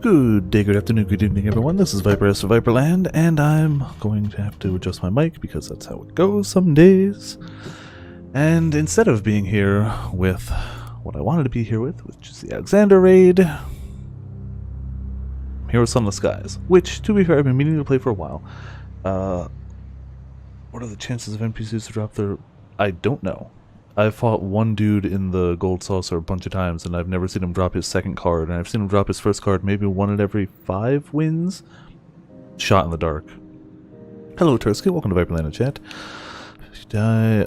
Good day, good afternoon, good evening, everyone. This is Viper S for Viperland, and I'm going to have to adjust my mic because that's how it goes some days. And instead of being here with what I wanted to be here with, which is the Alexander raid, I'm here with Sunless Skies, which, to be fair, I've been meaning to play for a while. What are the chances of NPCs to drop their... I don't know. I've fought one dude in the gold saucer a bunch of times, and I've never seen him drop his second card, and I've seen him drop his first card maybe one in every 5 wins. Shot in the dark. Hello, Tursky. Welcome to Viperland chat. If you die,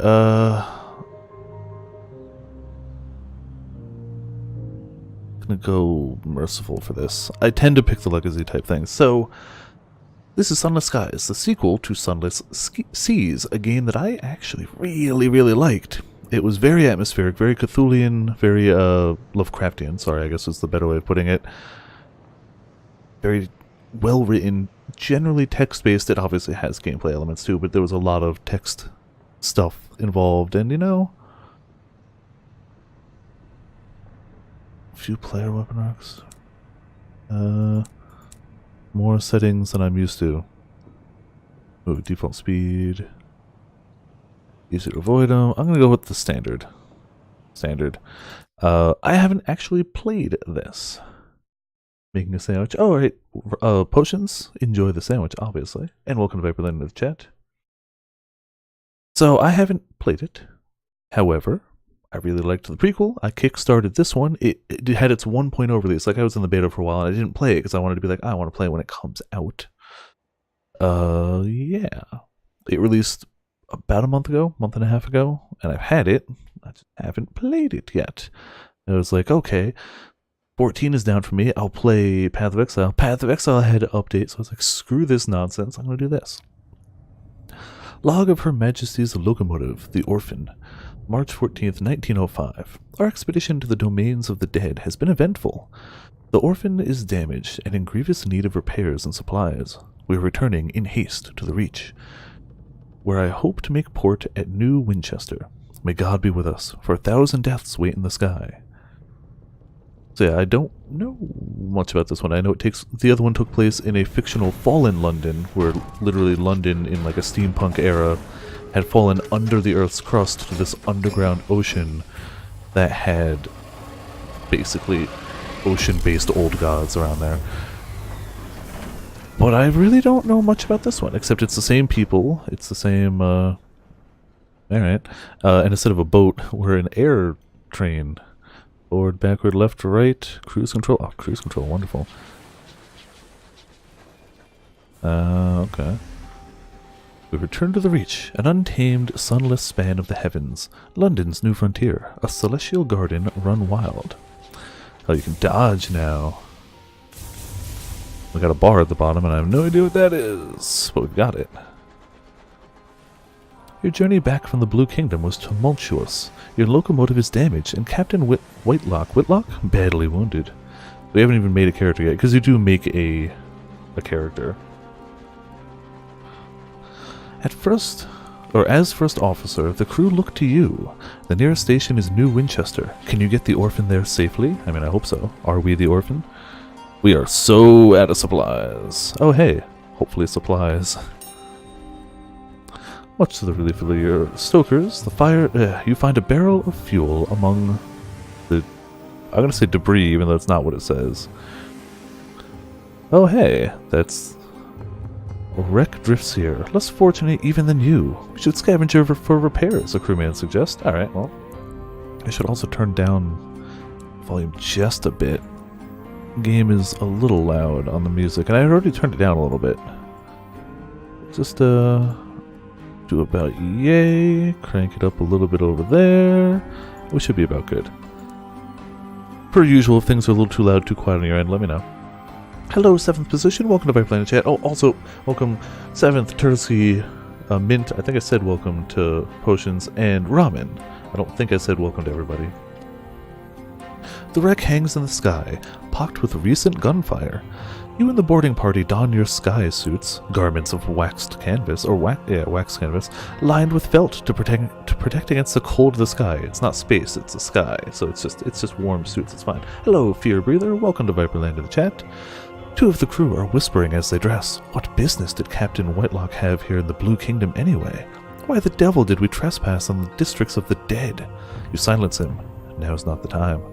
gonna go merciful for this. I tend to pick the legacy type things. So, this is Sunless Skies, the sequel to Sunless Seas, a game that I actually really liked. It was very atmospheric, very Cthulhian, very Lovecraftian, sorry, I guess is the better way of putting it. Very well written, generally text-based. It obviously has gameplay elements too, but there was a lot of text stuff involved, and you know, a few player weapon arcs. More settings than I'm used to. Move default speed. Easy to avoid them. I'm gonna go with the standard. I haven't actually played this. Making a sandwich. Oh, right. Potions. Enjoy the sandwich, obviously. And welcome to Viperland in the chat. So, I haven't played it. However, I really liked the prequel. I kickstarted this one. It had its 1.0 release. Like, I was in the beta for a while, and I didn't play it because I wanted to be like, I want to play it when it comes out. Yeah. It released about a month and a half ago, and I've had it. I just haven't played it yet. I was like, okay, 14 is down for me. I'll play Path of Exile. Path of Exile had to update, so I was like, screw this nonsense. I'm going to do this. Log of Her Majesty's Locomotive, the Orphan. March 14th, 1905. Our expedition to the domains of the dead has been eventful. The Orphan is damaged and in grievous need of repairs and supplies. We are returning in haste to the Reach, where I hope to make port at New Winchester. May God be with us, for 1,000 deaths wait in the sky. So yeah, I don't know much about this one. I know the other one took place in a fictional fallen London, where literally London in like a steampunk era had fallen under the Earth's crust to this underground ocean that had basically ocean-based old gods around there. But I really don't know much about this one, except it's the same people, it's the same, alright, and instead of a boat, we're an air train. Forward, backward, left, right, cruise control. Oh, cruise control, wonderful. Okay. We return to the Reach, an untamed, sunless span of the heavens, London's new frontier, a celestial garden run wild. Oh, you can dodge now. We got a bar at the bottom, and I have no idea what that is, but we've got it. Your journey back from the Blue Kingdom was tumultuous. Your locomotive is damaged, and Captain Whitlock, badly wounded. We haven't even made a character yet, because you do make a character. As first officer, the crew look to you. The nearest station is New Winchester. Can you get the Orphan there safely? I mean, I hope so. Are we the Orphan? We are so out of supplies. Oh, hey. Hopefully supplies. Much to the relief of your stokers, you find a barrel of fuel among the... I'm gonna say debris, even though it's not what it says. Oh, hey. That's... A wreck drifts here. Less fortunate even than you. We should scavenge over for repairs, a crewman suggests. Alright, well. I should also turn down volume just a bit. Game is a little loud on the music, and I already turned it down a little bit. Just do about yay, crank it up a little bit over there. We should be about good. Per usual, if things are a little too loud, too quiet on your end, let me know. Hello, 7th position, welcome to Viperland chat. Oh, also, welcome 7th, Tursky, Mint, I think I said welcome to Potions, and Ramen. I don't think I said welcome to everybody. The wreck hangs in the sky, pocked with recent gunfire. You and the boarding party don your sky suits, garments of waxed canvas, or waxed canvas, lined with felt to protect against the cold of the sky. It's not space, it's the sky, so it's just warm suits, it's fine. Hello, Fear Breather, welcome to Viperland in the chat. Two of the crew are whispering as they dress. What business did Captain Whitelock have here in the Blue Kingdom anyway? Why the devil did we trespass on the districts of the dead? You silence him. Now's not the time.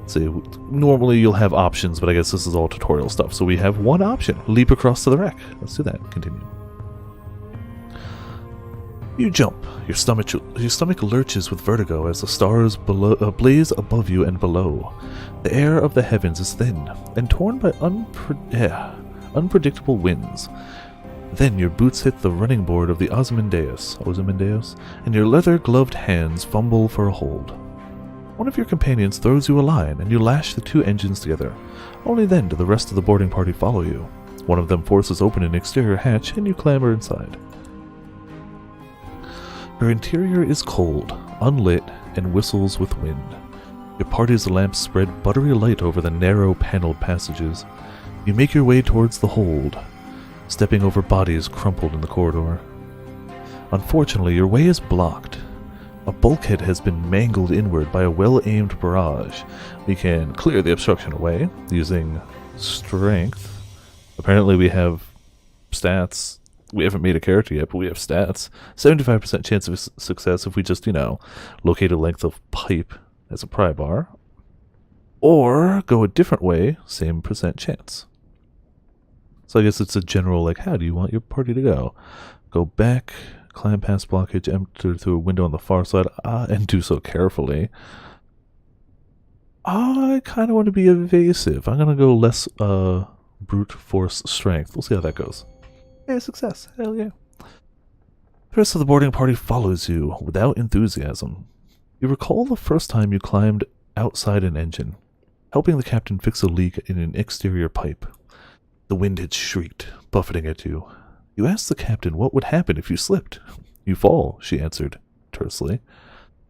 See, normally you'll have options, but I guess this is all tutorial stuff. So we have one option. Leap across to the wreck. Let's do that. Continue. You jump. Your stomach lurches with vertigo as the stars blaze above you and below. The air of the heavens is thin and torn by unpredictable winds. Then your boots hit the running board of the Ozymandias, and your leather-gloved hands fumble for a hold. One of your companions throws you a line, and you lash the two engines together. Only then do the rest of the boarding party follow you. One of them forces open an exterior hatch, and you clamber inside. Her interior is cold, unlit, and whistles with wind. Your party's lamps spread buttery light over the narrow, paneled passages. You make your way towards the hold, stepping over bodies crumpled in the corridor. Unfortunately, your way is blocked. A bulkhead has been mangled inward by a well-aimed barrage. We can clear the obstruction away using strength. Apparently we have stats. We haven't made a character yet, but we have stats. 75% chance of success if we just, locate a length of pipe as a pry bar. Or go a different way, same percent chance. So I guess it's a general, how do you want your party to go? Go back, climb past blockage, enter through a window on the far side, and do so carefully. I kind of want to be evasive. I'm going to go less brute force strength. We'll see how that goes. Yeah, success. Hell yeah. The rest of the boarding party follows you without enthusiasm. You recall the first time you climbed outside an engine, helping the captain fix a leak in an exterior pipe. The wind had shrieked, buffeting at you. You asked the captain what would happen if you slipped. You fall, she answered, tersely.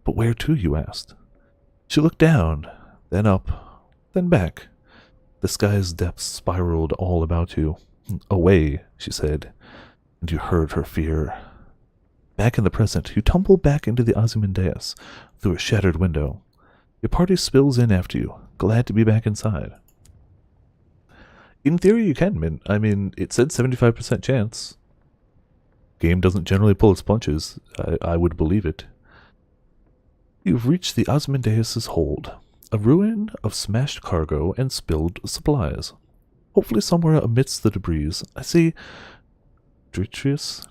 But where to, you asked. She looked down, then up, then back. The sky's depths spiraled all about you. Away, she said, and you heard her fear. Back in the present, you tumble back into the Ozymandias through a shattered window. Your party spills in after you, glad to be back inside. In theory, you can, Mint. I mean, it said 75% chance. Game doesn't generally pull its punches. I would believe it. You've reached the Ozymandias' hold, a ruin of smashed cargo and spilled supplies. Hopefully somewhere amidst the debris, I see detritus.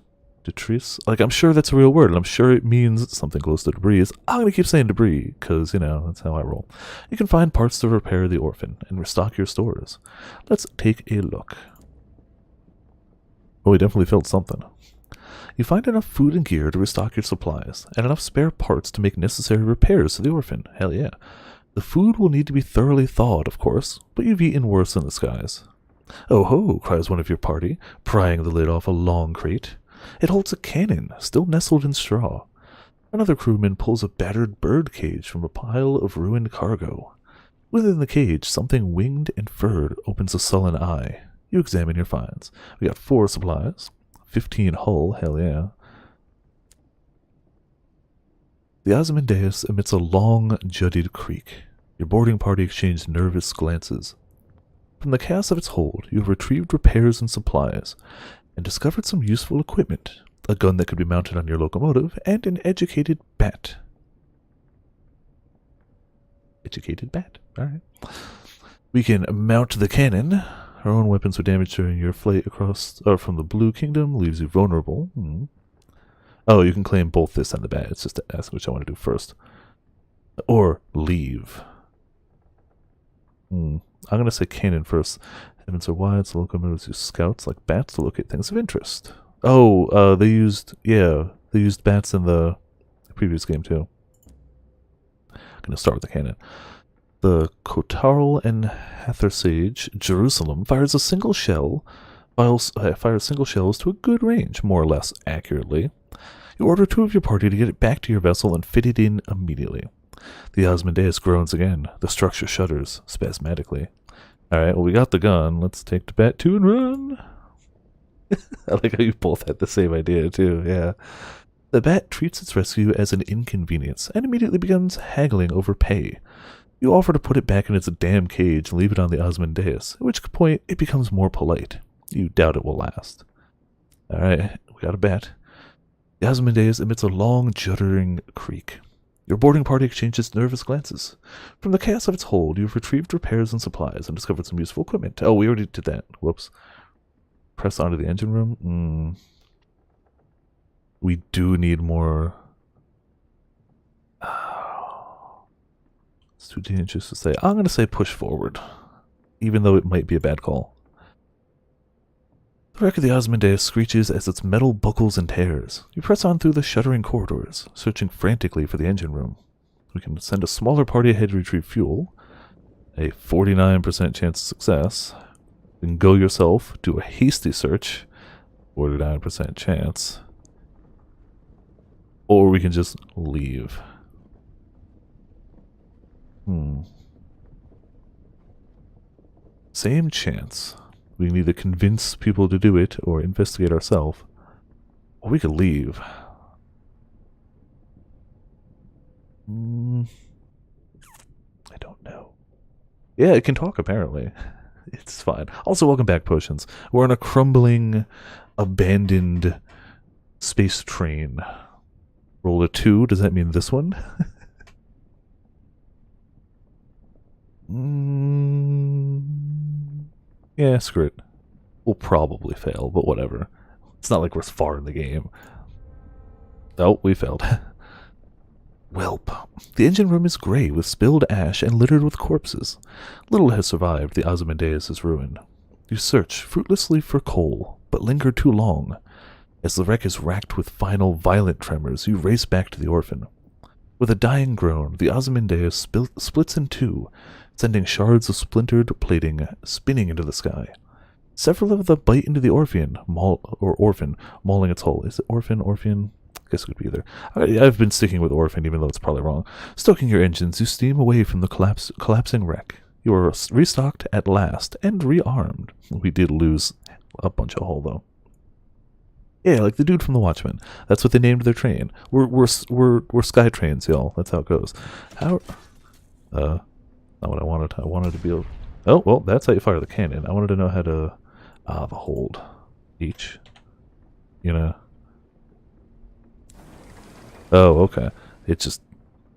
I'm sure that's a real word, and I'm sure it means something close to debris. I'm going to keep saying debris, because, that's how I roll. You can find parts to repair the orphan and restock your stores. Let's take a look. Oh, we definitely filled something. You find enough food and gear to restock your supplies, and enough spare parts to make necessary repairs to the orphan. Hell yeah. The food will need to be thoroughly thawed, of course, but you've eaten worse in the skies. Oh ho, cries one of your party, prying the lid off a long crate. It holds a cannon, still nestled in straw. Another crewman pulls a battered bird cage from a pile of ruined cargo. Within the cage, something winged and furred opens a sullen eye. You examine your finds. We got 4 supplies, 15 hull, hell yeah. The Ozymandias emits a long, jutted creak. Your boarding party exchanged nervous glances. From the chaos of its hold, you have retrieved repairs and supplies, and discovered some useful equipment, a gun that could be mounted on your locomotive, and an educated bat. Educated bat, alright. We can mount the cannon. Our own weapons were damaged during your flight across from the Blue Kingdom, leaves you vulnerable. Oh, you can claim both this and the bat. It's just to ask which I want to do first. Or leave. I'm going to say cannon first. Heavens are wide, so locomotives use scouts like bats to locate things of interest. Oh, they used bats in the previous game too. I'm going to start with the cannon. The Kotarl and Hathersage Jerusalem fires single shells to a good range, more or less accurately. You order 2 of your party to get it back to your vessel and fit it in immediately. The Ozymandias groans again. The structure shudders spasmodically. Alright, well, we got the gun. Let's take the bat too and run. I like how you both had the same idea, too. Yeah. The bat treats its rescue as an inconvenience and immediately begins haggling over pay. You offer to put it back in its damn cage and leave it on the Ozymandias, at which point it becomes more polite. You doubt it will last. Alright, we got a bat. The Ozymandias emits a long, juddering creak. Your boarding party exchanges nervous glances. From the chaos of its hold, you've retrieved repairs and supplies and discovered some useful equipment. Oh, we already did that. Whoops. Press onto the engine room. We do need more. It's too dangerous to say. I'm going to say push forward, even though it might be a bad call. The wreck of the Ozymandias screeches as its metal buckles and tears. You press on through the shuddering corridors, searching frantically for the engine room. We can send a smaller party ahead to retrieve fuel. A 49% chance of success. You can go yourself, do a hasty search. 49% chance. Or we can just leave. Same chance. We can either convince people to do it or investigate ourselves. Or we could leave. I don't know. Yeah, it can talk apparently. It's fine. Also, welcome back, Potions. We're on a crumbling, abandoned space train. Roll a 2. Does that mean this one? Yeah, screw it. We'll probably fail, but whatever. It's not like we're far in the game. Oh, we failed. Welp. The engine room is gray with spilled ash and littered with corpses. Little has survived the Ozymandias' ruin. You search fruitlessly for coal, but linger too long. As the wreck is racked with final violent tremors, you race back to the orphan. With a dying groan, the Ozymandias splits in two, sending shards of splintered plating spinning into the sky. Several of them bite into the orphan, mauling its hull. Is it orphan? I guess it could be either. I've been sticking with orphan, even though it's probably wrong. Stoking your engines, you steam away from the collapsing wreck. You are restocked at last and rearmed. We did lose a bunch of hull, though. Yeah, like the dude from The Watchmen. That's what they named their train. We're sky trains, y'all. That's how it goes. How? Not what I wanted. I wanted to be able. Oh well, that's how you fire the cannon. I wanted to know how to. The hold. Each. You know. Oh, okay. It's just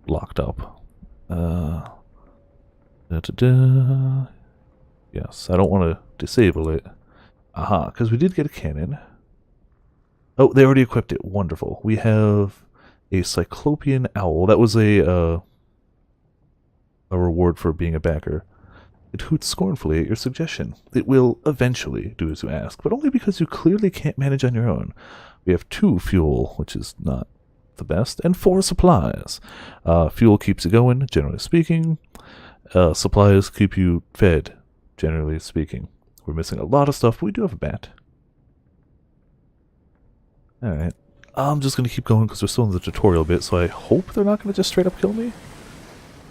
locked up. Yes, I don't want to disable it. Aha, because we did get a cannon. Oh, they already equipped it. Wonderful. We have a Cyclopean Owl. That was a reward for being a backer. It hoots scornfully at your suggestion. It will eventually do as you ask, but only because you clearly can't manage on your own. We have 2 fuel, which is not the best, and 4 supplies. Fuel keeps you going, generally speaking. Supplies keep you fed, generally speaking. We're missing a lot of stuff, but we do have a bat. Alright. I'm just going to keep going because we're still in the tutorial bit, so I hope they're not going to just straight up kill me.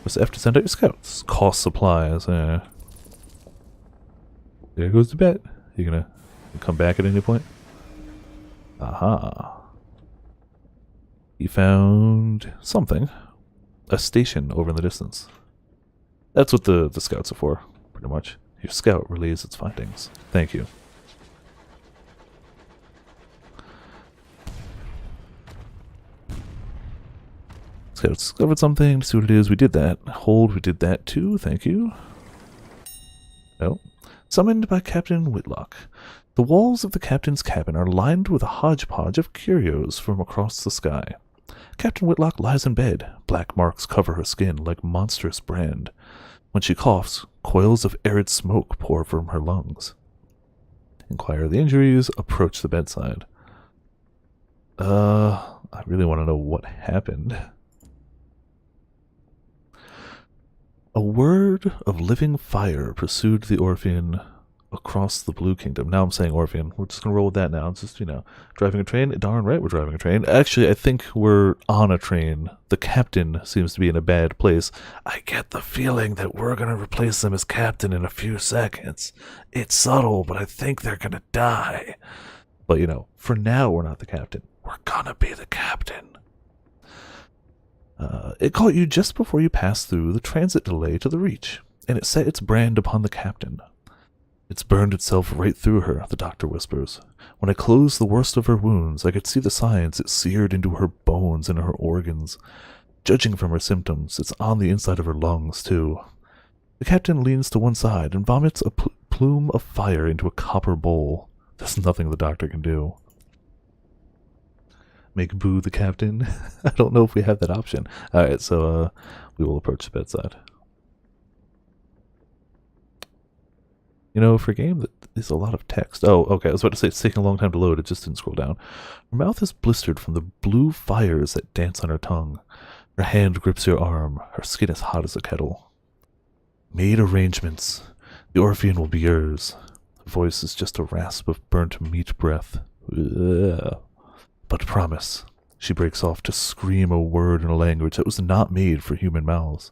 Press F to send out your scouts. Cost supplies. There goes the bat. You going to come back at any point? Aha. He found something. A station over in the distance. That's what the scouts are for, pretty much. Your scout relays its findings. Thank you. Scout discovered something. See what it is. We did that. Hold. We did that too. Thank you. No. Summoned by Captain Whitlock. The walls of the captain's cabin are lined with a hodgepodge of curios from across the sky. Captain Whitlock lies in bed. Black marks cover her skin like monstrous brand. When she coughs, coils of arid smoke pour from her lungs. Inquire the injuries. Approach the bedside. I really want to know what happened. A word of living fire pursued the orphan across the Blue Kingdom. Now I'm saying Orphean. We're just gonna roll with that now. It's just, driving a train. Darn right we're driving a train. Actually, I think we're on a train. The captain seems to be in a bad place. I get the feeling that we're gonna replace them as captain in a few seconds. It's subtle, but I think they're gonna die. But, for now we're not the captain. We're gonna be the captain. It caught you just before you passed through the transit delay to the Reach, and it set its brand upon the captain. It's burned itself right through her, the doctor whispers. When I closed the worst of her wounds, I could see the signs it seared into her bones and her organs. Judging from her symptoms, it's on the inside of her lungs, too. The captain leans to one side and vomits a plume of fire into a copper bowl. There's nothing the doctor can do. Make Boo the captain? I don't know if we have that option. Alright, so we will approach the bedside. For a game that is a lot of text. Oh, okay, I was about to say it's taking a long time to load. It just didn't scroll down. Her mouth is blistered from the blue fires that dance on her tongue. Her hand grips your arm. Her skin is hot as a kettle. Made arrangements. The Orphean will be yours. Her voice is just a rasp of burnt meat breath. Ugh. But promise. She breaks off to scream a word in a language that was not made for human mouths.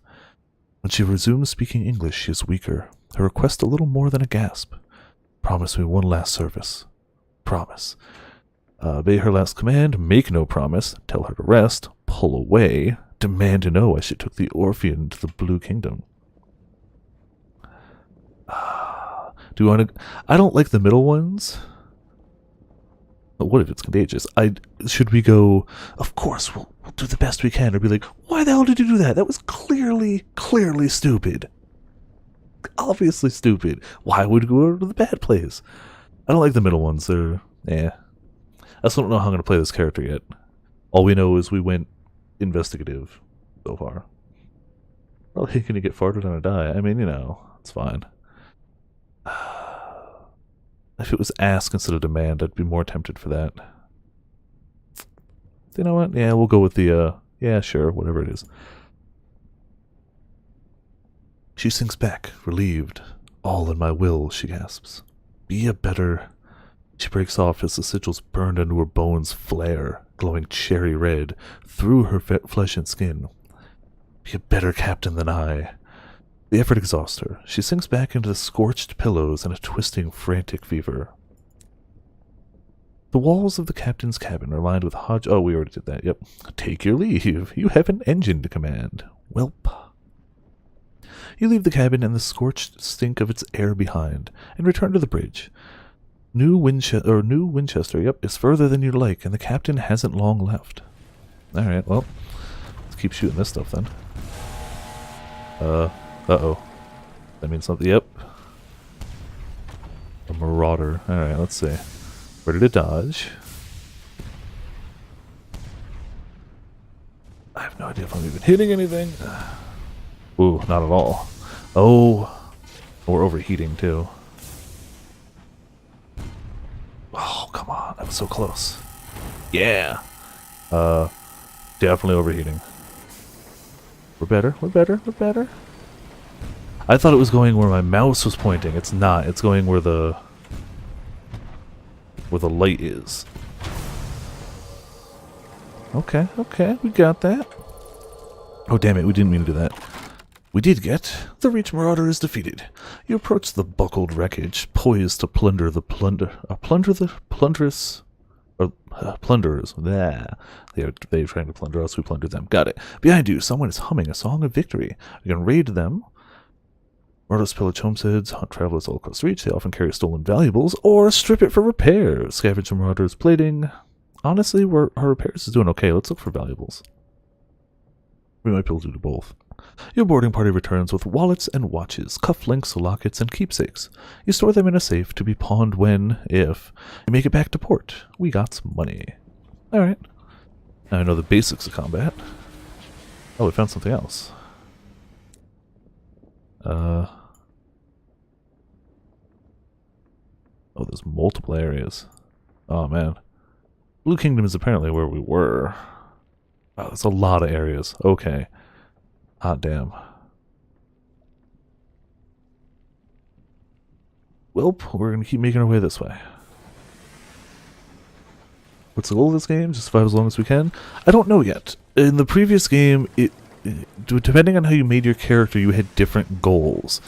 When she resumes speaking English, she is weaker. Her request a little more than a gasp. Promise me one last service. Promise. Obey her last command, make no promise, tell her to rest, pull away, demand to know why she took the Orphean to the Blue Kingdom. Do you want to... I don't like the middle ones. But what if it's contagious? Should we go, of course, we'll do the best we can, or be like, why the hell did you do that? That was clearly stupid. Obviously stupid. Why would you go to the bad place? I don't like the middle ones. They're, I still don't know how I'm going to play this character yet. All we know is we went investigative so far. Probably going to get farted on a die. I mean, it's fine. If it was ask instead of demand, I'd be more tempted for that. You know what? Yeah, we'll go with the, yeah, sure, whatever it is. She sinks back, relieved. All in my will, she gasps. Be a better... She breaks off as the sigils burned into her bones flare, glowing cherry red, through her flesh and skin. Be a better captain than I. The effort exhausts her. She sinks back into the scorched pillows in a twisting, frantic fever. The walls of the captain's cabin are lined with Oh, we already did that, yep. Take your leave. You have an engine to command. Welp. You leave the cabin and the scorched stink of its air behind, and return to the bridge. New Winchester, yep, is further than you'd like, and the captain hasn't long left. Alright, well, let's keep shooting this stuff then. Uh-oh. That means something, yep. A marauder. Alright, let's see. Ready to dodge. I have no idea if I'm even hitting anything. Ooh, not at all. Oh, we're overheating too. Oh, come on. That was so close. Yeah. Definitely overheating. We're better. We're better. We're better. I thought it was going where my mouse was pointing. It's not. It's going where the light is. Okay, okay. We got that. Oh, damn it. We didn't mean to do that. We did get. The Reach Marauder is defeated. You approach the buckled wreckage, poised to plunder the plunderers. Blah. They're trying to plunder us. We plundered them. Got it. Behind you, someone is humming a song of victory. You can raid them. Marauders pillage homesteads, hunt travelers all across the Reach. They often carry stolen valuables, or strip it for repairs. Scavenge Marauders plating. Honestly, our repairs is doing okay. Let's look for valuables. We might be able to do both. Your boarding party returns with wallets and watches, cufflinks, lockets, and keepsakes. You store them in a safe to be pawned if you make it back to port. We got some money. Alright. Now I know the basics of combat. Oh, we found something else. Oh, there's multiple areas. Oh, man. Blue Kingdom is apparently where we were. Wow, that's a lot of areas. Okay. Hot damn. Well, we're going to keep making our way this way. What's the goal of this game? Just survive as long as we can? I don't know yet. In the previous game, depending on how you made your character, you had different goals.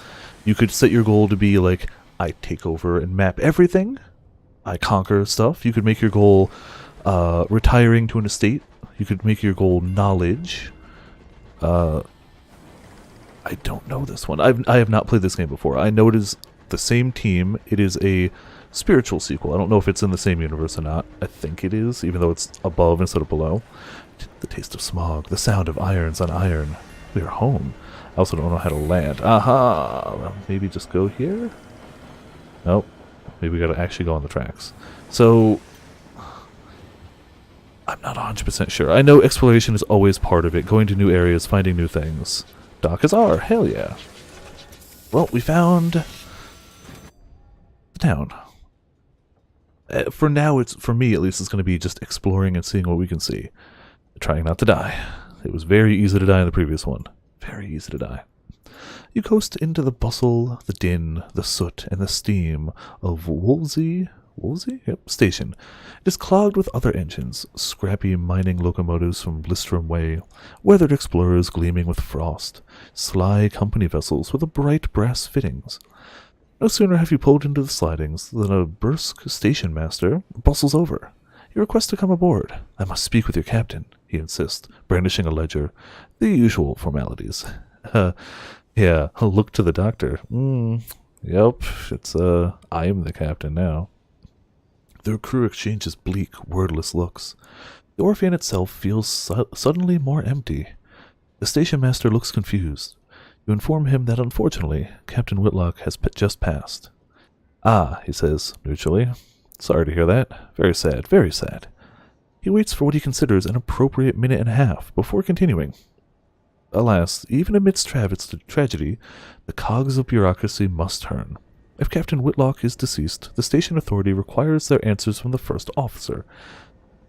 You could set your goal to be like, I take over and map everything. I conquer stuff. You could make your goal retiring to an estate. You could make your goal knowledge. I don't know this one. I have not played this game before. I know it is the same team. It is a spiritual sequel. I don't know if it's in the same universe or not. I think it is, even though it's above instead of below. The taste of smog, the sound of irons on iron. We are home. I also don't know how to land. Aha! Well, maybe just go here? Nope. Maybe we gotta actually go on the tracks. So, I'm not 100% sure. I know exploration is always part of it. Going to new areas, finding new things. Dock is R. Hell yeah. Well, we found the town. For now, for me at least, it's going to be just exploring and seeing what we can see. Trying not to die. It was very easy to die in the previous one. Very easy to die. You coast into the bustle, the din, the soot, and the steam of Wolsey? Yep, station. It is clogged with other engines, scrappy mining locomotives from Blistrom Way, weathered explorers gleaming with frost, sly company vessels with bright brass fittings. No sooner have you pulled into the slidings than a brusque station master bustles over. You request to come aboard. I must speak with your captain, he insists, brandishing a ledger. The usual formalities. Yeah, look to the doctor. Yep, it's, I am the captain now. Their crew exchanges bleak, wordless looks. The Orphean itself feels suddenly more empty. The station master looks confused. You inform him that unfortunately, Captain Whitlock has just passed. Ah, he says, neutrally. Sorry to hear that. Very sad, very sad. He waits for what he considers an appropriate minute and a half before continuing. Alas, even amidst tragedy, the cogs of bureaucracy must turn. If Captain Whitlock is deceased, the station authority requires their answers from the first officer.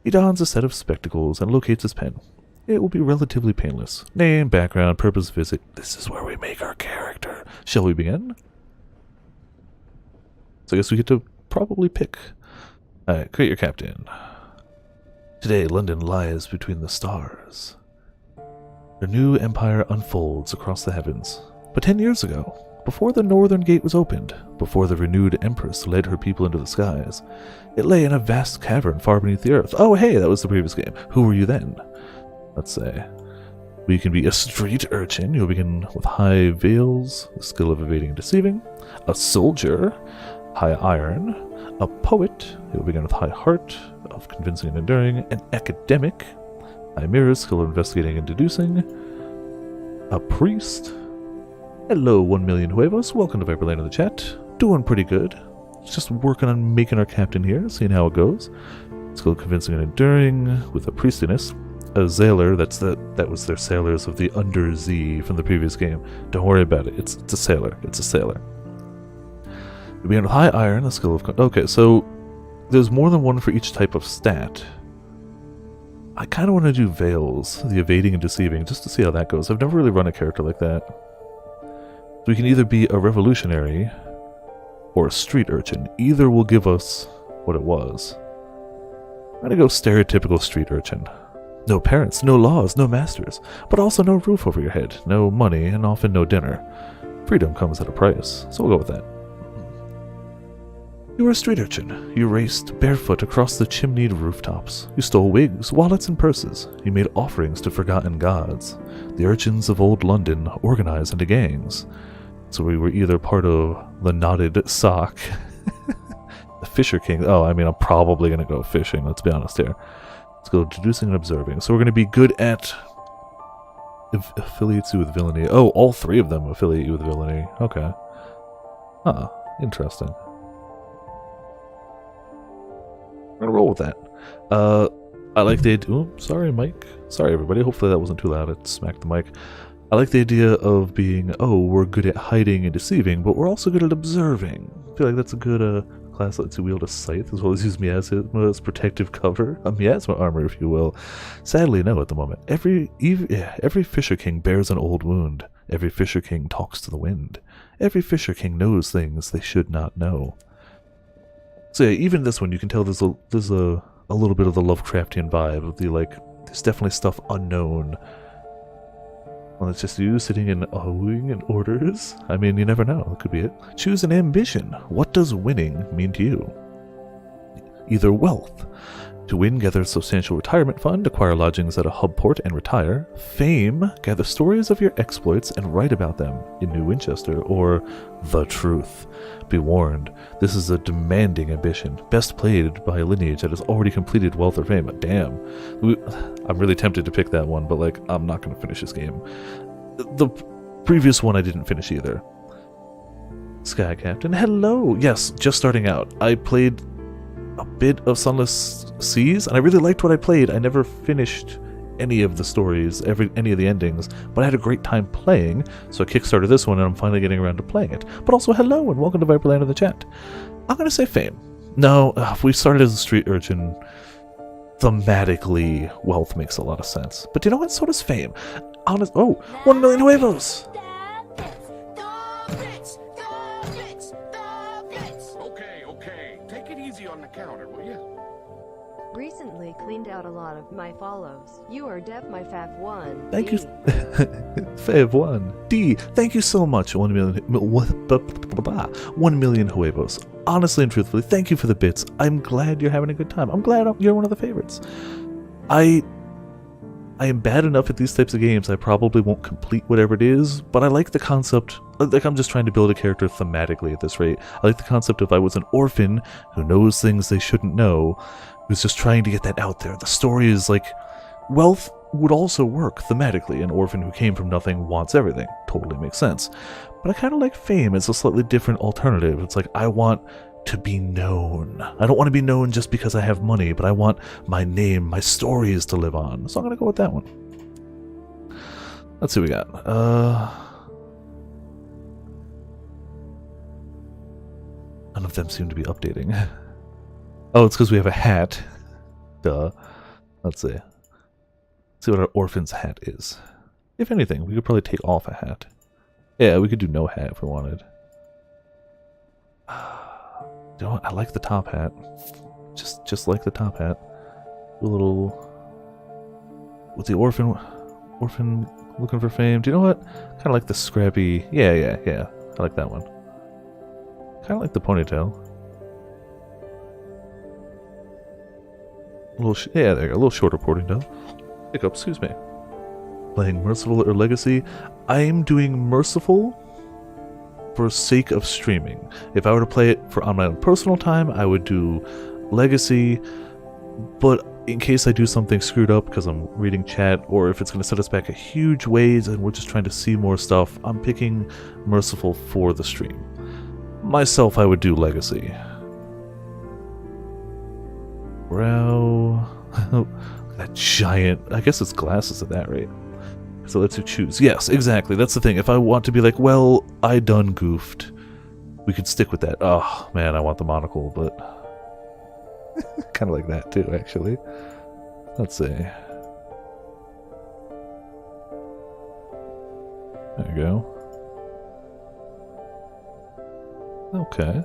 He dons a set of spectacles and locates his pen. It will be relatively painless. Name, background, purpose, visit. This is where we make our character. Shall we begin? So I guess we get to probably pick. Alright, create your captain. Today, London lies between the stars. A new empire unfolds across the heavens. But 10 years ago, before the northern gate was opened, before the renewed empress led her people into the skies, it lay in a vast cavern far beneath the earth. Oh, hey, that was the previous game. Who were you then? Let's say. We can be a street urchin. You'll begin with high veils, the skill of evading and deceiving. A soldier, high iron. A poet, you'll begin with high heart, of convincing and enduring. An academic, high mirrors, skill of investigating and deducing. A priest. Hello, 1 million huevos. Welcome to Viper Lane in the chat. Doing pretty good. Just working on making our captain here, seeing how it goes. Skill of convincing and enduring with a priestiness. A sailor, that was their sailors of the Under Z from the previous game. Don't worry about it. It's a sailor. It's a sailor. We begin with high iron, the skill of... Okay, so there's more than one for each type of stat. I kind of want to do veils, the evading and deceiving, just to see how that goes. I've never really run a character like that. So we can either be a revolutionary or a street urchin. Either will give us what it was. I'm gonna go stereotypical street urchin. No parents, no laws, no masters, but also no roof over your head, no money, and often no dinner. Freedom comes at a price, so we'll go with that. You were a street urchin. You raced barefoot across the chimneyed rooftops. You stole wigs, wallets, and purses. You made offerings to forgotten gods. The urchins of old London organized into gangs. So we were either part of the Knotted Sock, the Fisher King. Oh, I mean, I'm probably going to go fishing, let's be honest here. Let's go deducing and observing. So we're going to be good at... affiliates you with villainy. Oh, all three of them affiliate you with villainy. Okay. Huh. Interesting. I'm going to roll with that. I like the idea... Oh, sorry, Mike. Sorry, everybody. Hopefully that wasn't too loud. I smacked the mic. I like the idea of being, oh, we're good at hiding and deceiving, but we're also good at observing. I feel like that's a good class that lets you wield a scythe as well as use miasma as protective cover. A miasma armor, if you will. Sadly, no at the moment. Every Fisher King bears an old wound. Every Fisher King talks to the wind. Every Fisher King knows things they should not know. So yeah, even this one, you can tell there's a little bit of the Lovecraftian vibe of the, like, there's definitely stuff unknown. Well, it's just you sitting and owing in orders? I mean, you never know. That could be it. Choose an ambition. What does winning mean to you? Either wealth. To win, gather a substantial retirement fund, acquire lodgings at a hub port, and retire. Fame. Gather stories of your exploits and write about them in New Winchester. Or the truth. Be warned, this is a demanding ambition, best played by a lineage that has already completed wealth or fame. Damn. I'm really tempted to pick that one, but, like, I'm not going to finish this game. The previous one I didn't finish either. Sky Captain, hello! Yes, just starting out. I played a bit of Sunless Seas, and I really liked what I played. I never finished any of the stories, any of the endings, but I had a great time playing, so I kickstarted this one, and I'm finally getting around to playing it. But also, hello, and welcome to Viperland in the chat. I'm going to say fame. No, if we started as a street urchin, thematically, wealth makes a lot of sense. But you know what? So does fame. Honest. Oh, 1 million huevos! Okay. Take it easy on the counter, will you? Recently cleaned out a lot of my follows. You are def my Fav1. Thank you. Fav1. D. Thank you so much. 1 million. 1 million huevos. Honestly and truthfully, thank you for the bits. I'm glad you're having a good time. I'm glad you're one of the favorites. I am bad enough at these types of games, I probably won't complete whatever it is, but I like the concept. Like, I'm just trying to build a character thematically at this rate. I like the concept of I was an orphan who knows things they shouldn't know, who's just trying to get that out there. The story is like, wealth would also work thematically. An orphan who came from nothing wants everything. Totally makes sense. But I kind of like fame. It's a slightly different alternative. It's like, I want to be known. I don't want to be known just because I have money, but I want my name, my stories to live on. So I'm going to go with that one. Let's see what we got. None of them seem to be updating. Oh, it's because we have a hat. Duh. Let's see. Let's see what our orphan's hat is. If anything, we could probably take off a hat. Yeah, we could do no hat if we wanted. You know what? I like the top hat. Just like the top hat. A little... What's the orphan looking for fame? Do you know what? Kind of like the scrappy... Yeah. I like that one. Kind of like the ponytail. A little... yeah, there you go. A little shorter ponytail. Hiccup, excuse me. Playing Merciful or Legacy. I'm doing Merciful for sake of streaming. If I were to play it on my own personal time, I would do Legacy, but in case I do something screwed up because I'm reading chat, or if it's going to set us back a huge ways and we're just trying to see more stuff, I'm picking Merciful for the stream. Myself, I would do Legacy. Brow... that giant... I guess it's glasses at that rate. So it lets you choose. Yes, exactly. That's the thing. If I want to be like, well, I done goofed, we could stick with that. Oh, man, I want the monocle, but... kind of like that, too, actually. Let's see. There you go. Okay.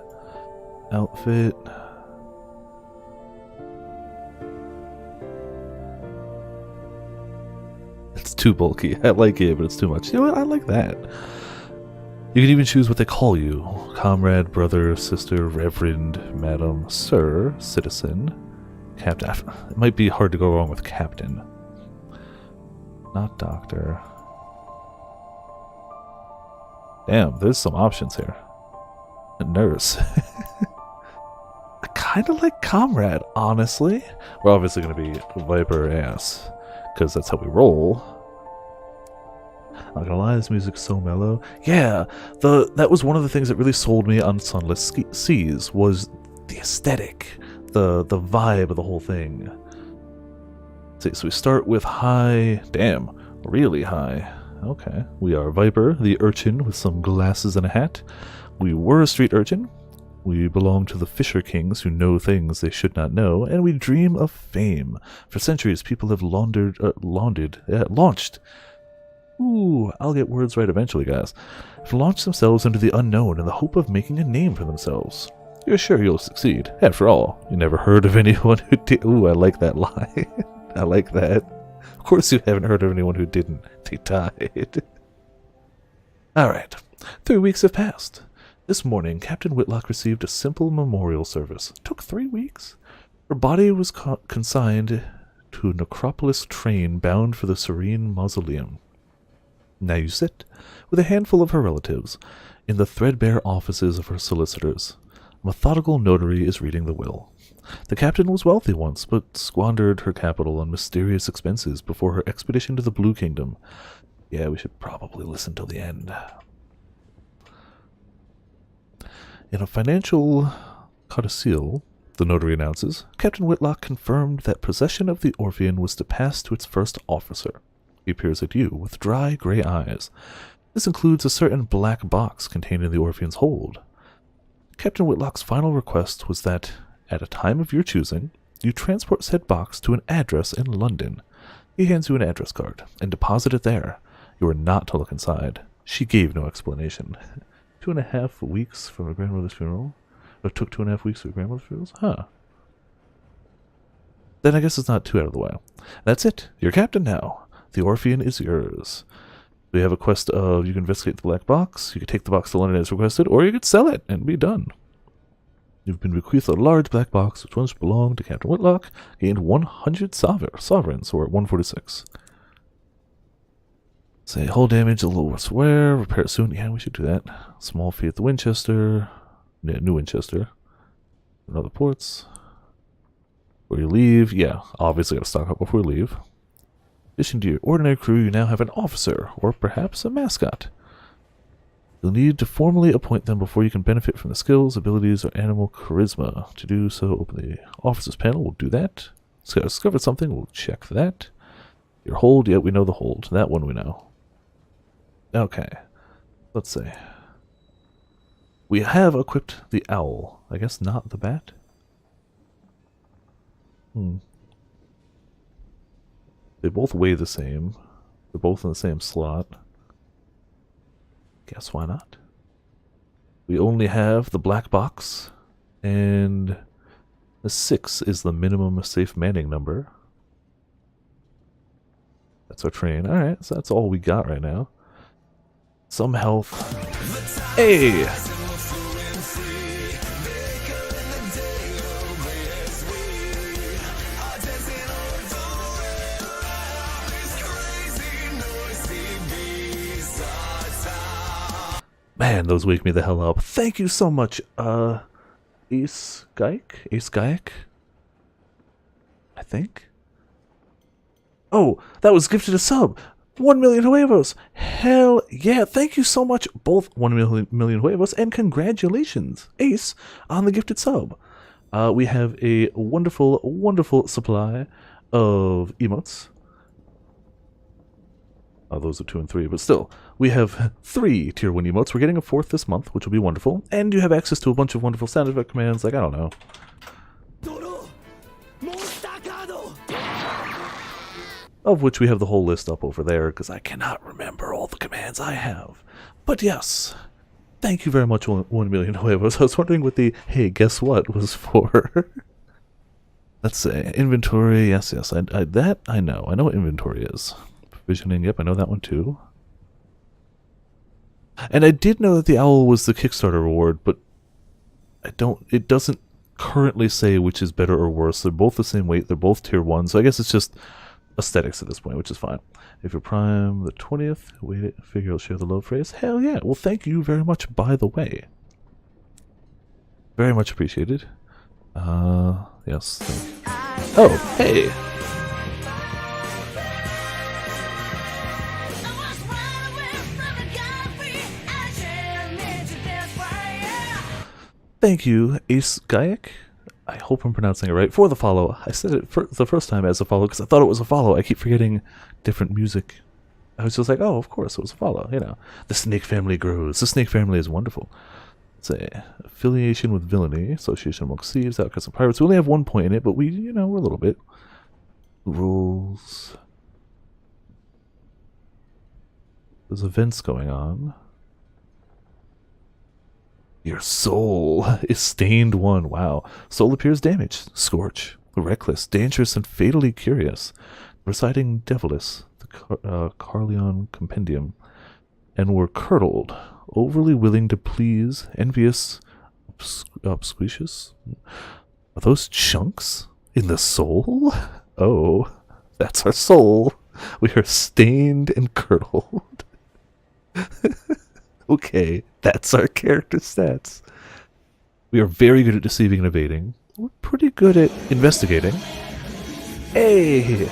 Outfit... It's too bulky. I like it, but it's too much. You know what? I like that. You can even choose what they call you. Comrade, brother, sister, reverend, madam, sir, citizen, captain. It might be hard to go wrong with captain. Not doctor. Damn, there's some options here. A nurse. I kind of like comrade, honestly. We're obviously going to be Viper ass, because that's how we roll. Not gonna lie, this music's so mellow. Yeah, that was one of the things that really sold me on Sunless Seas, was the aesthetic, the vibe of the whole thing. See, so we start with high, damn, really high. Okay, we are Viper, the urchin with some glasses and a hat. We were a street urchin. We belong to the Fisher Kings who know things they should not know, and we dream of fame. For centuries, people have launched Ooh, I'll get words right eventually, guys. Have launched themselves into the unknown in the hope of making a name for themselves. You're sure you'll succeed. After all, you never heard of anyone who did. Ooh, I like that line. I like that. Of course you haven't heard of anyone who didn't. They died. Alright. 3 weeks have passed. This morning, Captain Whitlock received a simple memorial service. It took 3 weeks. Her body was consigned to a necropolis train bound for the Serene Mausoleum. Now you sit, with a handful of her relatives, in the threadbare offices of her solicitors. A methodical notary is reading the will. The captain was wealthy once, but squandered her capital on mysterious expenses before her expedition to the Blue Kingdom. Yeah, we should probably listen till the end. In a financial codicil, the notary announces, Captain Whitlock confirmed that possession of the Orphean was to pass to its first officer. He peers at you with dry, gray eyes. This includes a certain black box contained in the Orphean's hold. Captain Whitlock's final request was that, at a time of your choosing, you transport said box to an address in London. He hands you an address card, and deposit it there. You are not to look inside. She gave no explanation. 2.5 weeks from her grandmother's funeral? It took 2.5 weeks for her grandmother's funeral? Huh. Then I guess it's not too out of the way. That's it. You're captain now. The Orphean is yours. We have a quest of you can investigate the black box, you could take the box to London as requested, or you could sell it and be done. You've been bequeathed a large black box which once belonged to Captain Whitlock, gained 100 sovereigns, so we're at 146. Say hull damage, a little worse wear, repair it soon. Yeah, we should do that. Small fee at the Winchester. Yeah, New Winchester. Another ports. Before you leave, yeah, obviously gotta stock up before you leave. In addition to your ordinary crew, you now have an officer, or perhaps a mascot. You'll need to formally appoint them before you can benefit from the skills, abilities, or animal charisma. To do so, open the officers panel. We'll do that. So discovered something. We'll check that. Your hold. Yeah, we know the hold. That one we know. Okay. Let's see. We have equipped the owl. I guess not the bat. They both weigh the same. They're both in the same slot. Guess why not? We only have the black box, and the 6 is the minimum safe manning number. That's our train. Alright, so that's all we got right now. Some health. Hey! Man, those wake me the hell up. Thank you so much, Ace Gaik? I think? Oh, that was gifted a sub! 1 million huevos! Hell yeah, thank you so much, both 1 million huevos, and congratulations, Ace, on the gifted sub. We have a wonderful, wonderful supply of emotes. Oh, those are 2 and 3, but still, we have 3 tier 1 emotes. We're getting a 4th this month, which will be wonderful. And you have access to a bunch of wonderful sound effect commands, like, I don't know. Of which we have the whole list up over there, because I cannot remember all the commands I have. But yes, thank you very much, 1 million huevos. I was wondering what the, hey, guess what, was for. Let's say, inventory, yes, that I know. I know what inventory is. Provisioning, yep, I know that one too. And I did know that the owl was the Kickstarter reward, but it doesn't currently say which is better or worse. They're both the same weight, they're both tier 1, so I guess it's just aesthetics at this point, which is fine. If you're Prime the 20th, wait it, figure I'll share the love phrase. Hell yeah, well thank you very much, by the way. Very much appreciated. Yes. Oh, hey! Thank you, Ace Gaik. I hope I'm pronouncing it right. For the follow. I said it for the first time as a follow because I thought it was a follow. I keep forgetting different music. I was just like, oh, of course, it was a follow. You know, the snake family grows. The snake family is wonderful. Let's say, affiliation with villainy, association amongst thieves, outcasts, and pirates. We only have 1 point in it, but we, you know, we're a little bit. Rules. There's events going on. Your soul is stained one. Wow. Soul appears damaged. Scorch. Reckless, dangerous, and fatally curious. Reciting Devilish, the Carleon Compendium. And were curdled, overly willing to please, envious, obsquicious. Are those chunks in the soul? Oh, that's our soul. We are stained and curdled. Okay, that's our character stats. We are very good at deceiving and evading. We're pretty good at investigating. Hey!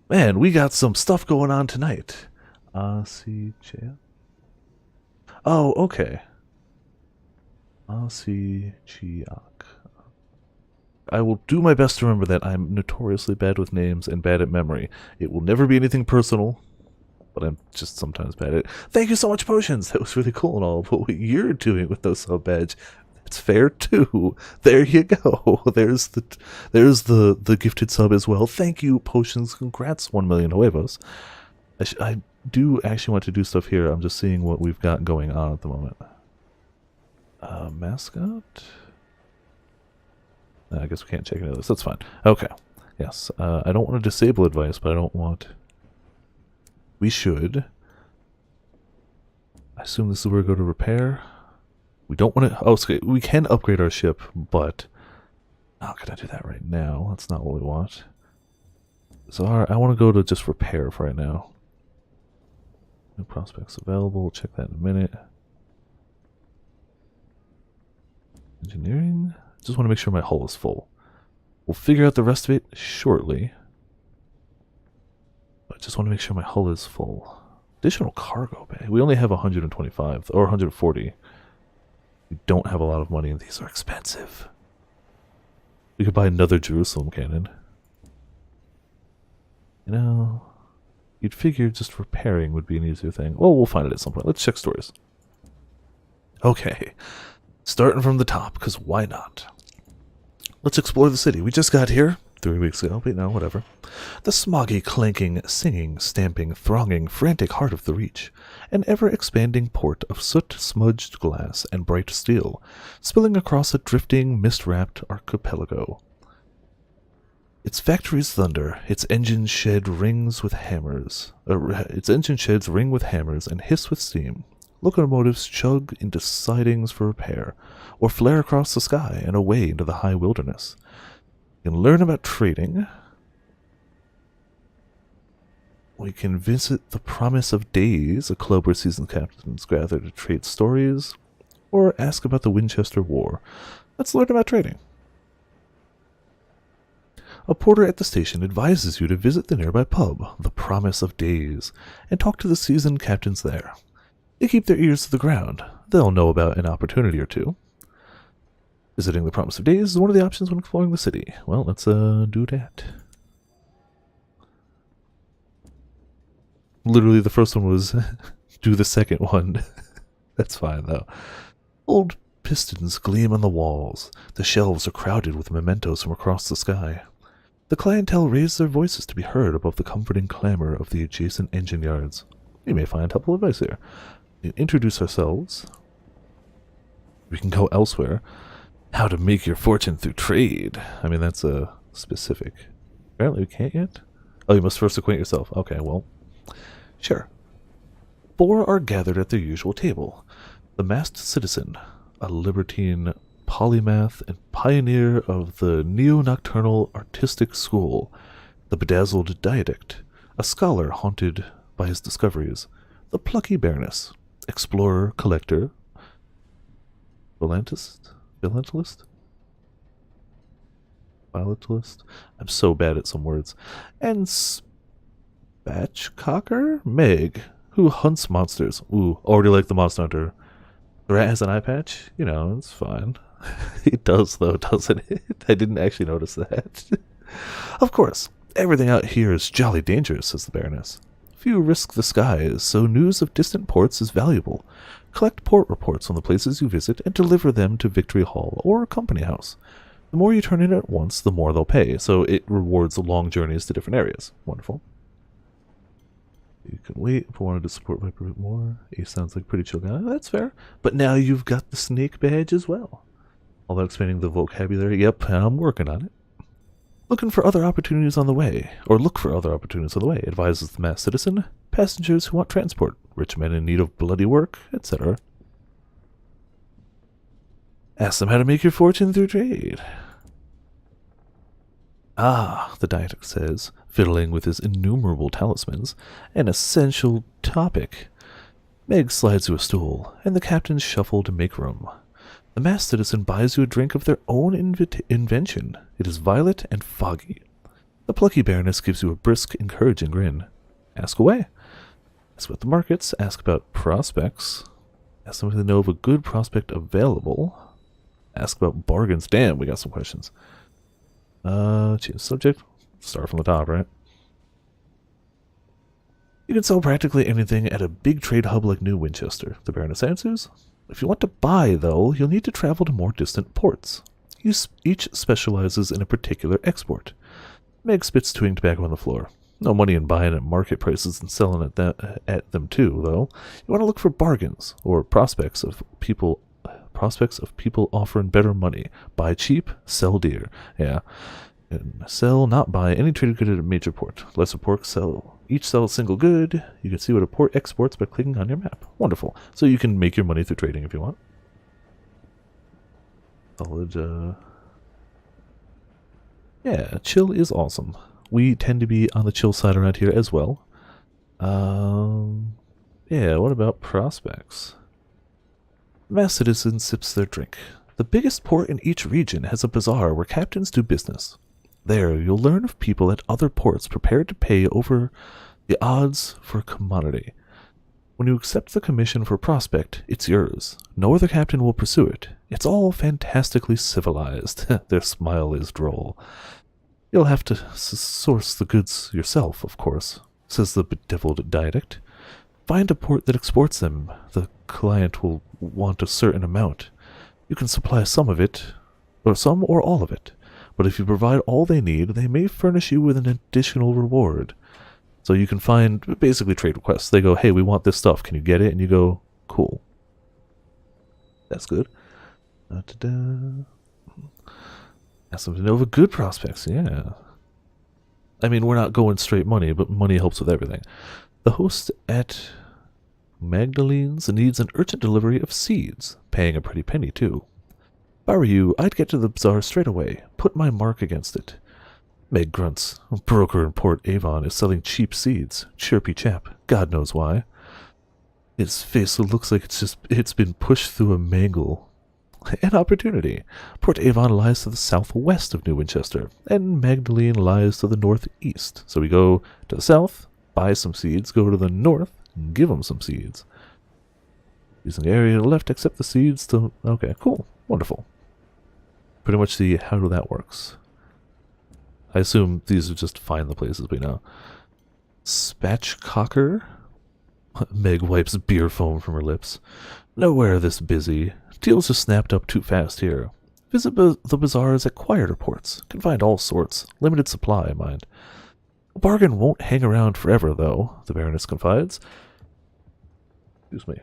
Man, we got some stuff going on tonight. CJ. Oh, okay. CGOC. I will do my best to remember that. I'm notoriously bad with names and bad at memory. It will never be anything personal, but I'm just sometimes bad at it. Thank you so much, Potions. That was really cool and all, but what you're doing with those sub badge, it's fair too. There you go. There's the gifted sub as well. Thank you, Potions. Congrats, 1 million huevos. I do actually want to do stuff here. I'm just seeing what we've got going on at the moment. Mascot? I guess we can't check any of this. That's fine. Okay. Yes. I don't want to disable advice, but I don't want... We should. I assume this is where we go to repair. We don't want to... Oh, okay. We can upgrade our ship, but... How can I do that right now? That's not what we want. So I want to go to just repair for right now. New prospects available. We'll check that in a minute. Engineering. Just want to make sure my hull is full. We'll figure out the rest of it shortly. But I just want to make sure my hull is full. Additional cargo bay. We only have 125 or 140. We don't have a lot of money and these are expensive. We could buy another Jerusalem cannon. You know, you'd figure just repairing would be an easier thing. Well, we'll find it at some point. Let's check stores. Okay. Starting from the top, because why not? Let's explore the city. We just got here 3 weeks ago, but no, whatever. The smoggy, clanking, singing, stamping, thronging, frantic heart of the Reach. An ever-expanding port of soot-smudged glass and bright steel, spilling across a drifting, mist-wrapped archipelago. Its factories thunder, its engine shed rings with hammers. Its engine sheds ring with hammers and hiss with steam. Locomotives chug into sidings for repair, or flare across the sky and away into the high wilderness. You can learn about trading. We can visit the Promise of Days, a club where seasoned captains gather to trade stories, or ask about the Winchester War. Let's learn about trading. A porter at the station advises you to visit the nearby pub, the Promise of Days, and talk to the seasoned captains there. They keep their ears to the ground. They'll know about an opportunity or two. Visiting the Promise of Days is one of the options when exploring the city. Well, let's do that. Literally, the first one was do the second one. That's fine, though. Old pistons gleam on the walls. The shelves are crowded with mementos from across the sky. The clientele raise their voices to be heard above the comforting clamor of the adjacent engine yards. We may find helpful advice here. We can introduce ourselves. We can go elsewhere. How to make your fortune through trade. I mean, that's a specific. Apparently we can't yet. Oh, you must first acquaint yourself. Okay, well, sure. 4 are gathered at their usual table. The masked citizen, a libertine polymath and pioneer of the neo-nocturnal artistic school. The bedazzled diadact, a scholar haunted by his discoveries. The plucky baroness, explorer, collector, philatelist? Philatelist? I'm so bad at some words. And Spatchcocker Meg, who hunts monsters. Ooh, already like the Monster Hunter. The rat has an eye patch? You know, it's fine. It does, though, doesn't it? I didn't actually notice that. Of course, everything out here is jolly dangerous, says the Baroness. Few risk the skies, so news of distant ports is valuable. Collect port reports on the places you visit and deliver them to Victory Hall or Company House. The more you turn in at once, the more they'll pay, so it rewards long journeys to different areas. Wonderful. You can wait if I wanted to support Viper a bit more. Ace sounds like a pretty chill guy. That's fair. But now you've got the snake badge as well. Although expanding the vocabulary, yep, I'm working on it. Looking for other opportunities on the way, or look for other opportunities on the way, advises the mass citizen, passengers who want transport, rich men in need of bloody work, etc. Ask them how to make your fortune through trade. Ah, the dietect says, fiddling with his innumerable talismans, an essential topic. Meg slides to a stool, and the captains shuffle to make room. The masked citizen buys you a drink of their own invention. It is violet and foggy. The plucky baroness gives you a brisk, encouraging grin. Ask away. Ask about the markets, ask about prospects. Ask them if they know of a good prospect available. Ask about bargains. Damn, we got some questions. Choose subject. Start from the top, right? You can sell practically anything at a big trade hub like New Winchester, the Baroness answers. If you want to buy, though, you'll need to travel to more distant ports. Each specializes in a particular export. Meg spits chewing tobacco on the floor. No money in buying at market prices and selling at them too, though. You want to look for bargains, or prospects of people offering better money. Buy cheap, sell dear. Yeah. And sell, not buy, any traded good at a major port. Lesser ports sell. Each sell a single good. You can see what a port exports by clicking on your map. Wonderful. So you can make your money through trading if you want. Solid, yeah, chill is awesome. We tend to be on the chill side around here as well. Yeah, what about prospects? Mass citizen sips their drink. The biggest port in each region has a bazaar where captains do business. There, you'll learn of people at other ports prepared to pay over the odds for a commodity. When you accept the commission for prospect, it's yours. No other captain will pursue it. It's all fantastically civilized. Their smile is droll. You'll have to source the goods yourself, of course, says the bedeviled dialect. Find a port that exports them. The client will want a certain amount. You can supply some of it, or some or all of it. But if you provide all they need, they may furnish you with an additional reward. So you can find basically trade requests. They go, hey, we want this stuff. Can you get it? And you go, cool. That's good. Da-da-da. Ask them to know of good prospects. Yeah. I mean, we're not going straight money, but money helps with everything. The host at Magdalene's needs an urgent delivery of seeds, paying a pretty penny, too. If I were you, I'd get to the bazaar straight away, put my mark against it. Meg grunts. A broker in Port Avon is selling cheap seeds. Chirpy chap. God knows why. His face looks like it's been pushed through a mangle. An opportunity. Port Avon lies to the southwest of New Winchester, and Magdalene lies to the northeast. So we go to the south, buy some seeds, go to the north, give them some seeds. Using the area to the left, accept the seeds to... Okay, cool. Wonderful. Pretty much see how that works. I assume these are just find the places we know. Spatchcocker? Meg wipes beer foam from her lips. Nowhere this busy. Deals are snapped up too fast here. Visit the bazaars at quieter ports. Can find all sorts. Limited supply, mind. A bargain won't hang around forever, though, the Baroness confides. Excuse me.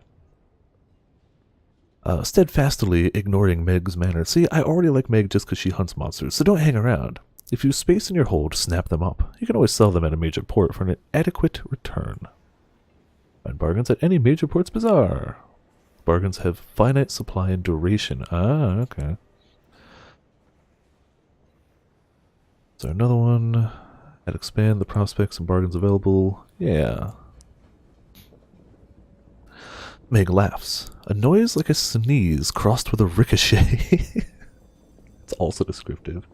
Steadfastly ignoring Meg's manner. See, I already like Meg just because she hunts monsters, so don't hang around. If you have space in your hold, snap them up. You can always sell them at a major port for an adequate return. Find bargains at any major port's bazaar. Bargains have finite supply and duration. Ah, okay. Is there another one? I'd expand the prospects and bargains available. Yeah. Meg laughs. A noise like a sneeze crossed with a ricochet. It's also descriptive.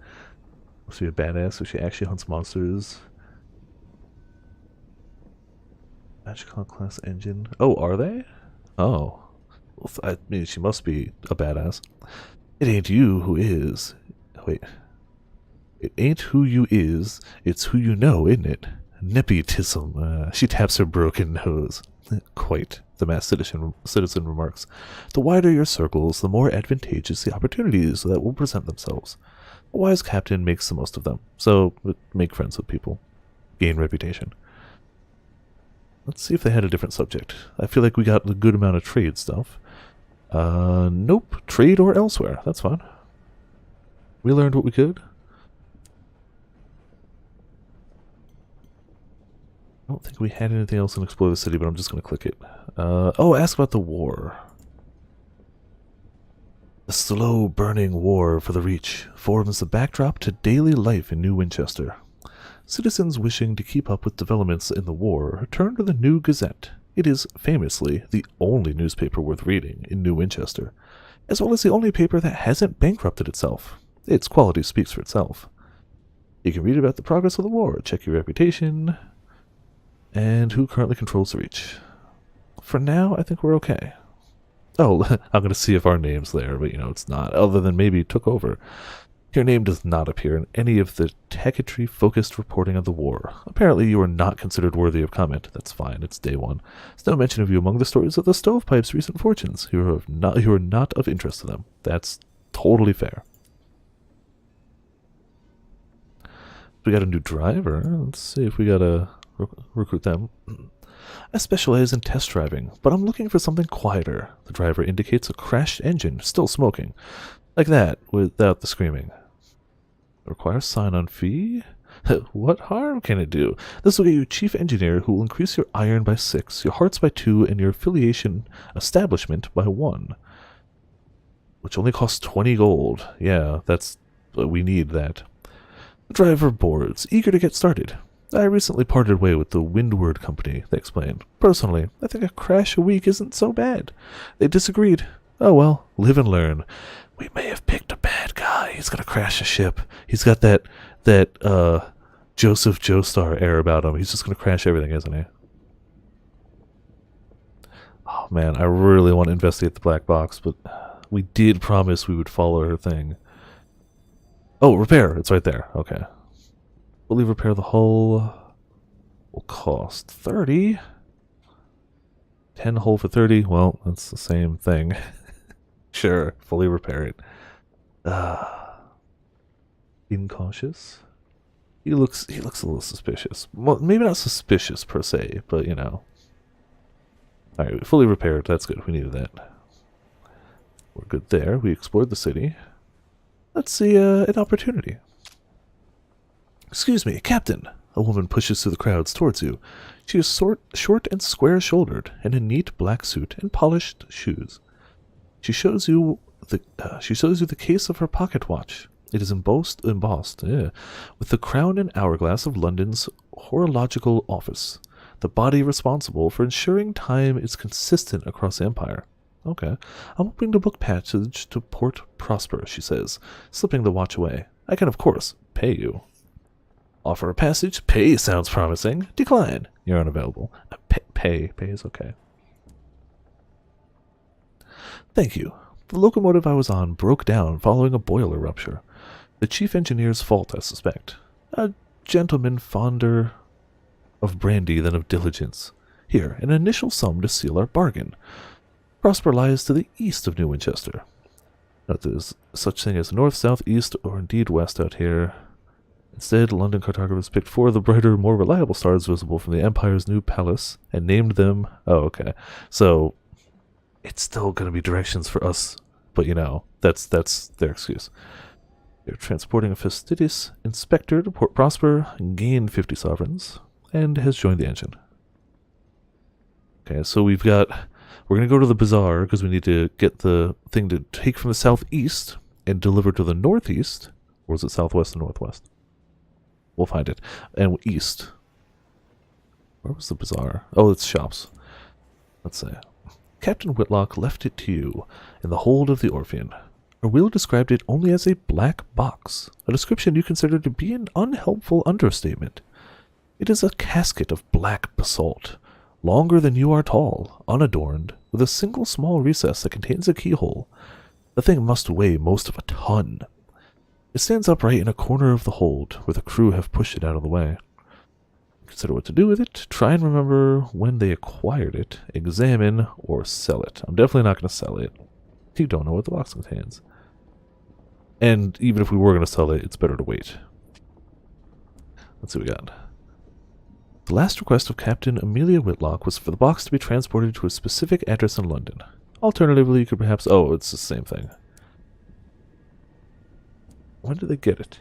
Must be a badass, so she actually hunts monsters. Magical class engine. Oh, are they? Oh. Well, I mean, she must be a badass. It ain't you who is. Wait. It ain't who you is, it's who you know, isn't it? Nepotism. She taps her broken nose. Quite, the masked citizen remarks. The wider your circles, the more advantageous the opportunities that will present themselves. A wise captain makes the most of them. So, make friends with people. Gain reputation. Let's see if they had a different subject. I feel like we got a good amount of trade stuff. Nope. Trade or elsewhere. That's fine. We learned what we could. I don't think we had anything else in Explore the City, but I'm just going to click it. Oh, ask about the war. The slow-burning war for the Reach forms the backdrop to daily life in New Winchester. Citizens wishing to keep up with developments in the war turn to the New Gazette. It is, famously, the only newspaper worth reading in New Winchester, as well as the only paper that hasn't bankrupted itself. Its quality speaks for itself. You can read about the progress of the war, check your reputation, and who currently controls the Reach. For now, I think we're okay. Oh, I'm going to see if our name's there, but it's not, other than maybe took over. Your name does not appear in any of the techetry-focused reporting of the war. Apparently you are not considered worthy of comment. That's fine, it's day one. There's no mention of you among the stories of the Stovepipe's recent fortunes. You are not of interest to them. That's totally fair. We got a new driver. Let's see if we gotta recruit them. I specialize in test driving, but I'm looking for something quieter. The driver indicates a crashed engine, still smoking. Like that, without the screaming. Requires sign-on fee? What harm can it do? This will get you chief engineer, who will increase your iron by 6, your hearts by 2, and your affiliation establishment by 1. Which only costs 20 gold. Yeah, we need that. The driver boards, eager to get started. I recently parted way with the Windward Company, they explained. Personally, I think a crash a week isn't so bad. They disagreed. Oh well, live and learn. We may have picked a bad guy. He's gonna crash a ship. He's got that Joseph Joestar air about him. He's just gonna crash everything, isn't he? Oh man, I really want to investigate the black box, but we did promise we would follow her thing. Oh, repair. It's right there. Okay. Fully repair the hull. Will cost 30. 10 hull for 30. Well, that's the same thing. Sure, fully repair it. Incautious. He looks a little suspicious. Well, maybe not suspicious per se, but Alright, fully repaired. That's good. We needed that. We're good there. We explored the city. Let's see an opportunity. Excuse me, Captain. A woman pushes through the crowds towards you. She is short and square-shouldered, in a neat black suit and polished shoes. She shows you the case of her pocket watch. It is embossed with the crown and hourglass of London's horological office, the body responsible for ensuring time is consistent across the empire. Okay. I'm hoping to book passage to Port Prosper, she says, slipping the watch away. I can, of course, pay you. Offer a passage. Pay sounds promising. Decline. You're unavailable. Pay is okay. Thank you. The locomotive I was on broke down following a boiler rupture. The chief engineer's fault, I suspect. A gentleman fonder of brandy than of diligence. Here, an initial sum to seal our bargain. Prosper lies to the east of New Winchester. Not there's such thing as north, south, east, or indeed west out here. Instead, London cartographers picked 4 of the brighter, more reliable stars visible from the Empire's new palace and named them... Oh, okay. So, it's still going to be directions for us, but that's their excuse. They're transporting a fastidious inspector to Port Prosper, gained 50 sovereigns, and has joined the engine. Okay, so we're going to go to the bazaar because we need to get the thing to take from the southeast and deliver to the northeast. Or is it southwest and northwest? We'll find it. And east. Where was the bazaar? Oh, it's shops. Let's see. Captain Whitlock left it to you in the hold of the Orphean. Erwil described it only as a black box, a description you consider to be an unhelpful understatement. It is a casket of black basalt, longer than you are tall, unadorned, with a single small recess that contains a keyhole. The thing must weigh most of a ton. It stands upright in a corner of the hold, where the crew have pushed it out of the way. Consider what to do with it. Try and remember when they acquired it. Examine or sell it. I'm definitely not going to sell it. You don't know what the box contains. And even if we were going to sell it, it's better to wait. Let's see what we got. The last request of Captain Amelia Whitlock was for the box to be transported to a specific address in London. Alternatively, you could perhaps... Oh, it's the same thing. When did they get it?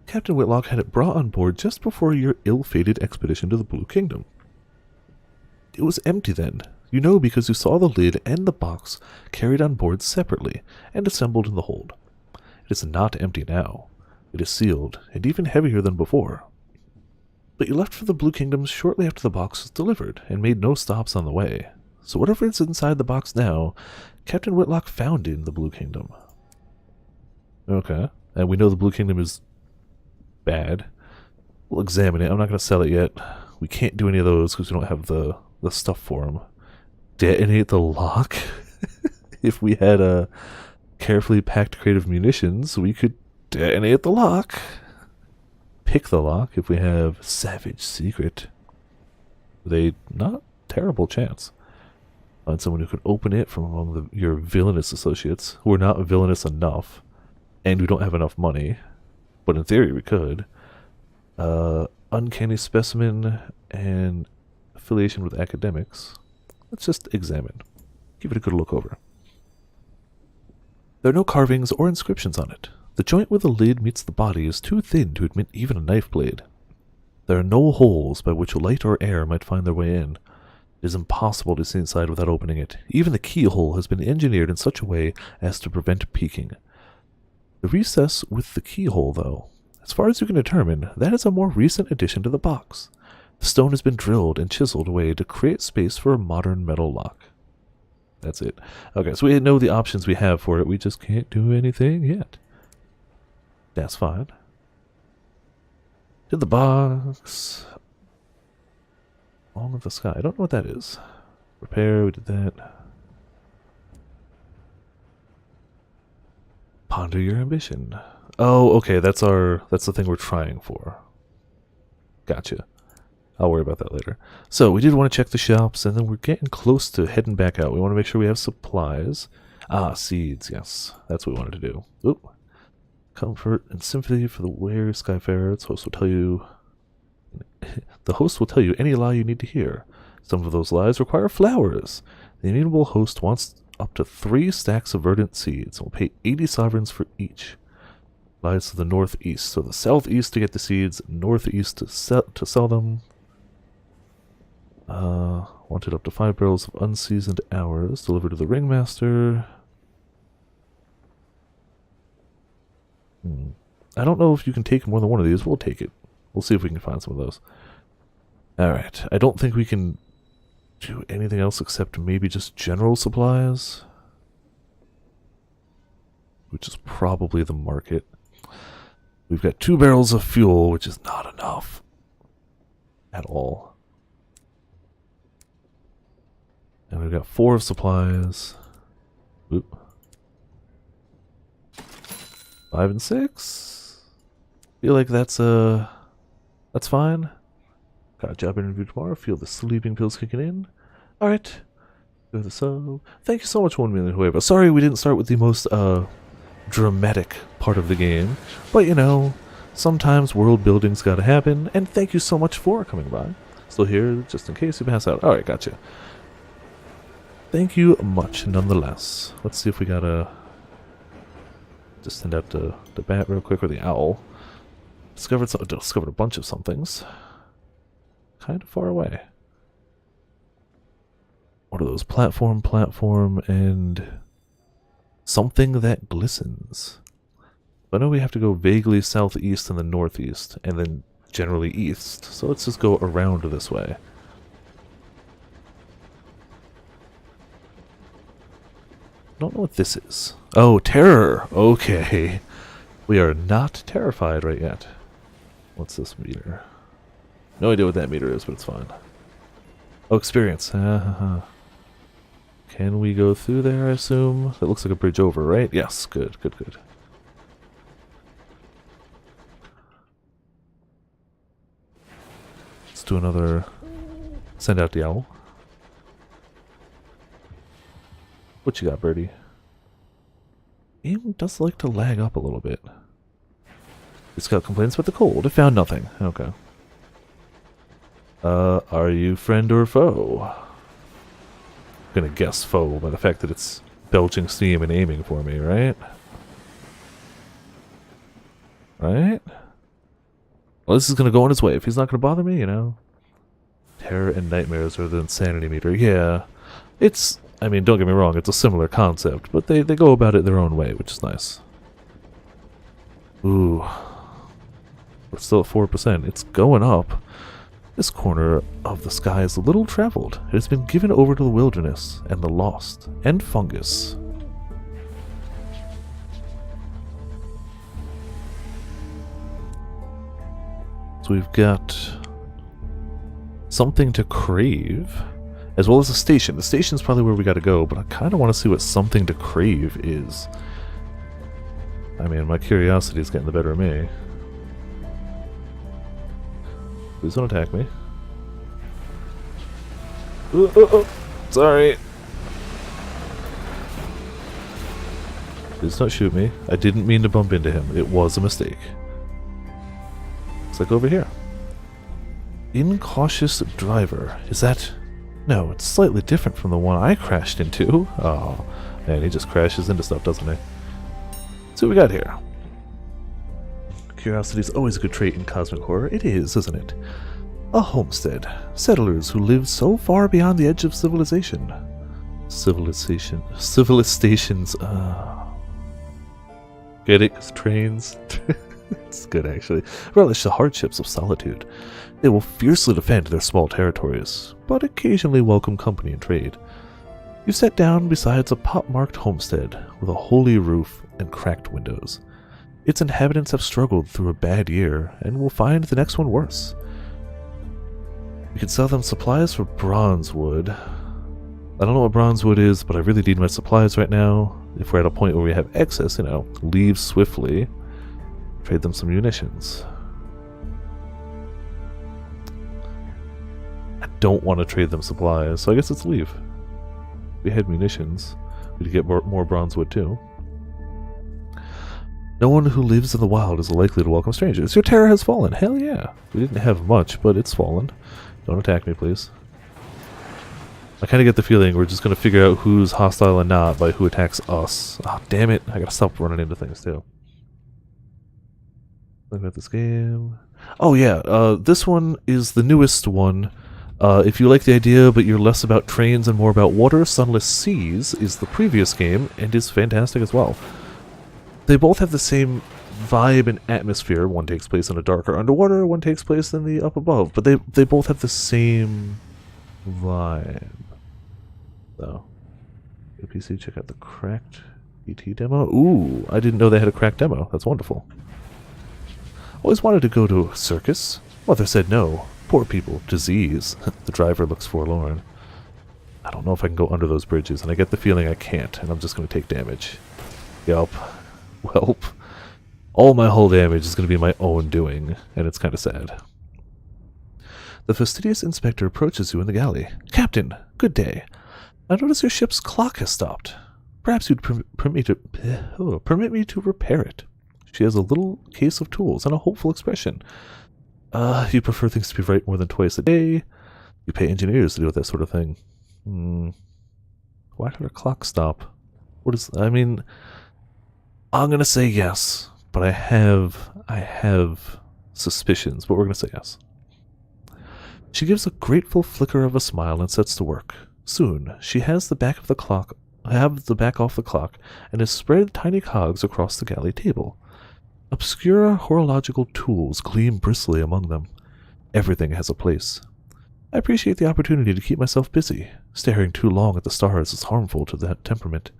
Captain Whitlock had it brought on board just before your ill-fated expedition to the Blue Kingdom. It was empty then, you know, because you saw the lid and the box carried on board separately and assembled in the hold. It is not empty now. It is sealed, and even heavier than before. But you left for the Blue Kingdom shortly after the box was delivered, and made no stops on the way. So whatever is inside the box now, Captain Whitlock found in the Blue Kingdom. Okay, and we know the Blue Kingdom is bad. We'll examine it. I'm not going to sell it yet. We can't do any of those because we don't have the stuff for them. Detonate the lock? If we had a carefully packed crate of munitions, we could detonate the lock. Pick the lock if we have Savage Secret. They not terrible chance. Find someone who could open it from among your villainous associates, who are not villainous enough, and we don't have enough money. But in theory, we could. Uncanny specimen and affiliation with academics. Let's just examine. Give it a good look over. There are no carvings or inscriptions on it. The joint where the lid meets the body is too thin to admit even a knife blade. There are no holes by which light or air might find their way in. It is impossible to see inside without opening it. Even the keyhole has been engineered in such a way as to prevent peeking. The recess with the keyhole, though, as far as you can determine, that is a more recent addition to the box. The stone has been drilled and chiseled away to create space for a modern metal lock. That's it. Okay, so we know the options we have for it. We just can't do anything yet. That's fine. To the box. Along with the sky. I don't know what that is. Repair, we did that. Ponder your ambition. Oh, okay, that's the thing we're trying for. Gotcha. I'll worry about that later. So, we did want to check the shops, and then we're getting close to heading back out. We want to make sure we have supplies. Ah, seeds, yes. That's what we wanted to do. Oop. Comfort and sympathy for the weary Skyfarer. The host will tell you... the host will tell you any lie you need to hear. Some of those lies require flowers. The amiable host wants up to 3 stacks of verdant seeds, and will pay 80 sovereigns for each. Lies to the northeast. So the southeast to get the seeds, northeast to sell them. Wanted up to 5 barrels of unseasoned hours delivered to the ringmaster. I don't know if you can take more than one of these. We'll take it. We'll see if we can find some of those. Alright. I don't think we can do anything else except maybe just general supplies. Which is probably the market. We've got 2 barrels of fuel, which is not enough. At all. And we've got 4 of supplies. Oop. 5 and 6. Feel like that's fine. Got a job interview tomorrow. Feel the sleeping pills kicking in. Alright. So thank you so much, 1 million whoever. Sorry we didn't start with the most dramatic part of the game. But you know, sometimes world building's gotta happen, and thank you so much for coming by. Still here just in case you pass out. Alright, gotcha. Thank you much, nonetheless. Let's see if we got a... Just send out the bat real quick, or the owl. Discovered a bunch of somethings. Kind of far away. What are those? Platform, and... something that glistens. I know we have to go vaguely southeast and then northeast, and then generally east. So let's just go around this way. Don't know what this is. Oh, terror! Okay. We are not terrified right yet. What's this meter? No idea what that meter is, but it's fine. Oh, experience. Can we go through there, I assume? That looks like a bridge over, right? Yes, good. do another... Send out the owl. What you got, birdie? Game does like to lag up a little bit. It's got complaints about the cold. It found nothing. Okay. Are you friend or foe? I'm gonna guess foe by the fact that it's belching steam and aiming for me, right? Right? Well, this is gonna go on its way. If he's not gonna bother me, you know. Terror and nightmares are the insanity meter. Yeah. It's, I mean, don't get me wrong, it's a similar concept, but they go about it their own way, which is nice. Ooh. We're still at 4%. It's going up. This corner of the sky is a little traveled. It has been given over to the wilderness and the lost and fungus. So we've got something to crave, as well as a station. The station's probably where we gotta go, but I kind of want to see what something to crave is. I mean, my curiosity is getting the better of me. Please don't attack me. Sorry. Please don't shoot me. I didn't mean to bump into him. It was a mistake. It's like over here. Incautious driver. Is that... No, it's slightly different from the one I crashed into. Oh, man, he just crashes into stuff, doesn't he? So what we got here. Curiosity is always a good trait in cosmic horror. It is, isn't it? A homestead. Settlers who live so far beyond the edge of civilization. Civilizations, Get it? 'Cause trains. It's good, actually. Relish the hardships of solitude. They will fiercely defend their small territories, but occasionally welcome company and trade. You sat down beside a pot-marked homestead with a holey roof and cracked windows. Its inhabitants have struggled through a bad year and will find the next one worse. You can sell them supplies for bronze wood. I don't know what bronze wood is, but I really need my supplies right now. If we're at a point where we have excess, you know, leave swiftly. Trade them some munitions. I don't want to trade them supplies, so I guess let's leave. We had munitions. We could get more bronze wood too. No one who lives in the wild is likely to welcome strangers. Your terror has fallen. Hell yeah. We didn't have much, but it's fallen. Don't attack me, please. I kind of get the feeling we're just going to figure out who's hostile and not by who attacks us. Oh, damn it. I gotta stop running into things, too. Looking at this game. Oh, yeah. This one is the newest one. If you like the idea, but you're less about trains and more about water, Sunless Seas is the previous game and is fantastic as well. They both have the same vibe and atmosphere. One takes place in a darker underwater, one takes place in the up above, but they both have the same vibe. So, go to PC, check out the cracked ET demo. Ooh, I didn't know they had a cracked demo. That's wonderful. Always wanted to go to a circus. Mother said no. Poor people. Disease. The driver looks forlorn. I don't know if I can go under those bridges, and I get the feeling I can't, and I'm just going to take damage. Yup. Welp. All my hull damage is going to be my own doing, and it's kind of sad. The fastidious inspector approaches you in the galley. Captain, good day. I notice your ship's clock has stopped. Perhaps you'd permit me to repair it. She has a little case of tools and a hopeful expression. You prefer things to be right more than twice a day. You pay engineers to do that sort of thing. Why did her clock stop? What is... I mean... I'm gonna say yes, but I have suspicions, but we're gonna say yes. She gives a grateful flicker of a smile and sets to work. Soon, she has the back off the clock, and has spread tiny cogs across the galley table. Obscure horological tools gleam bristly among them. Everything has a place. I appreciate the opportunity to keep myself busy. Staring too long at the stars is harmful to that temperament.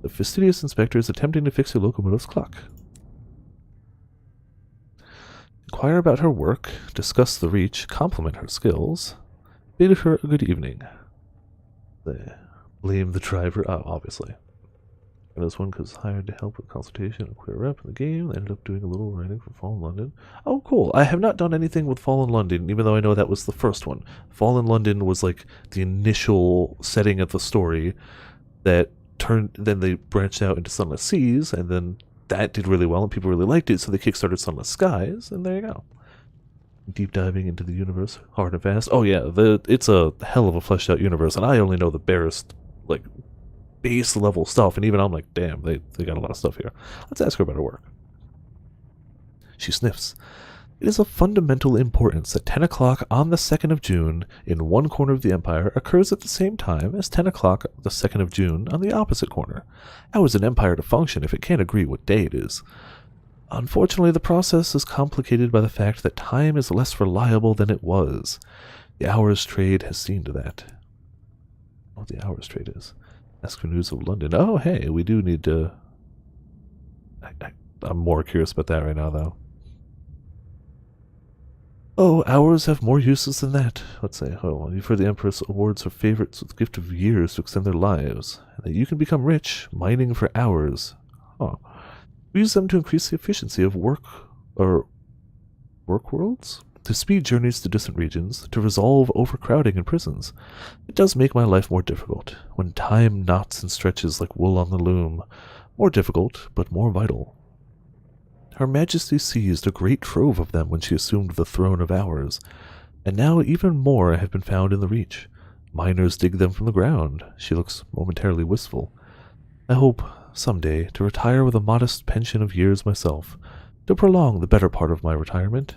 The fastidious inspector is attempting to fix her locomotive's clock. Inquire about her work, discuss the reach, compliment her skills, bid her a good evening. Blame the driver, obviously. And this one because hired to help with consultation and queer rep in the game. They ended up doing a little writing for Fallen London. Oh, cool. I have not done anything with Fallen London, even though I know that was the first one. Fallen London was like the initial setting of the story that turned, then they branched out into Sunless Seas, and then that did really well and people really liked it, so they kickstarted Sunless Skies, and there you go. Deep diving into the universe, hard and fast. Oh yeah, it's a hell of a fleshed out universe, and I only know the barest, like, base level stuff, and even I'm like, damn, they got a lot of stuff here. Let's ask her about her work. She sniffs. It is of fundamental importance that 10 o'clock on the 2nd of June in one corner of the Empire occurs at the same time as 10 o'clock the 2nd of June on the opposite corner. How is an empire to function if it can't agree what day it is? Unfortunately, the process is complicated by the fact that time is less reliable than it was. The hours trade has seen to that. What the hours trade is. Ask for news of London. Oh, hey, we do need to... I'm more curious about that right now, though. Oh, hours have more uses than that. Let's say, you've heard the Empress awards her favorites with the gift of years to extend their lives, and that you can become rich mining for hours. Oh. We use them to increase the efficiency of work worlds? To speed journeys to distant regions, to resolve overcrowding in prisons. It does make my life more difficult, when time knots and stretches like wool on the loom. More difficult, but more vital. Her Majesty seized a great trove of them when she assumed the throne of ours, and now even more have been found in the Reach. Miners dig them from the ground. She looks momentarily wistful. I hope, someday, to retire with a modest pension of years myself, to prolong the better part of my retirement.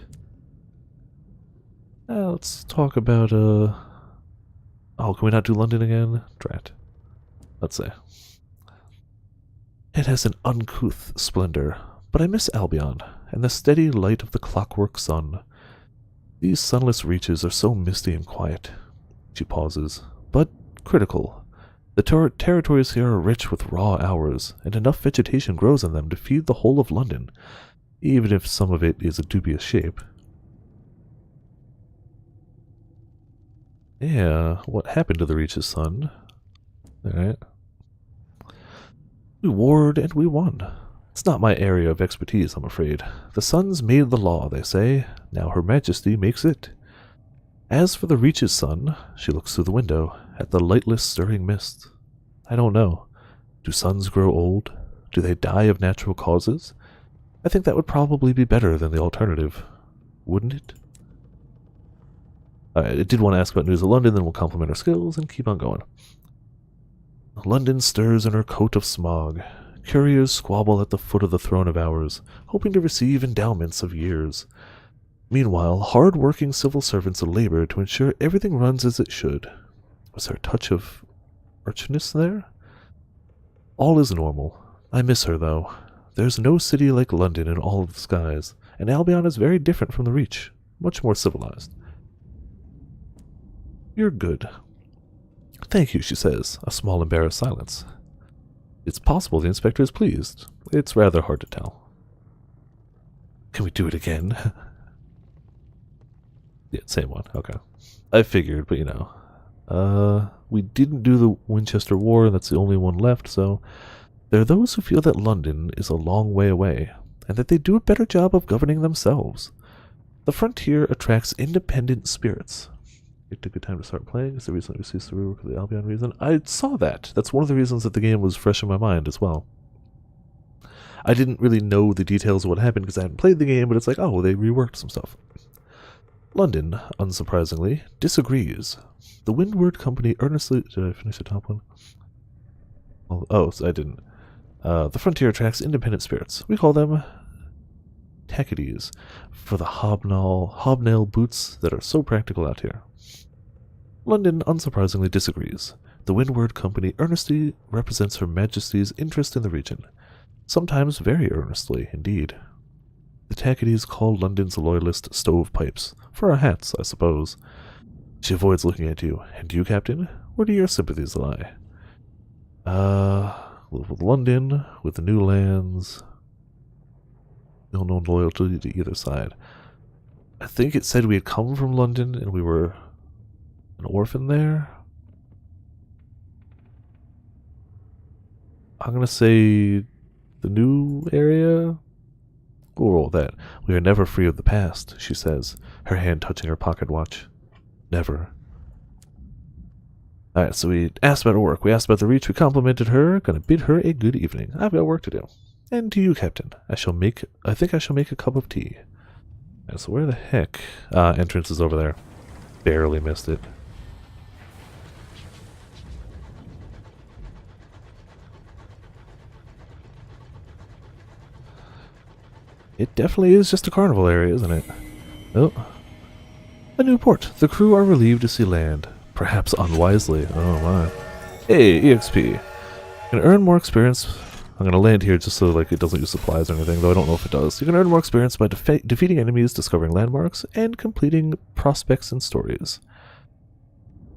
Let's talk about, Oh, can we not do London again? Drat. Let's say. It has an uncouth splendor, but I miss Albion, and the steady light of the clockwork sun. These sunless reaches are so misty and quiet. She pauses, but critical. The territories here are rich with raw hours, and enough vegetation grows on them to feed the whole of London, even if some of it is a dubious shape. Yeah, what happened to the Reach's son? Alright. We warred and we won. It's not my area of expertise, I'm afraid. The Suns made the law, they say. Now Her Majesty makes it. As for the Reach's son, she looks through the window, at the lightless stirring mist. I don't know. Do suns grow old? Do they die of natural causes? I think that would probably be better than the alternative. Wouldn't it? I did want to ask about news of London, then we'll compliment our skills and keep on going. London stirs in her coat of smog. Couriers squabble at the foot of the throne of ours, hoping to receive endowments of years. Meanwhile, hard-working civil servants labor to ensure everything runs as it should. Was there a touch of urchinness there? All is normal. I miss her, though. There's no city like London in all of the skies, and Albion is very different from the Reach, much more civilized. You're good. Thank you, she says, a small embarrassed silence. It's possible the inspector is pleased. It's rather hard to tell. Can we do it again? Yeah, same one. Okay. I figured, but you know. We didn't do the Winchester War, that's the only one left, so there are those who feel that London is a long way away, and that they do a better job of governing themselves. The frontier attracts independent spirits. It's a good time to start playing. It's the reason we ceased the rework of the Albion reason. I saw that. That's one of the reasons that the game was fresh in my mind as well. I didn't really know the details of what happened because I hadn't played the game, but it's like, oh, they reworked some stuff. London, unsurprisingly, disagrees. The Windward Company earnestly... Did I finish the top one? Oh, I didn't. The frontier attracts independent spirits. We call them Tackities, for the hobnail boots that are so practical out here. London, unsurprisingly, disagrees. The Windward Company earnestly represents Her Majesty's interest in the region. Sometimes very earnestly, indeed. The Tackities call London's loyalist stovepipes. For our hats, I suppose. She avoids looking at you. And you, Captain? Where do your sympathies lie? With London, with the new lands. No known loyalty to either side. I think it said we had come from London and we were an orphan there. I'm gonna say the new area. We'll roll that. We are never free of the past, she says, her hand touching her pocket watch. Never. Alright, so we asked about her work. We asked about the reach. We complimented her. Gonna bid her a good evening. I've got work to do. And to you, Captain. I think I shall make a cup of tea. Right, so where the heck? Entrance is over there. Barely missed it. It definitely is just a carnival area, isn't it? Oh. A new port. The crew are relieved to see land. Perhaps unwisely. Oh my. Hey, EXP. You can earn more experience. I'm gonna land here just so like it doesn't use supplies or anything, though I don't know if it does. You can earn more experience by defeating enemies, discovering landmarks, and completing prospects and stories.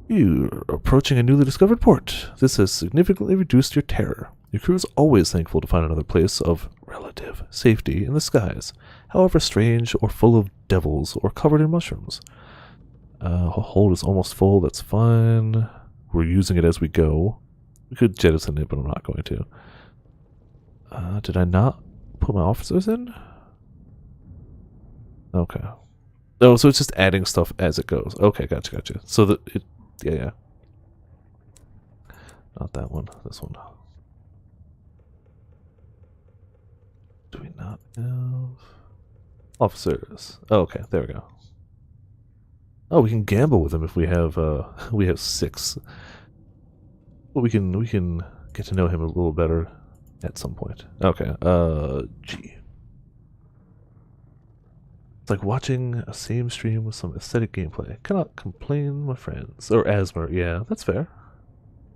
You're approaching a newly discovered port. This has significantly reduced your terror. Your crew is always thankful to find another place of relative safety in the skies, however strange or full of devils or covered in mushrooms. Hold is almost full, that's fine. We're using it as we go. We could jettison it, but I'm not going to. Did I not put my officers in? Okay. Oh, so it's just adding stuff as it goes. Okay, gotcha. So that it, yeah. Not that one, this one. Do we not have officers? Oh, okay, there we go. Oh, we can gamble with them if we have 6. Well, we can get to know him a little better at some point. Okay, G. It's like watching a same stream with some aesthetic gameplay. Cannot complain, my friends. Or Asmer, yeah, that's fair.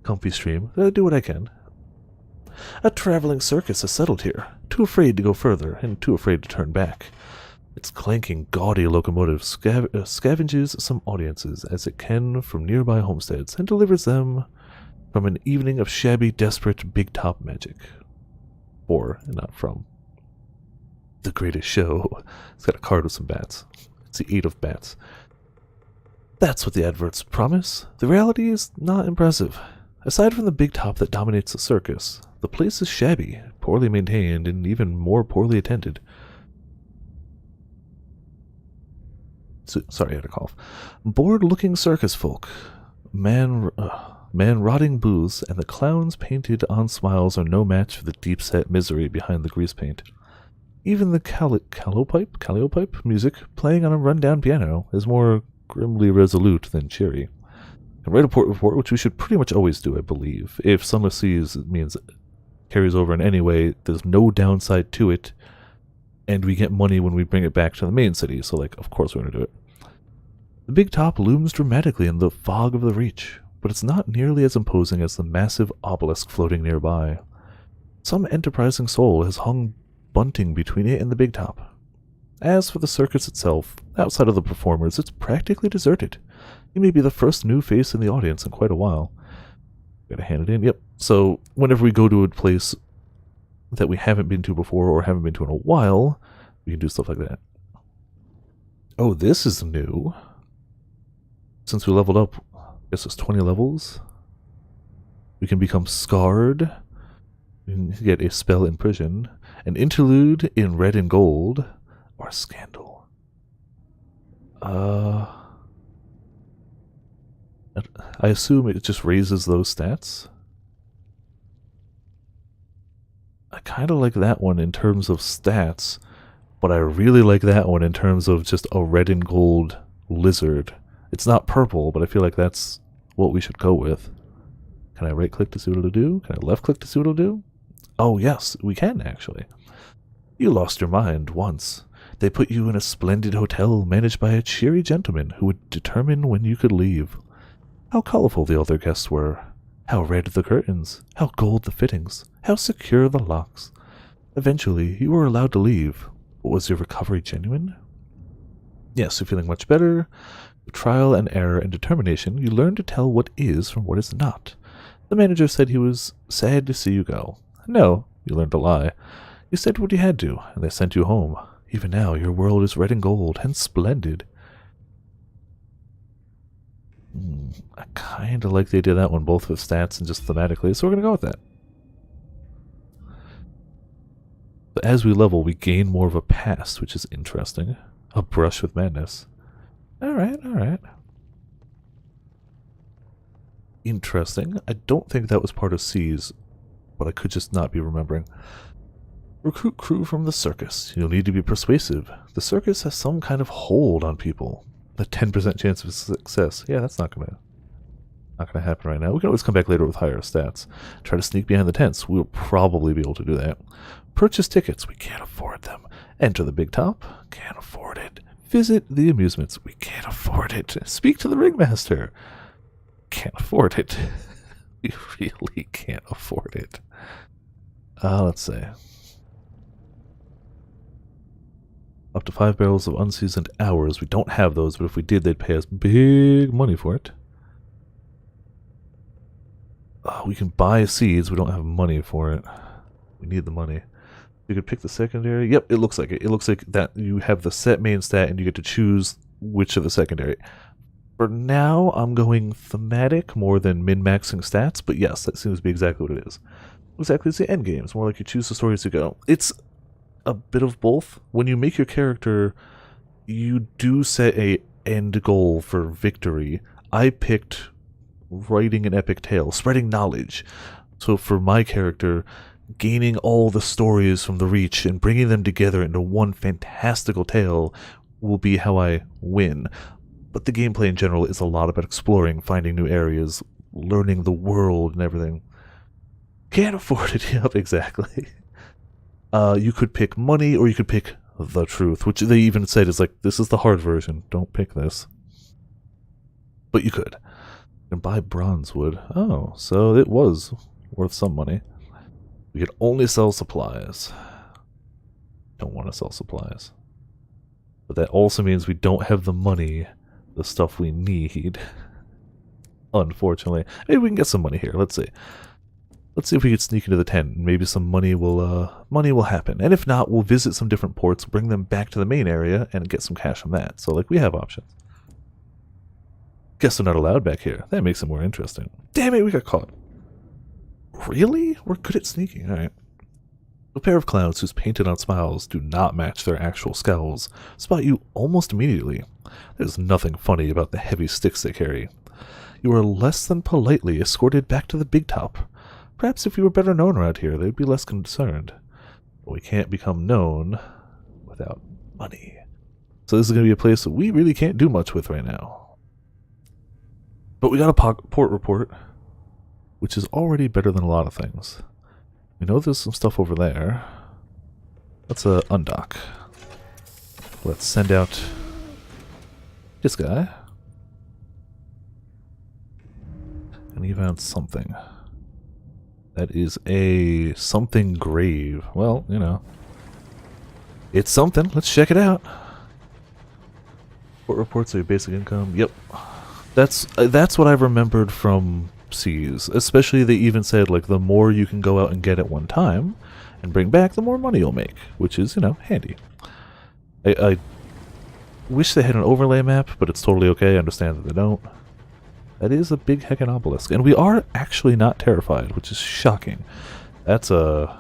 Comfy stream. I do what I can. A traveling circus has settled here, too afraid to go further and too afraid to turn back. Its clanking, gaudy locomotive scavenges some audiences as it can from nearby homesteads and delivers them from an evening of shabby, desperate, big-top magic. Or, not from. The greatest show. It's got a card with some bats. It's the 8 of bats. That's what the adverts promise. The reality is not impressive. Aside from the big top that dominates the circus, the place is shabby, poorly maintained, and even more poorly attended. Sorry, I had a cough. Bored-looking circus folk, man-rotting booths, and the clowns painted on smiles are no match for the deep-set misery behind the grease paint. Even the calliope music, playing on a run-down piano, is more grimly resolute than cheery. I write a port report, which we should pretty much always do, I believe. If Sunless Seas means it carries over in any way, there's no downside to it, and we get money when we bring it back to the main city, so like, of course we're going to do it. The big top looms dramatically in the fog of the Reach, but it's not nearly as imposing as the massive obelisk floating nearby. Some enterprising soul has hung bunting between it and the big top. As for the circus itself, outside of the performers, it's practically deserted. You may be the first new face in the audience in quite a while. Gotta hand it in. Yep. So whenever we go to a place that we haven't been to before or haven't been to in a while, we can do stuff like that. Oh, this is new. Since we leveled up, I guess it's 20 levels. We can become scarred. We can get a spell in prison, an interlude in red and gold, or a scandal. I assume it just raises those stats. I kind of like that one in terms of stats, but I really like that one in terms of just a red and gold lizard. It's not purple, but I feel like that's what we should go with. Can I right-click to see what it'll do? Can I left-click to see what it'll do? Oh, yes, we can, actually. You lost your mind once. They put you in a splendid hotel managed by a cheery gentleman who would determine when you could leave. How colorful the other guests were. How red the curtains. How gold the fittings. How secure the locks. Eventually, you were allowed to leave. Was your recovery genuine? Yes, you're feeling much better. Through trial and error and determination, you learn to tell what is from what is not. The manager said he was sad to see you go. No, you learned to lie. You said what you had to, and they sent you home. Even now, your world is red and gold and splendid. I kind of like they did that one, both with stats and just thematically, so we're going to go with that. But as we level, we gain more of a past, which is interesting. A brush with madness. Alright, alright. Interesting. I don't think that was part of C's, but I could just not be remembering. Recruit crew from the circus. You'll need to be persuasive. The circus has some kind of hold on people. A 10% chance of success. Yeah, that's not gonna happen right now. We can always come back later with higher stats. Try to sneak behind the tents. We'll probably be able to do that. Purchase tickets. We can't afford them. Enter the big top. Can't afford it. Visit the amusements. We can't afford it. Speak to the ringmaster. Can't afford it. We really can't afford it. Let's see. Up to 5 barrels of unseasoned hours. We don't have those, but if we did, they'd pay us big money for it. We can buy seeds. We don't have money for it. We need the money. You could pick the secondary. Yep, it looks like it. It looks like that you have the set main stat and you get to choose which of the secondary. For now, I'm going thematic more than min-maxing stats, but yes, that seems to be exactly what it is. Exactly, it's the end game. It's more like you choose the story as you go. It's a bit of both. When you make your character, you do set a end goal for victory. I picked writing an epic tale, spreading knowledge. So for my character, gaining all the stories from the Reach and bringing them together into one fantastical tale will be how I win. But the gameplay in general is a lot about exploring, finding new areas, learning the world and everything. Can't afford it. Yep, exactly. You could pick money or you could pick the truth, which they even said is like, this is the hard version. Don't pick this. But you could. You can buy bronze wood. Oh, so it was worth some money. We could only sell supplies. Don't want to sell supplies. But that also means we don't have the money, the stuff we need. Unfortunately. Maybe we can get some money here. Let's see. Let's see if we could sneak into the tent. Maybe some money will happen. And if not, we'll visit some different ports, bring them back to the main area, and get some cash from that. So, like, we have options. Guess they're not allowed back here. That makes it more interesting. Damn it, we got caught. Really? We're good at sneaking. Alright. A pair of clowns whose painted-on smiles do not match their actual scowls spot you almost immediately. There's nothing funny about the heavy sticks they carry. You are less than politely escorted back to the big top. Perhaps if you were better known around here, they'd be less concerned. But we can't become known without money. So this is going to be a place that we really can't do much with right now. But we got a port report, which is already better than a lot of things. We know there's some stuff over there. Let's undock. Let's send out this guy. And he found something. That is a something grave. Well, you know. It's something. Let's check it out. Port reports of your basic income. Yep. That's what I've remembered from C's. Especially they even said, like, the more you can go out and get at one time and bring back, the more money you'll make. Which is, you know, handy. I wish they had an overlay map, but it's totally okay. I understand that they don't. That is a big heckin' obelisk. And we are actually not terrified, which is shocking. That's a...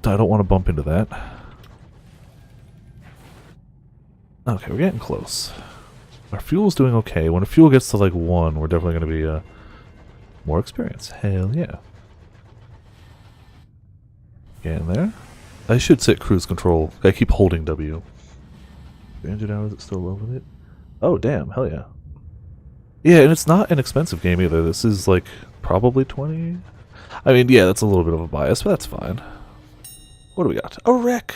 I don't want to bump into that. Okay, we're getting close. Our fuel's doing okay. When our fuel gets to like 1, we're definitely going to be more experience. Hell yeah. Get in there. I should set cruise control. I keep holding W. 300 hours, it's still low with it. Oh, damn. Hell yeah. Yeah, and it's not an expensive game either. This is like probably 20. I mean, yeah, that's a little bit of a bias, but that's fine. What do we got? A wreck!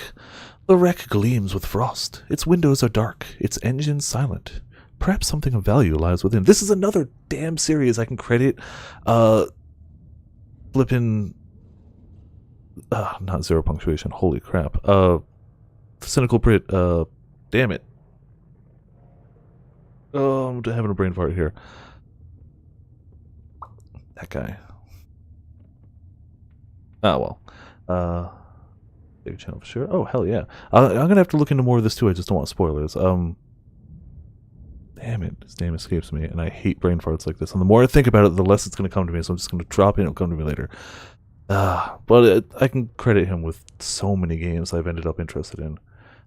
The wreck gleams with frost. Its windows are dark. Its engine silent. Perhaps something of value lies within. This is another damn series I can credit. Flippin'. Not zero punctuation. Holy crap. Cynical Brit. Damn it. Oh, I'm having a brain fart here. That guy. Oh, well. Big channel for sure. Oh, hell yeah. I'm going to have to look into more of this too. I just don't want spoilers. Damn it. His name escapes me, and I hate brain farts like this. And the more I think about it, the less it's going to come to me, so I'm just going to drop it and it'll come to me later. But I can credit him with so many games I've ended up interested in.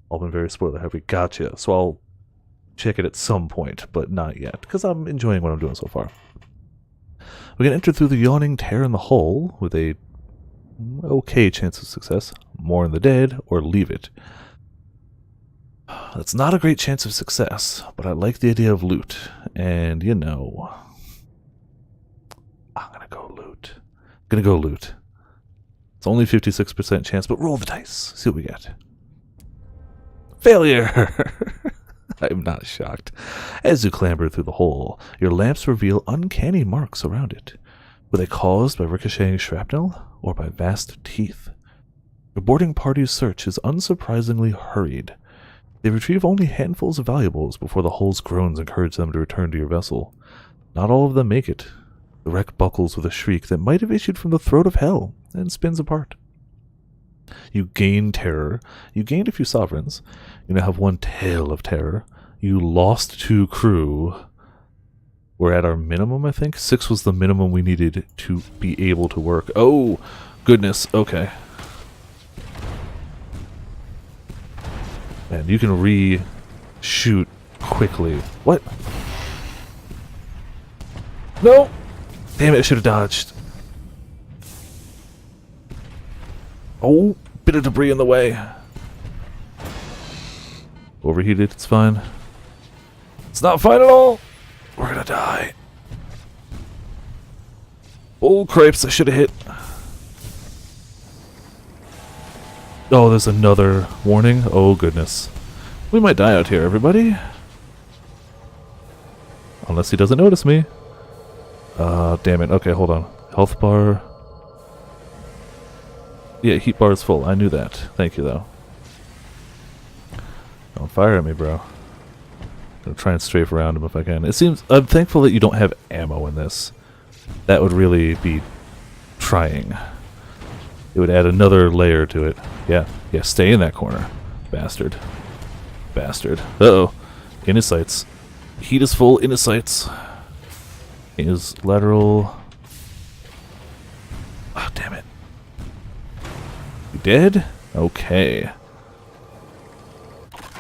All been very spoiler heavy. Gotcha. So I'll check it at some point, but not yet, because I'm enjoying what I'm doing so far. We can enter through the yawning tear in the hull with a okay chance of success. More in the dead, or leave it. That's not a great chance of success, but I like the idea of loot. And, you know, I'm gonna go loot. It's only 56% chance, but roll the dice. See what we get. Failure! I'm not shocked. As you clamber through the hole, your lamps reveal uncanny marks around it. Were they caused by ricocheting shrapnel, or by vast teeth? Your boarding party's search is unsurprisingly hurried. They retrieve only handfuls of valuables before the hull's groans encourage them to return to your vessel. Not all of them make it. The wreck buckles with a shriek that might have issued from the throat of hell, and spins apart. You gain terror. You gained a few sovereigns. You now have one tale of terror. You lost 2 crew. We're at our minimum, I think. 6 was the minimum we needed to be able to work. Oh, goodness. Okay. Man, you can re-shoot quickly. What? No! Damn it, I should have dodged. Oh, bit of debris in the way. Overheated, it's fine. It's not fine at all! We're gonna die. Oh, crepes, I should have hit. Oh, there's another warning. Oh, goodness. We might die out here, everybody. Unless he doesn't notice me. Damn it. Okay, hold on. Health bar. Yeah, heat bar is full. I knew that. Thank you, though. Don't fire at me, bro. Gonna try and strafe around him if I can. It seems... I'm thankful that you don't have ammo in this. That would really be trying. It would add another layer to it. Yeah, stay in that corner. Bastard. Uh-oh. In his sights. Heat is full in his sights. His lateral... Oh, damn it. You dead? Okay.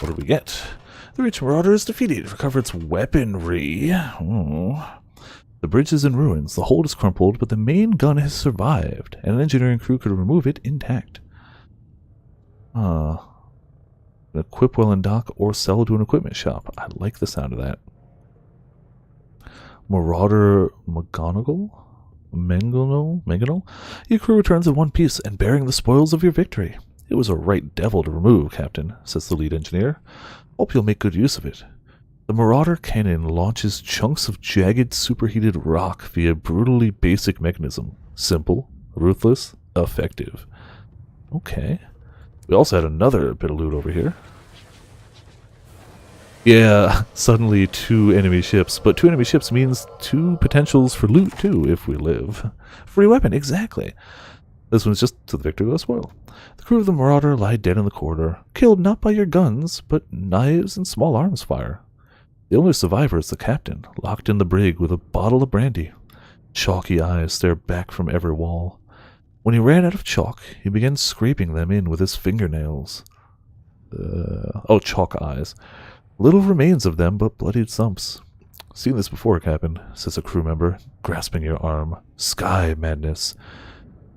What do we get? The Reach Marauder is defeated. Recover its weaponry. Oh. The bridge is in ruins. The hold is crumpled, but the main gun has survived, and an engineering crew could remove it intact. Equip well in dock or sell to an equipment shop. I like the sound of that. Marauder Mangonal? Your crew returns in one piece and bearing the spoils of your victory. It was a right devil to remove, Captain, says the lead engineer. Hope you'll make good use of it. The Marauder cannon launches chunks of jagged, superheated rock via brutally basic mechanism. Simple, ruthless, effective. Okay. We also had another bit of loot over here. Yeah, suddenly 2 enemy ships. But 2 enemy ships means 2 potentials for loot, too, if we live. Free weapon, exactly. This one's just to the victor go spoil. The crew of the Marauder lie dead in the corridor, killed not by your guns, but knives and small arms fire. The only survivor is the captain, locked in the brig with a bottle of brandy. Chalky eyes stare back from every wall. When he ran out of chalk, he began scraping them in with his fingernails. Chalk eyes. Little remains of them but bloodied stumps. Seen this before, Captain, says a crew member, grasping your arm. Sky madness.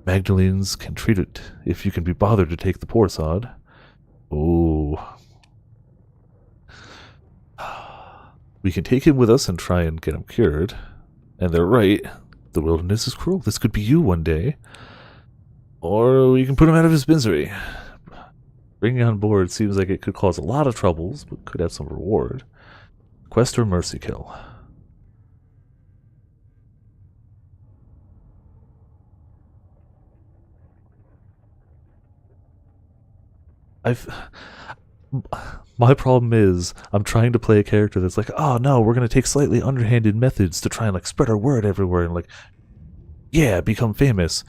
Magdalenes can treat it, if you can be bothered to take the poor sod. Oh. We can take him with us and try and get him cured. And they're right. The wilderness is cruel. This could be you one day. Or we can put him out of his misery. Bringing on board seems like it could cause a lot of troubles, but could have some reward. Quest or mercy kill? My problem is, I'm trying to play a character that's like, oh no, we're going to take slightly underhanded methods to try and like spread our word everywhere and like, yeah, become famous.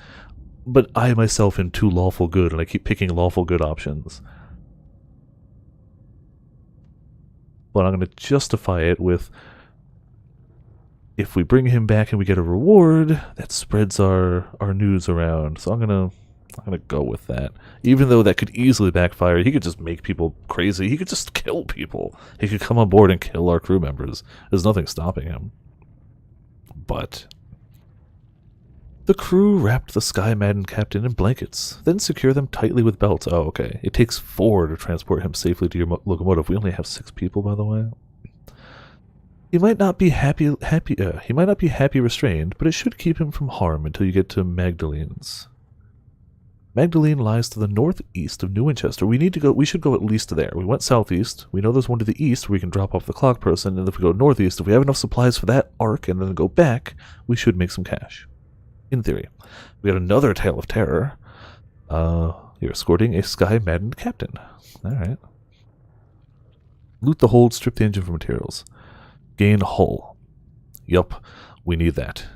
But I myself am too lawful good and I keep picking lawful good options. But I'm going to justify it with, if we bring him back and we get a reward, that spreads our news around. So I'm gonna go with that. Even though that could easily backfire, he could just make people crazy. He could just kill people. He could come on board and kill our crew members. There's nothing stopping him. But the crew wrapped the sky-maddened captain in blankets, then secure them tightly with belts. Oh, okay. It takes 4 to transport him safely to your locomotive. We only have 6 people, by the way. He might not be he might not be happy restrained, but it should keep him from harm until you get to Magdalene's. Magdalene lies to the northeast of New Winchester. We should go at least there. We went southeast. We know there's one to the east where we can drop off the clock person, and if we go northeast, if we have enough supplies for that arc and then go back, we should make some cash. In theory. We got another tale of terror. You're escorting a sky-maddened captain. Alright. Loot the hold, strip the engine for materials. Gain hull. Yup, we need that.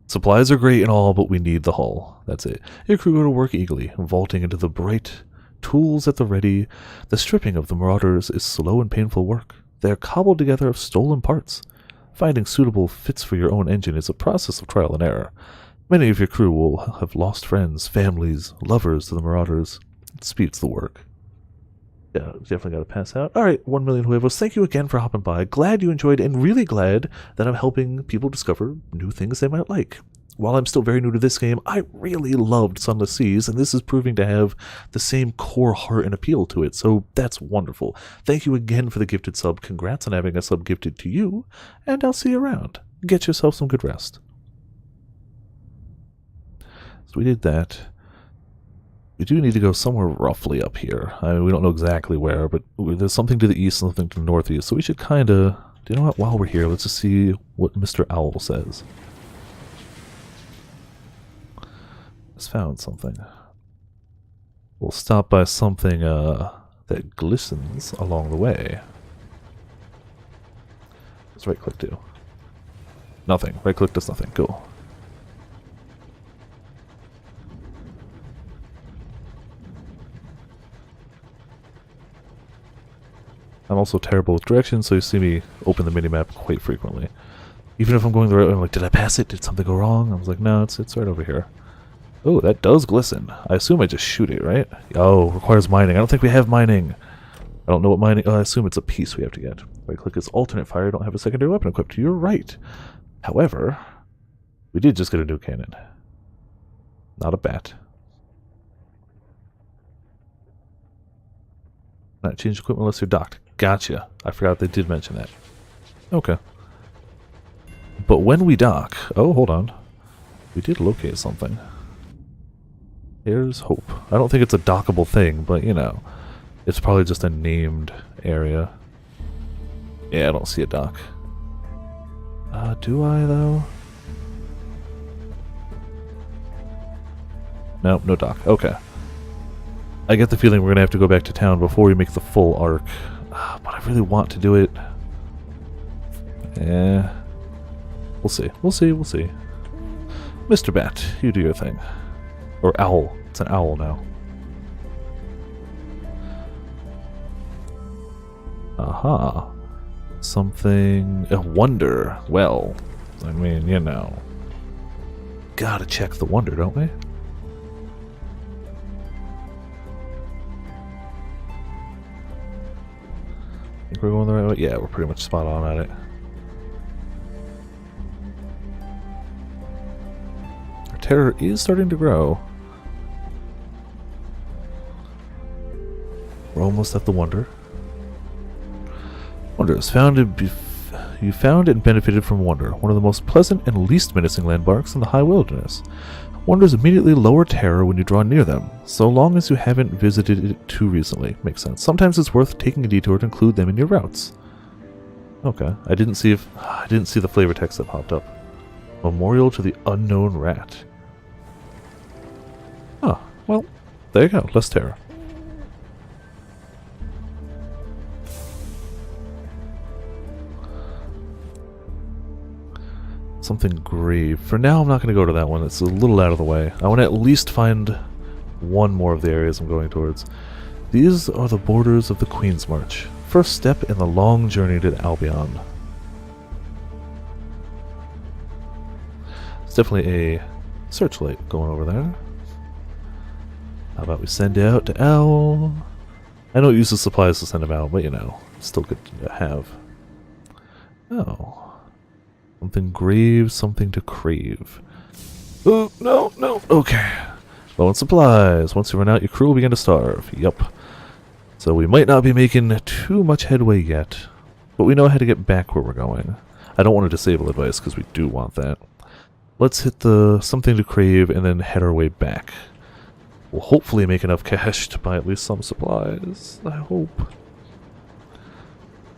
Supplies are great and all, but we need the hull. That's it. Your crew go to work eagerly, vaulting into the bright, tools at the ready. The stripping of the Marauders is slow and painful work. They are cobbled together of stolen parts. Finding suitable fits for your own engine is a process of trial and error. Many of your crew will have lost friends, families, lovers to the Marauders. It speeds the work. Yeah, definitely got to pass out. Alright, 1 million huevos. Thank you again for hopping by. Glad you enjoyed, and really glad that I'm helping people discover new things they might like. While I'm still very new to this game, I really loved Sunless Seas, and this is proving to have the same core heart and appeal to it, so that's wonderful. Thank you again for the gifted sub. Congrats on having a sub gifted to you, and I'll see you around. Get yourself some good rest. So we did that. We do need to go somewhere roughly up here. I mean, we don't know exactly where, but there's something to the east, something to the northeast, so we should kind of... You know what? While we're here, let's just see what Mr. Owl says. Just found something. We'll stop by something that glistens along the way. Let's right-click do. Nothing. Right-click does nothing. Cool. I'm also terrible with directions, so you see me open the minimap quite frequently. Even if I'm going the right way, I'm like, did I pass it? Did something go wrong? I was like, no, it's right over here. Oh, that does glisten. I assume I just shoot it, right? Oh, requires mining. I don't think we have mining. I don't know what mining... Oh, I assume it's a piece we have to get. Right-click is alternate fire. I don't have a secondary weapon equipped. You're right. However, we did just get a new cannon. Not a bat. Not change equipment unless you're docked. Gotcha. I forgot they did mention that. Okay. But when we dock... Oh, hold on. We did locate something. Here's hope. I don't think it's a dockable thing, but, you know. It's probably just a named area. Yeah, I don't see a dock. Do I, though? Nope, no dock. Okay. I get the feeling we're going to have to go back to town before we make the full arc. But I really want to do it. Yeah. We'll see. We'll see. We'll see. Mr. Bat, you do your thing. Or owl. It's an owl now. Aha. Something... A wonder. Well, I mean, you know. Gotta check the wonder, don't we? Think we're going the right way? Yeah, we're pretty much spot on at it. Our terror is starting to grow. We're almost at the wonder. Wonder is you found and benefited from Wonder, one of the most pleasant and least menacing landmarks in the high wilderness. Wonders immediately lower terror when you draw near them, so long as you haven't visited it too recently. Makes sense. Sometimes it's worth taking a detour to include them in your routes. Okay, I didn't see the flavor text that popped up. Memorial to the unknown rat. Oh, well, there you go. Less terror. Something grave. For now, I'm not going to go to that one. It's a little out of the way. I want to at least find one more of the areas I'm going towards. These are the borders of the Queen's March. First step in the long journey to Albion. It's definitely a searchlight going over there. How about we send it out to Owl? I don't use the supplies to send him out, but you know, it's still good to have. Oh. Something grave, something to crave. Oh, no, no, okay. Low on supplies. Once you run out, your crew will begin to starve. Yup. So we might not be making too much headway yet, but we know how to get back where we're going. I don't want to disable advice because we do want that. Let's hit the something to crave and then head our way back. We'll hopefully make enough cash to buy at least some supplies. I hope.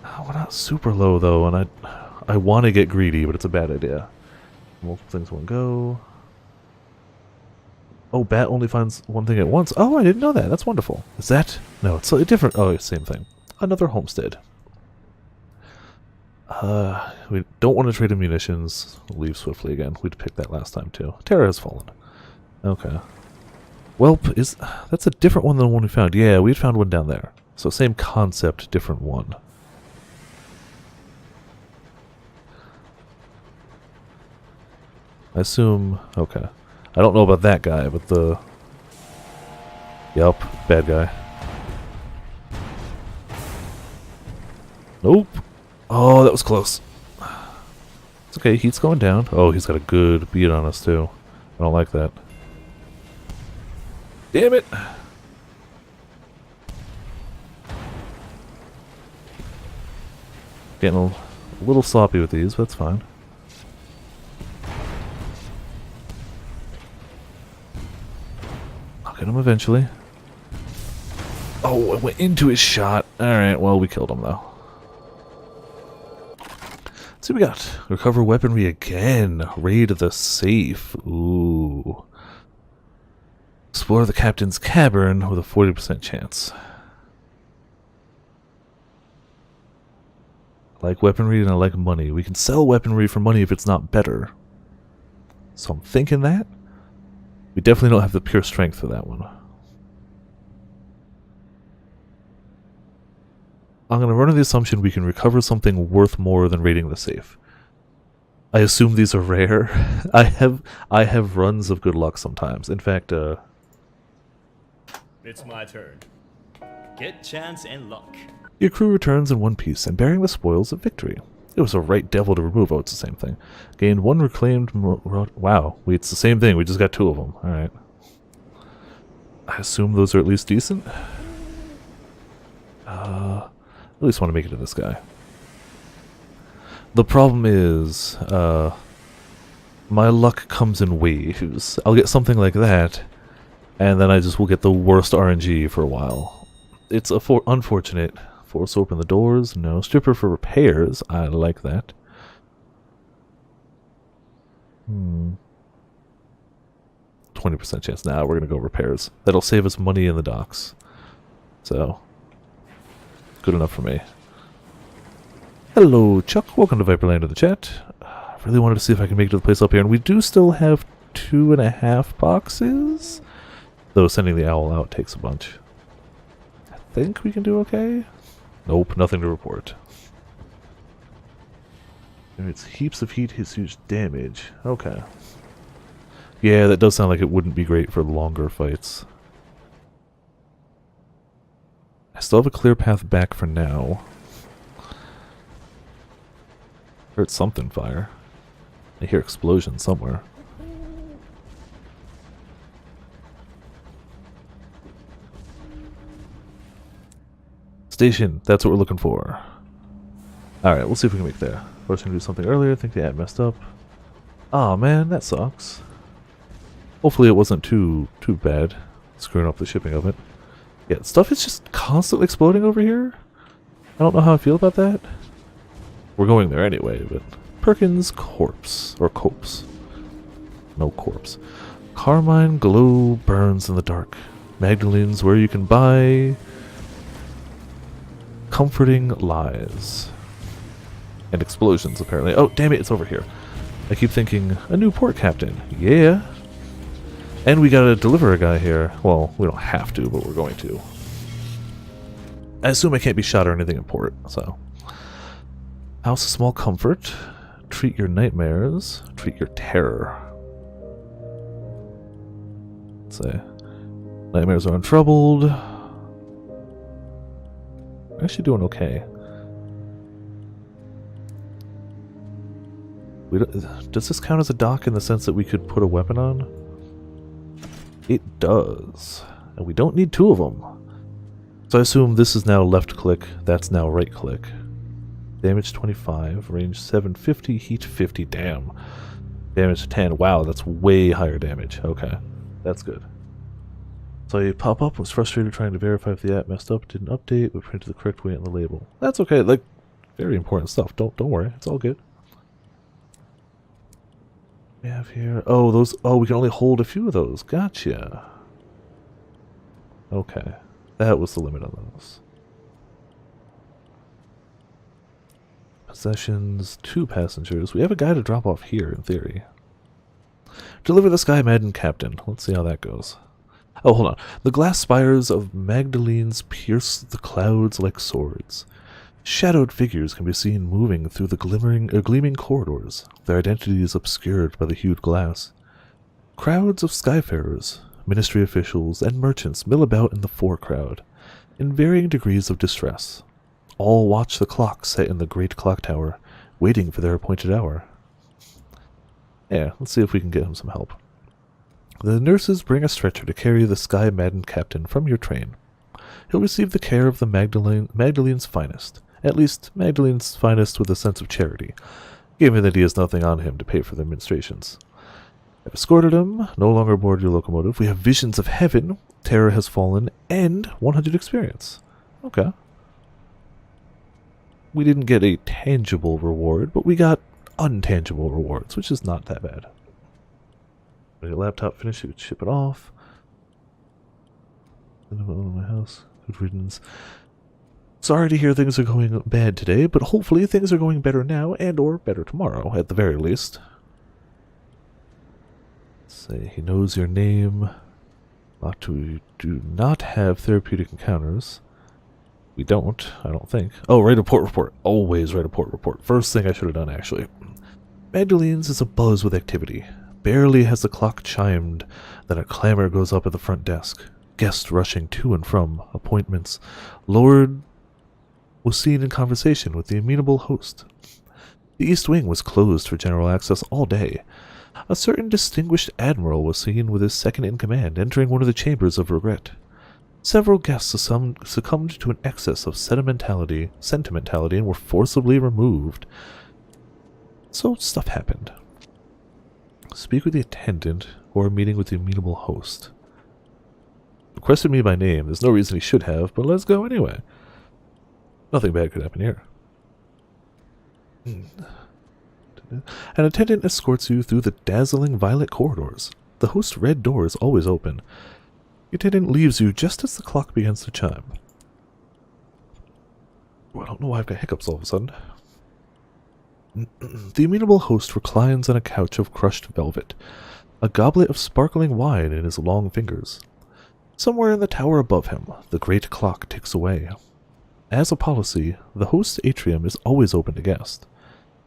We're not super low though, and I want to get greedy, but it's a bad idea. Multiple things won't go. Oh, bat only finds one thing at once. Oh, I didn't know that. That's wonderful. Is that? No, it's slightly different. Oh, same thing. Another homestead. We don't want to trade in munitions. We'll leave swiftly again. We'd picked that last time too. Terra has fallen. Okay. Welp is... That's a different one than the one we found. Yeah, we'd found one down there. So same concept, different one. I assume... Okay. I don't know about that guy, but the... Yup, bad guy. Nope. Oh, that was close. It's okay, heat's going down. Oh, he's got a good beat on us, too. I don't like that. Damn it! Getting a little sloppy with these, but that's fine. I'll get him eventually. Oh, I went into his shot. Alright, well, we killed him, though. Let's see what we got. Recover weaponry again. Raid the safe. Ooh. Explore the captain's cavern with a 40% chance. I like weaponry and I like money. We can sell weaponry for money if it's not better. So I'm thinking that. We definitely don't have the pure strength for that one. I'm going to run on the assumption we can recover something worth more than raiding the safe. I assume these are rare. I have runs of good luck sometimes. In fact, It's my turn. Get chance and luck. your crew returns in one piece and bearing the spoils of victory. It was a right devil to remove. Oh, it's the same thing. Gained one reclaimed... Wow, it's the same thing. We just got two of them. Alright. I assume those are at least decent. At least want to make it to this guy. The problem is, my luck comes in waves. I'll get something like that, and then I just will get the worst RNG for a while. It's unfortunate. Force open the doors. No. Stripper for repairs. I like that. 20% chance. Now we're going to go repairs. That'll save us money in the docks. So, good enough for me. Hello, Chuck. Welcome to Viperland in the chat. I really wanted to see if I can make it to the place up here, and we do still have 2.5 boxes. Though sending the owl out takes a bunch. I think we can do okay. Nope, nothing to report. It's heaps of heat, hits huge damage. Okay. Yeah, that does sound like it wouldn't be great for longer fights. I still have a clear path back for now. Heard something fire. I hear explosions somewhere. Station, that's what we're looking for. Alright, we'll see if we can make there. First, we're gonna do something earlier. I think the ad messed up. Aw, man, that sucks. Hopefully it wasn't too bad, screwing up the shipping of it. Yeah, stuff is just constantly exploding over here. I don't know how I feel about that. We're going there anyway, but... Perkins Corpse. Or Copes. No corpse. Carmine glow burns in the dark. Magdalene's where you can buy... comforting lies. And explosions, apparently. Oh, damn it, it's over here. I keep thinking, a new port captain. Yeah. And we gotta deliver a guy here. Well, we don't have to, but we're going to. I assume I can't be shot or anything in port, so. House of small comfort. Treat your nightmares. Treat your terror. Let's say nightmares are untroubled. We're actually doing okay. Does this count as a dock in the sense that we could put a weapon on? It does. And we don't need two of them. So I assume this is now left click, that's now right click. Damage 25, range 750, heat 50, damn. Damage 10, wow, that's way higher damage. Okay, that's good. So a pop-up was frustrated trying to verify if the app messed up, didn't update, but printed the correct way on the label. That's okay, like, very important stuff. Don't worry, it's all good. We have here, oh, we can only hold a few of those. Gotcha. Okay, that was the limit on those. Possessions, 2 passengers. We have a guy to drop off here, in theory. Deliver the Sky Madden Captain. Let's see how that goes. Oh, hold on. The glass spires of Magdalene's pierce the clouds like swords. Shadowed figures can be seen moving through the gleaming corridors, their identities obscured by the hued glass. Crowds of skyfarers, ministry officials, and merchants mill about in the forecrowd, in varying degrees of distress. All watch the clock set in the great clock tower, waiting for their appointed hour. Yeah, let's see if we can get him some help. The nurses bring a stretcher to carry the Sky Madden Captain from your train. He'll receive the care of the Magdalene's finest. At least, Magdalene's finest with a sense of charity, given that he has nothing on him to pay for the administrations. I've escorted him, no longer aboard your locomotive. We have visions of heaven, terror has fallen, and 100 experience. Okay. We didn't get a tangible reward, but we got untangible rewards, which is not that bad. When your laptop finished, you could ship it off. My house. Good riddance. Sorry to hear things are going bad today, but hopefully things are going better now and or better tomorrow, at the very least. Let's say he knows your name. We do not have therapeutic encounters. We don't, I don't think. Oh, write a port report. Always write a port report. First thing I should have done, actually. Magdalene's is abuzz with activity. Barely has the clock chimed than a clamor goes up at the front desk. Guests rushing to and from appointments. Lord was seen in conversation with the amenable host. The East Wing was closed for general access all day. A certain distinguished admiral was seen with his second-in-command entering one of the chambers of regret. Several guests succumbed to an excess of sentimentality and were forcibly removed. So stuff happened. Speak with the attendant or a meeting with the amenable host. Requested me by name. There's no reason he should have, but let's go anyway. Nothing bad could happen here. An attendant escorts you through the dazzling violet corridors. The host's red door is always open. The attendant leaves you just as the clock begins to chime. Oh, I don't know why I've got hiccups all of a sudden. The amenable host reclines on a couch of crushed velvet, a goblet of sparkling wine in his long fingers. Somewhere in the tower above him, the great clock ticks away. As a policy, the host's atrium is always open to guests.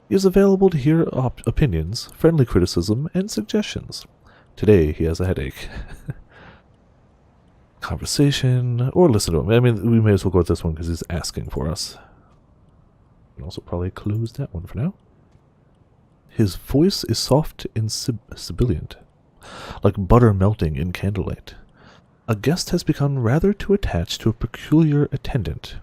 He is available to hear opinions, friendly criticism, and suggestions. Today, he has a headache. Conversation, or listen to him. I mean, we may as well go with this one because he's asking for us. We can also probably close that one for now. His voice is soft and sibilant, like butter melting in candlelight. A guest has become rather too attached to a peculiar attendant.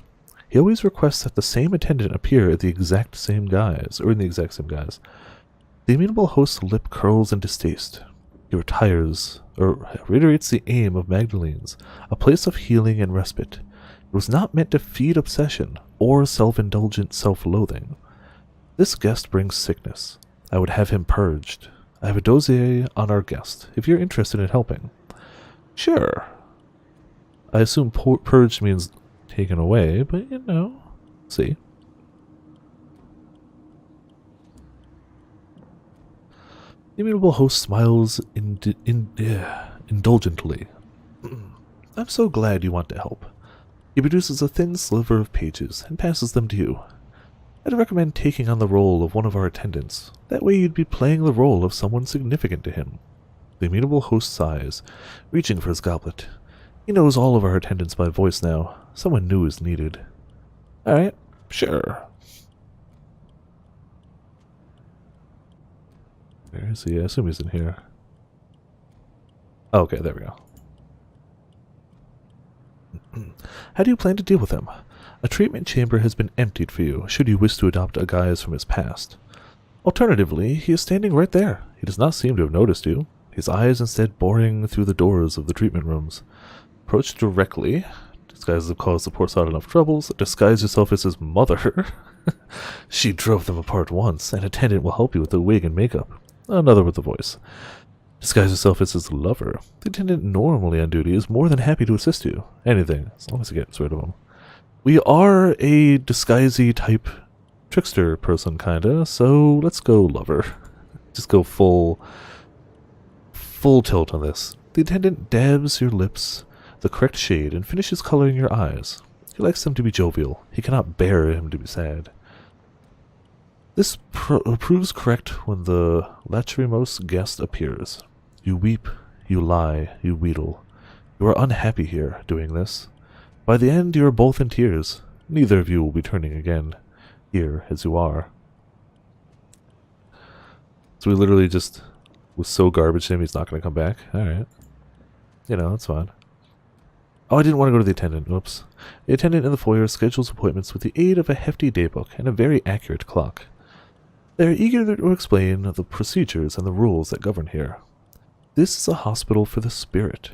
He always requests that the same attendant appear in the exact same guise. The amenable host's lip curls in distaste. He reiterates the aim of Magdalene's, a place of healing and respite. It was not meant to feed obsession or self-indulgent self-loathing. This guest brings sickness. I would have him purged. I have a dossier on our guest, if you're interested in helping. Sure. I assume purged means taken away, but you know, see. The amenable host smiles indulgently. I'm so glad you want to help. He produces a thin sliver of pages and passes them to you. I'd recommend taking on the role of one of our attendants. That way you'd be playing the role of someone significant to him. The amenable host sighs, reaching for his goblet. He knows all of our attendants by voice now. Someone new is needed. Alright, sure. Where is he? I assume he's in here. Okay, there we go. How do you plan to deal with him? A treatment chamber has been emptied for you, should you wish to adopt a guise from his past. Alternatively, he is standing right there. He does not seem to have noticed you, his eyes instead boring through the doors of the treatment rooms. Approach directly. Disguises have caused the poor sod enough troubles. Disguise yourself as his mother. She drove them apart once. An attendant will help you with the wig and makeup. Another with the voice. Disguise yourself as his lover. The attendant normally on duty is more than happy to assist you. Anything, as long as it gets rid of him. We are a disguisey type trickster person, kinda, so let's go lover. Just go full tilt on this. The attendant dabs your lips the correct shade and finishes coloring your eyes. He likes them to be jovial. He cannot bear him to be sad. This proves correct when the lachrymose guest appears. You weep, you lie, you wheedle. You are unhappy here, doing this. By the end, you are both in tears. Neither of you will be turning again, here as you are. So we literally just was so garbage to him, he's not going to come back. Alright. You know, that's fine. Oh, I didn't want to go to the attendant. Oops. The attendant in the foyer schedules appointments with the aid of a hefty daybook and a very accurate clock. They are eager to explain the procedures and the rules that govern here. This is a hospital for the spirit.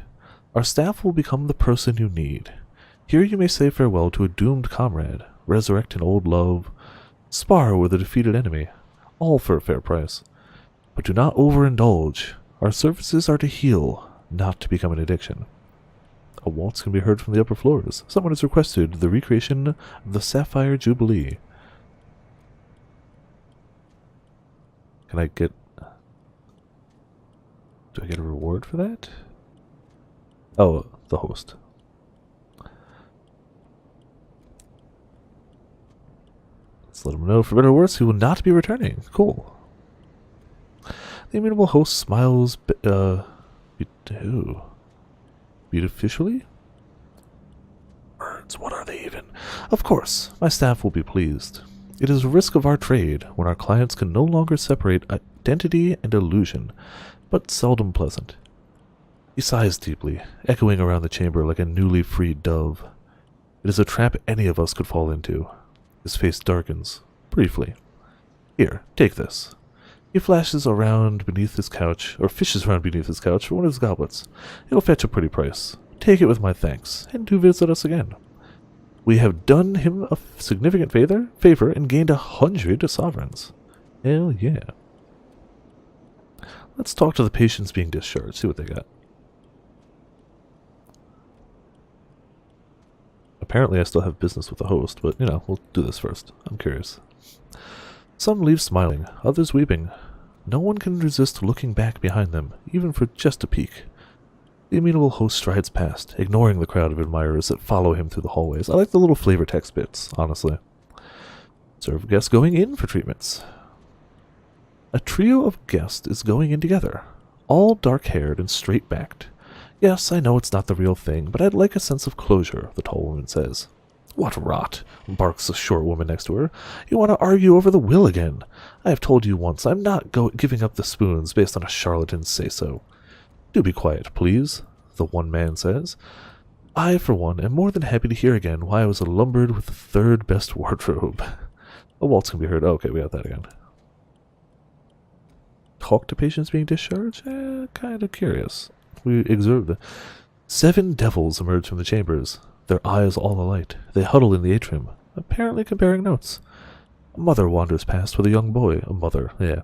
Our staff will become the person you need. Here you may say farewell to a doomed comrade, resurrect an old love, spar with a defeated enemy, all for a fair price. But do not overindulge. Our services are to heal, not to become an addiction. A waltz can be heard from the upper floors. Someone has requested the recreation of the Sapphire Jubilee. Can I get... Do I get a reward for that? Oh, the host. Let's let him know. For better or worse, he will not be returning. Cool. The immutable host smiles beautifully? Words, what are they even? Of course, my staff will be pleased. It is a risk of our trade when our clients can no longer separate identity and illusion, but seldom pleasant. He sighs deeply, echoing around the chamber like a newly freed dove. It is a trap any of us could fall into. His face darkens, briefly. Here, take this. He flashes around beneath his couch, or fishes around beneath his couch for one of his goblets. It'll fetch a pretty price. Take it with my thanks, and do visit us again. We have done him a significant favor and gained 100 sovereigns. Hell yeah. Let's talk to the patients being discharged, see what they got. Apparently I still have business with the host, but, you know, we'll do this first. I'm curious. Some leave smiling, others weeping. No one can resist looking back behind them, even for just a peek. The immutable host strides past, ignoring the crowd of admirers that follow him through the hallways. I like the little flavor text bits, honestly. Serve guests going in for treatments. A trio of guests is going in together, all dark-haired and straight-backed. Yes, I know it's not the real thing, but I'd like a sense of closure, the tall woman says. What rot, barks the short woman next to her. You want to argue over the will again. I have told you once, I'm not giving up the spoons based on a charlatan's say-so. Do be quiet, please, the one man says. I, for one, am more than happy to hear again why I was lumbered with the third best wardrobe. A waltz can be heard. Okay, we got that again. Talk to patients being discharged? Kind of curious. We observe the 7 devils emerge from the chambers, their eyes all alight. They huddle in the atrium, apparently comparing notes. A mother wanders past with a young boy. A mother, yeah.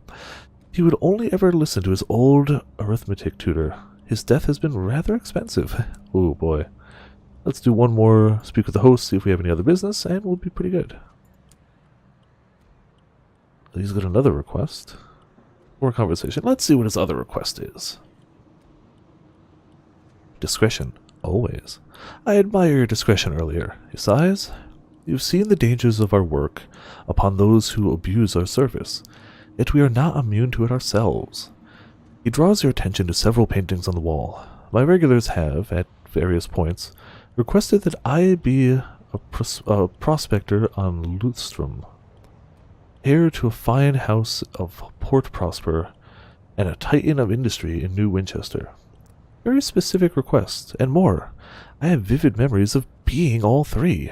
He would only ever listen to his old arithmetic tutor. His death has been rather expensive. Oh boy. Let's do one more, speak with the host, see if we have any other business, and we'll be pretty good. He's got another request. More conversation. Let's see what his other request is. Discretion, always. I admire your discretion earlier. He sighs. You've seen the dangers of our work upon those who abuse our service, yet we are not immune to it ourselves. He draws your attention to several paintings on the wall. My regulars have, at various points, requested that I be a prospector on Lutstrom, heir to a fine house of Port Prosper, and a titan of industry in New Winchester. Very specific requests, and more. I have vivid memories of being all three.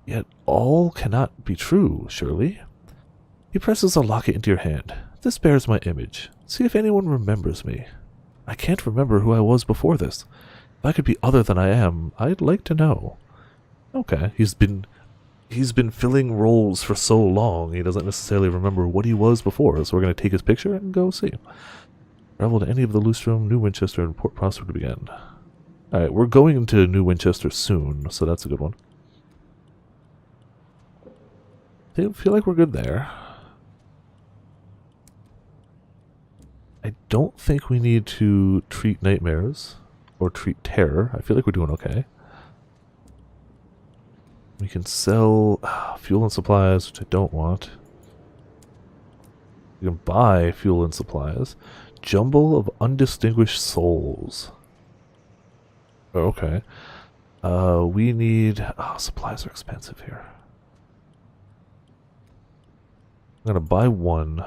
Yet all cannot be true, surely. He presses a locket into your hand. This bears my image. See if anyone remembers me. I can't remember who I was before this. If I could be other than I am, I'd like to know. Okay, he's been filling roles for so long, he doesn't necessarily remember what he was before, so we're going to take his picture and go see him. Travel to any of the Lustrum, New Winchester, and Port Prosper to begin. Alright, we're going into New Winchester soon, so that's a good one. I feel like we're good there. I don't think we need to treat nightmares or treat terror. I feel like we're doing okay. We can sell fuel and supplies, which I don't want. We can buy fuel and supplies. Jumble of undistinguished souls. Oh, okay. We need... supplies are expensive here. I'm going to buy one.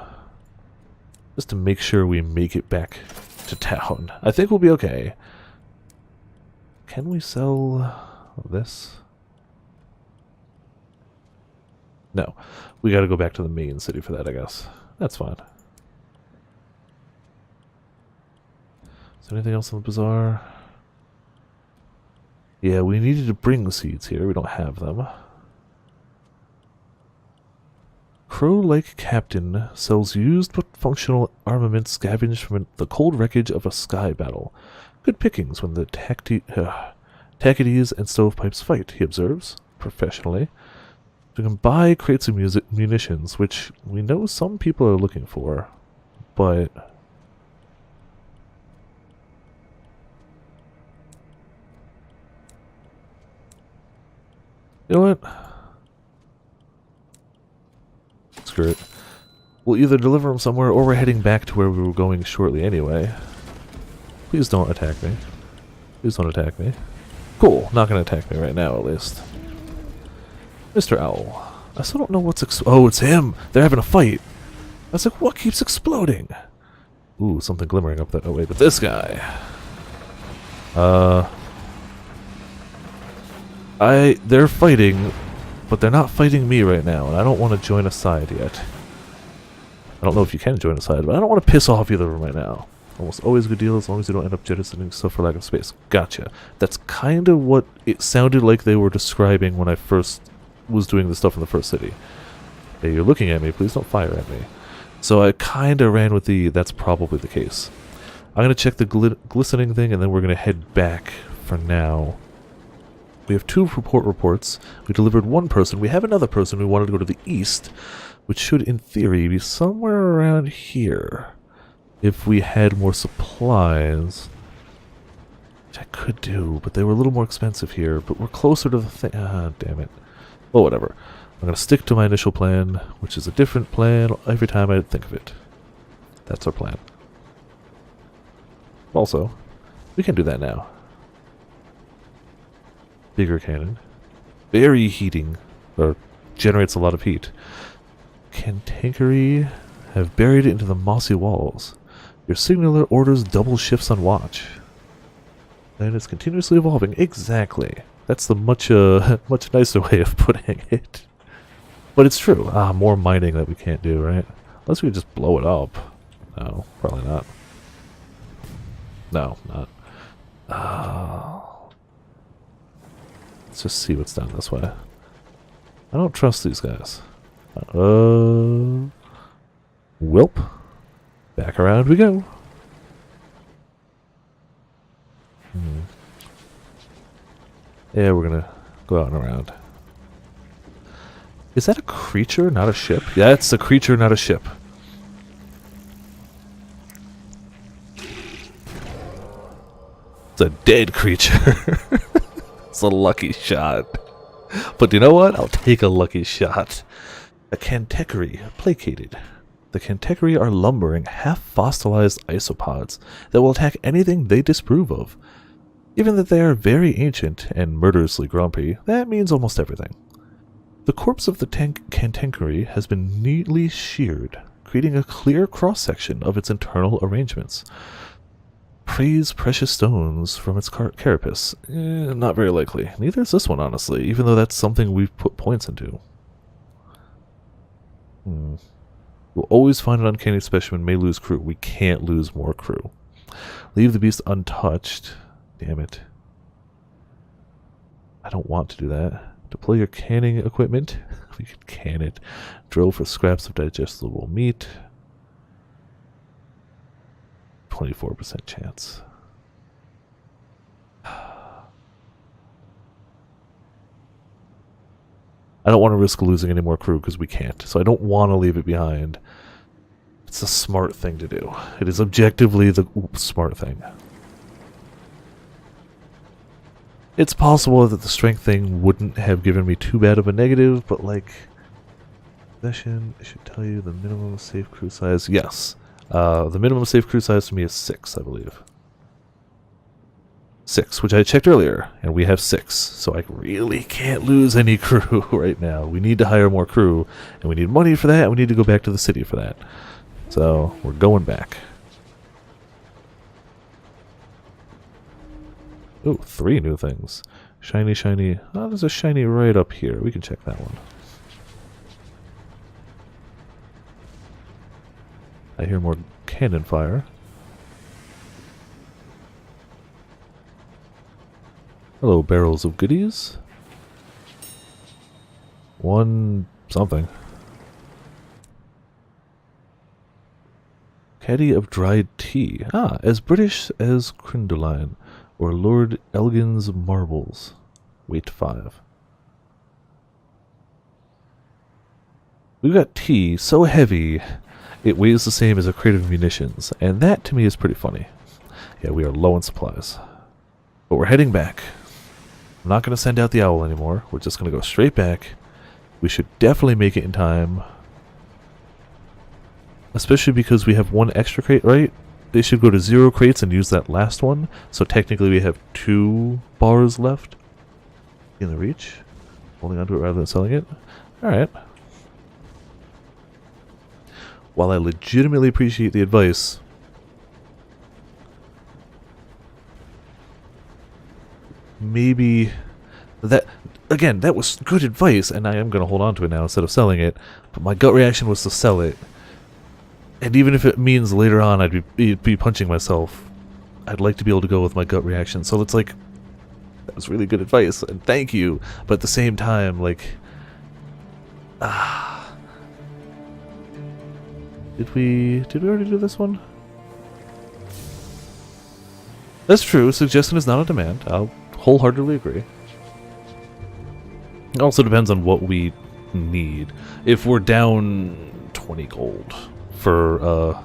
Just to make sure we make it back to town. I think we'll be okay. Can we sell this? No. We gotta go back to the main city for that, I guess. That's fine. Is there anything else in the bazaar? Yeah, we needed to bring seeds here. We don't have them. Crow-like Captain sells used but functional armament scavenged from the cold wreckage of a sky battle. Good pickings when the Tackities and stovepipes fight, he observes, professionally. We can buy crates of munitions, which we know some people are looking for, but... You know what? Screw it. We'll either deliver them somewhere, or we're heading back to where we were going shortly anyway. Please don't attack me. Please don't attack me. Cool, not gonna attack me right now, at least. Mr. Owl. I still don't know what's oh, it's him! They're having a fight! I was like, what keeps exploding? Ooh, something glimmering up that... Oh, wait, but this guy... They're fighting, but they're not fighting me right now, and I don't want to join a side yet. I don't know if you can join a side, but I don't want to piss off either of them right now. Almost always a good deal as long as you don't end up jettisoning stuff for lack of space. Gotcha. That's kind of what it sounded like they were describing when I first was doing the stuff in the first city. Hey, you're looking at me, please don't fire at me. So I kind of ran with the, that's probably the case. I'm going to check the glistening thing, and then we're going to head back for now. We have 2 reports. We delivered 1 person. We have another person who wanted to go to the east, which should, in theory, be somewhere around here. If we had more supplies, which I could do, but they were a little more expensive here. But we're closer to the thing. Ah, damn it. Well, whatever. I'm going to stick to my initial plan, which is a different plan every time I think of it. That's our plan. Also, we can do that now. Bigger cannon. Very heating, or generates a lot of heat. Cantankery have buried it into the mossy walls. Your signaler orders double shifts on watch. And it's continuously evolving. Exactly. That's the much nicer way of putting it. But it's true. Ah, more mining that we can't do, right? Unless we just blow it up. No, probably not. No, not. Let's just see what's down this way. I don't trust these guys. Welp. Back around we go. Yeah, we're gonna go out and around. Is that a creature, not a ship? Yeah, it's a creature, not a ship. It's a dead creature. It's a lucky shot. But you know what? I'll take a lucky shot. A Cantechery, placated. the Cantechery are lumbering, half-fossilized isopods that will attack anything they disapprove of. Given that they are very ancient and murderously grumpy, that means almost everything. The corpse of the Cantechery has been neatly sheared, creating a clear cross-section of its internal arrangements. Praise precious stones from its carapace. Not very likely. Neither is this one, honestly, even though that's something we've put points into. We'll always find an uncanny specimen, may lose crew. We can't lose more crew. Leave the beast untouched. Damn it. I don't want to do that. Deploy your canning equipment. We could can it. Drill for scraps of digestible meat. 24% chance. I don't want to risk losing any more crew because we can't. So I don't want to leave it behind. It's a smart thing to do. It is objectively the smart thing. It's possible that the strength thing wouldn't have given me too bad of a negative, but like, possession, it should tell you the minimum safe crew size. Yes. The minimum safe crew size to me is 6, I believe. 6, which I checked earlier, and we have 6, so I really can't lose any crew right now. We need to hire more crew, and we need money for that, and we need to go back to the city for that. So, we're going back. Ooh, 3 new things. Shiny, shiny. Oh, there's a shiny right up here. We can check that one. I hear more cannon fire. Hello, barrels of goodies. 1 something. Caddy of dried tea. Ah, as British as Crindoline. Or Lord Elgin's marbles. Weight 5. We've got tea so heavy it weighs the same as a crate of munitions, and that to me is pretty funny. Yeah, we are low on supplies. But we're heading back. I'm not going to send out the owl anymore. We're just going to go straight back. We should definitely make it in time. Especially because we have 1 extra crate, right? They should go to 0 crates and use that last one. So technically we have 2 bars left in the reach. Holding onto it rather than selling it. Alright. While I legitimately appreciate the advice, maybe that, again, that was good advice, and I am going to hold on to it now instead of selling it, but my gut reaction was to sell it. And even if it means later on I'd be punching myself, I'd like to be able to go with my gut reaction. So it's like, that was really good advice, and thank you, but at the same time, like, Did we already do this one? That's true. Suggestion is not a demand. I'll wholeheartedly agree. It also depends on what we need. If we're down 20 gold for,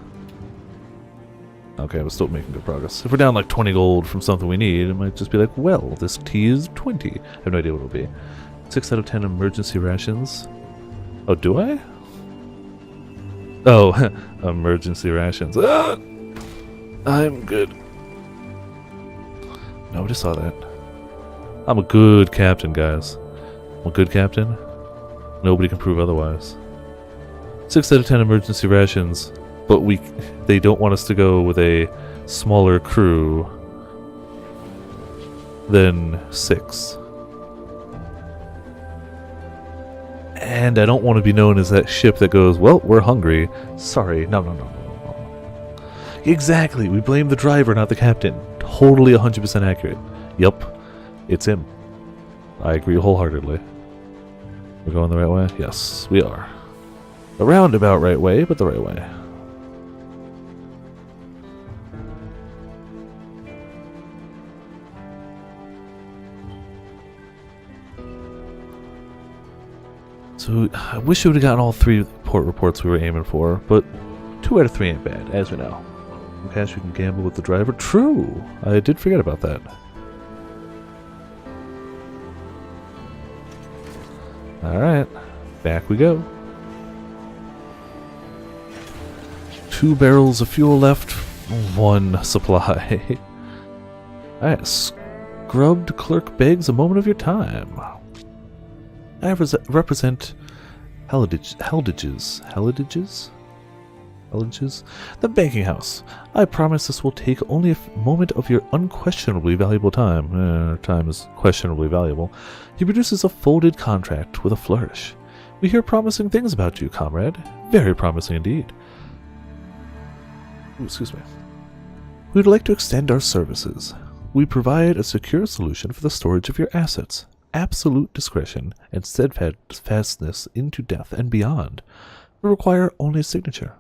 okay, I was still making good progress. If we're down like 20 gold from something we need, it might just be like, well, this tea is 20. I have no idea what it'll be. 6 out of 10 emergency rations. Oh, do I? Oh, emergency rations. Ah! I'm good. Nobody saw that. I'm a good captain, guys. I'm a good captain. Nobody can prove otherwise. 6 out of 10 emergency rations, but they don't want us to go with a smaller crew than 6. And I don't want to be known as that ship that goes, well, we're hungry. Sorry. No. Exactly. We blame the driver, not the captain. Totally 100% accurate. Yup. It's him. I agree wholeheartedly. We're going the right way? Yes, we are. A roundabout right way, but the right way. So, I wish we would have gotten all 3 port reports we were aiming for, but 2 out of 3 ain't bad, as we know. In cash, we can gamble with the driver. True! I did forget about that. Alright, back we go. 2 barrels of fuel left, 1 supply. Alright, scrubbed clerk begs a moment of your time. I represent Heldages, the banking house. I promise this will take only a moment of your unquestionably valuable time. Time is questionably valuable. He produces a folded contract with a flourish. We hear promising things about you, comrade. Very promising indeed. Ooh, excuse me. We would like to extend our services. We provide a secure solution for the storage of your assets. Absolute discretion and steadfastness into death and beyond. We require only a signature.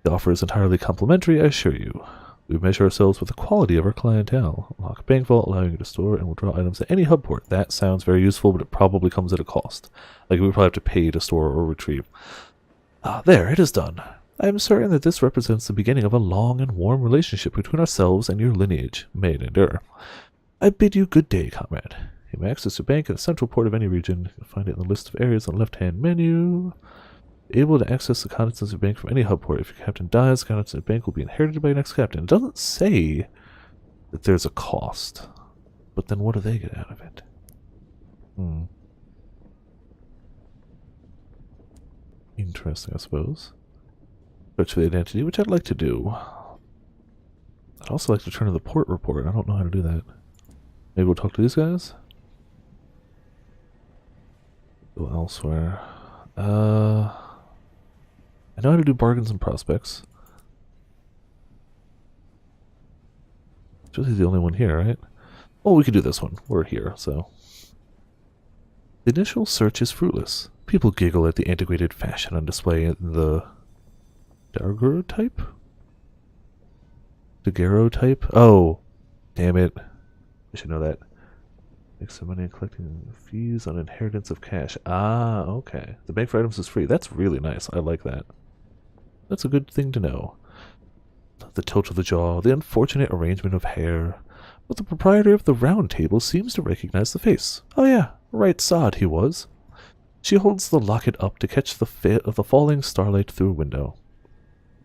The offer is entirely complimentary, I assure you. We measure ourselves with the quality of our clientele. Lock bank vault, allowing you to store and withdraw items at any hub port. That sounds very useful, but it probably comes at a cost. Like, we probably have to pay to store or retrieve. There, it is done. I am certain that this represents the beginning of a long and warm relationship between ourselves and your lineage. May it endure. I bid you good day, comrade. You may access your bank at the central port of any region. You can find it in the list of areas on the left-hand menu. Able to access the contents of your bank from any hub port. If your captain dies, the contents of your bank will be inherited by your next captain. It doesn't say that there's a cost. But then what do they get out of it? Interesting, I suppose. Search for the identity, which I'd like to do. I'd also like to turn in the port report. I don't know how to do that. Maybe we'll talk to these guys? Go elsewhere. I know how to do bargains and prospects. It's really the only one here, right? Oh, we could do this one. We're here, so. The initial search is fruitless. People giggle at the antiquated fashion on display in the daguerreotype? Daguerreotype? Oh, damn it. I should know that. Make some money collecting fees on inheritance of cash. Ah, okay. The bank for items is free. That's really nice. I like that. That's a good thing to know. The tilt of the jaw, the unfortunate arrangement of hair. But the proprietor of the round table seems to recognize the face. Oh yeah, right sod he was. She holds the locket up to catch the falling starlight through a window.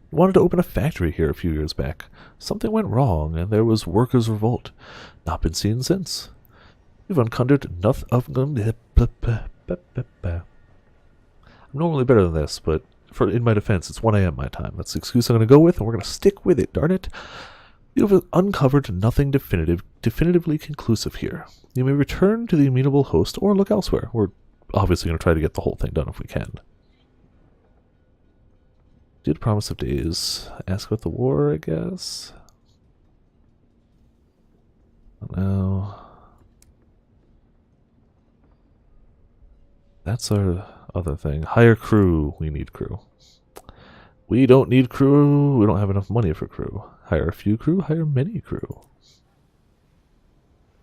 Wanted to open a factory here a few years back. Something went wrong, and there was workers' revolt. Not been seen since. We've uncovered nothing of them. I'm normally better than this, but in my defense, it's 1 a.m. my time. That's the excuse I'm going to go with, and we're going to stick with it, darn it. You've uncovered nothing definitively conclusive here. You may return to the amenable host or look elsewhere. We're obviously going to try to get the whole thing done if we can. Did promise of days. Ask about the war, I guess. No. That's our other thing. Hire crew. We need crew. We don't need crew. We don't have enough money for crew. Hire a few crew. Hire many crew.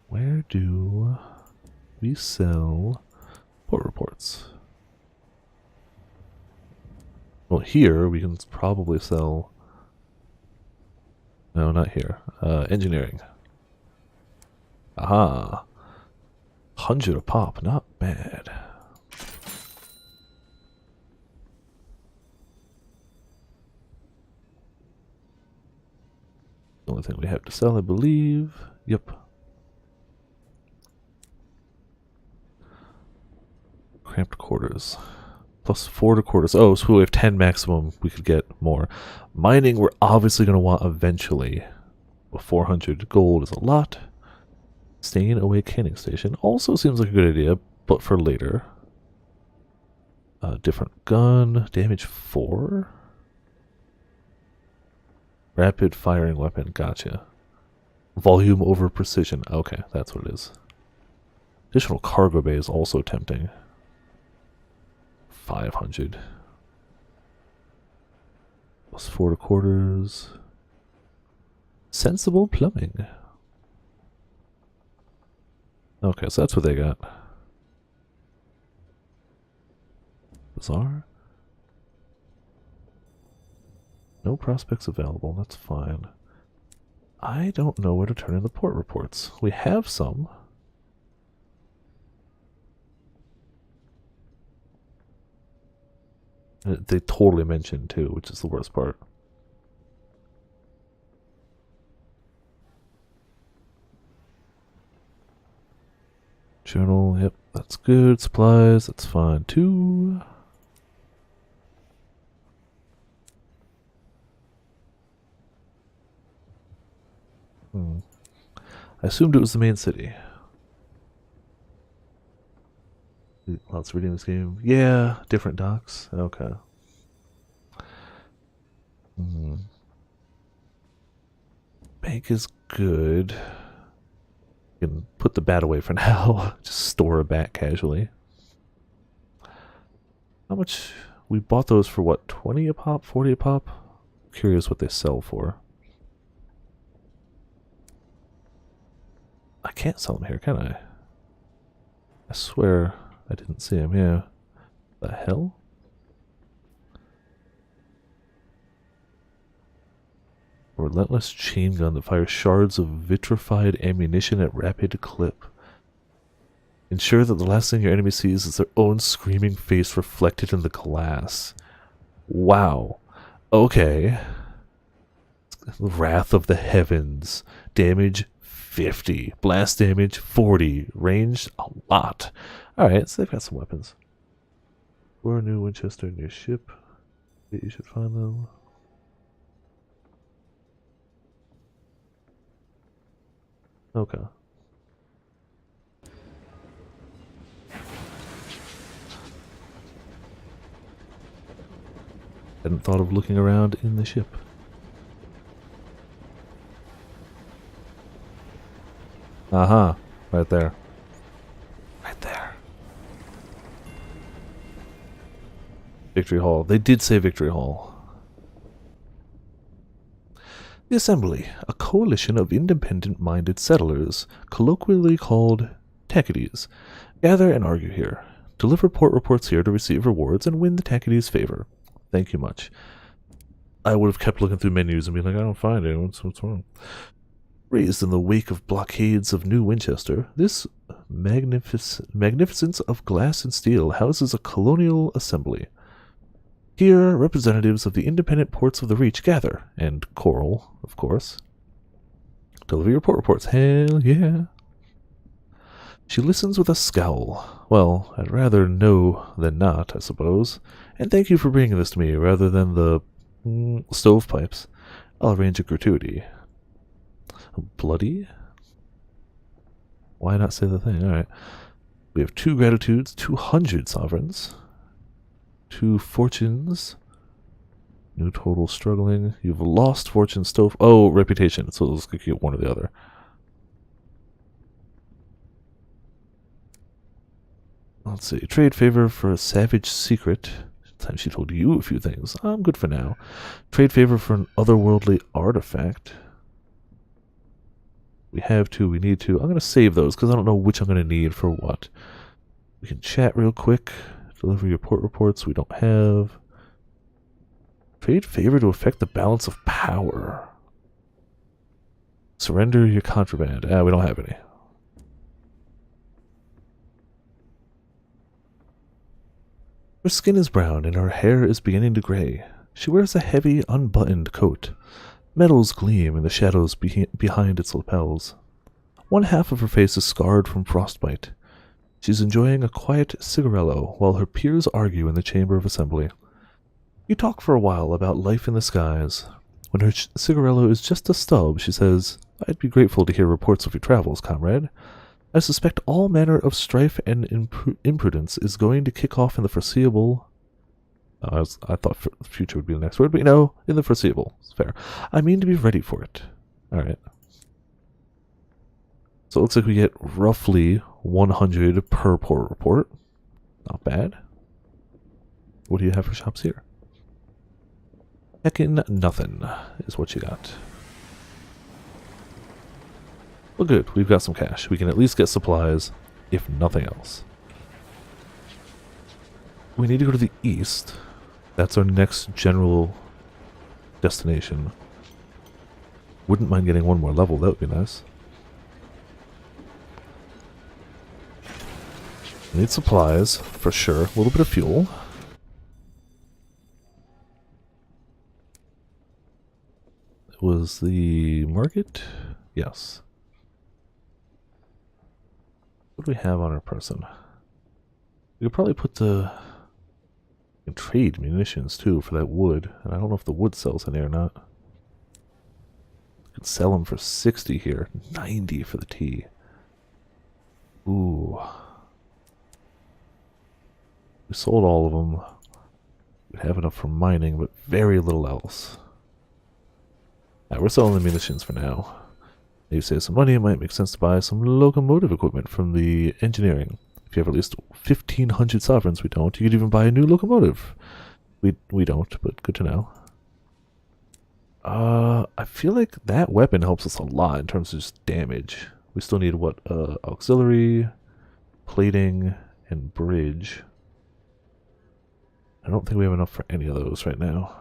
Where do we sell port reports? Well, here we can probably sell... No, not here. Engineering. Aha. 100 a pop. Not bad. The only thing we have to sell, I believe. Yep. Cramped quarters. Plus 4 to quarters. Oh, so we have 10 maximum. We could get more. Mining, we're obviously going to want eventually. But 400 gold is a lot. Staying away canning station also seems like a good idea, but for later. Different gun. Damage 4. Rapid firing weapon. Gotcha. Volume over precision. Okay, that's what it is. Additional cargo bay is also tempting. 500. Plus 4 to quarters. Sensible plumbing. Okay, so that's what they got. Bizarre. No prospects available, that's fine. I don't know where to turn in the port reports. We have some. They totally mentioned too, which is the worst part. Journal, yep, that's good. Supplies, that's fine too. I assumed it was the main city. Lots of reading this game. Yeah, different docks. Okay. Bank is good. You can put the bat away for now. Just store a bat casually. How much? We bought those for what? 20 a pop? 40 a pop? Curious what they sell for. I can't sell them here, can I? I swear I didn't see them. Yeah. The hell? A relentless chain gun that fires shards of vitrified ammunition at rapid clip. Ensure that the last thing your enemy sees is their own screaming face reflected in the glass. Wow. Okay. Wrath of the Heavens. Damage 50. Blast damage 40. Range a lot. Alright, so they've got some weapons. Or a new Winchester in your ship. You should find them. Okay. Hadn't thought of looking around in the ship. Aha, right there. Right there. Victory Hall. They did say Victory Hall. The Assembly, a coalition of independent-minded settlers, colloquially called Tacites, gather and argue here. Deliver port reports here to receive rewards and win the Tacites' favor. Thank you much. I would have kept looking through menus and be like, I don't find it. What's wrong? Raised in the wake of blockades of New Winchester, this magnificence of glass and steel houses a colonial assembly. Here, representatives of the independent ports of the Reach gather, and Coral, of course. Deliver your port reports. Hell yeah. She listens with a scowl. Well, I'd rather know than not, I suppose. And thank you for bringing this to me, rather than the stovepipes. I'll arrange a gratuity. Bloody? Why not say the thing? Alright. We have 2 gratitudes, 200 sovereigns. 2 fortunes. New total struggling. You've lost fortune stove. Oh, reputation. So let's get one or the other. Let's see. Trade favor for a savage secret. Time she told you a few things. I'm good for now. Trade favor for an otherworldly artifact. We have to. We need to. I'm going to save those because I don't know which I'm going to need for what. We can chat real quick. Deliver your port reports. We don't have. Trade favor to affect the balance of power. Surrender your contraband. We don't have any. Her skin is brown and her hair is beginning to gray. She wears a heavy, unbuttoned coat. Metals gleam in the shadows behind its lapels. One half of her face is scarred from frostbite. She's enjoying a quiet cigarello while her peers argue in the Chamber of Assembly. You talk for a while about life in the skies. When her cigarello is just a stub, she says, I'd be grateful to hear reports of your travels, comrade. I suspect all manner of strife and imprudence is going to kick off in the foreseeable... I thought future would be the next word, but you know, in the foreseeable. It's fair. I mean to be ready for it. Alright. So it looks like we get roughly 100 per port report. Not bad. What do you have for shops here? Heckin' nothing is what you got. Well, good. We've got some cash. We can at least get supplies, if nothing else. We need to go to the east. That's our next general destination. Wouldn't mind getting one more level. That would be nice. We need supplies, for sure. A little bit of fuel. It was the market? Yes. What do we have on our person? We could probably put the... We can trade munitions, too, for that wood. And I don't know if the wood sells in here or not. We could sell them for 60 here. 90 for the tea. Ooh. We sold all of them. We'd have enough for mining, but very little else. Alright, we're selling the munitions for now. Maybe save some money. It might make sense to buy some locomotive equipment from the engineering. If you have at least 1,500 sovereigns, we don't. You could even buy a new locomotive. We don't, but good to know. I feel like that weapon helps us a lot in terms of just damage. We still need, what, auxiliary, plating, and bridge. I don't think we have enough for any of those right now.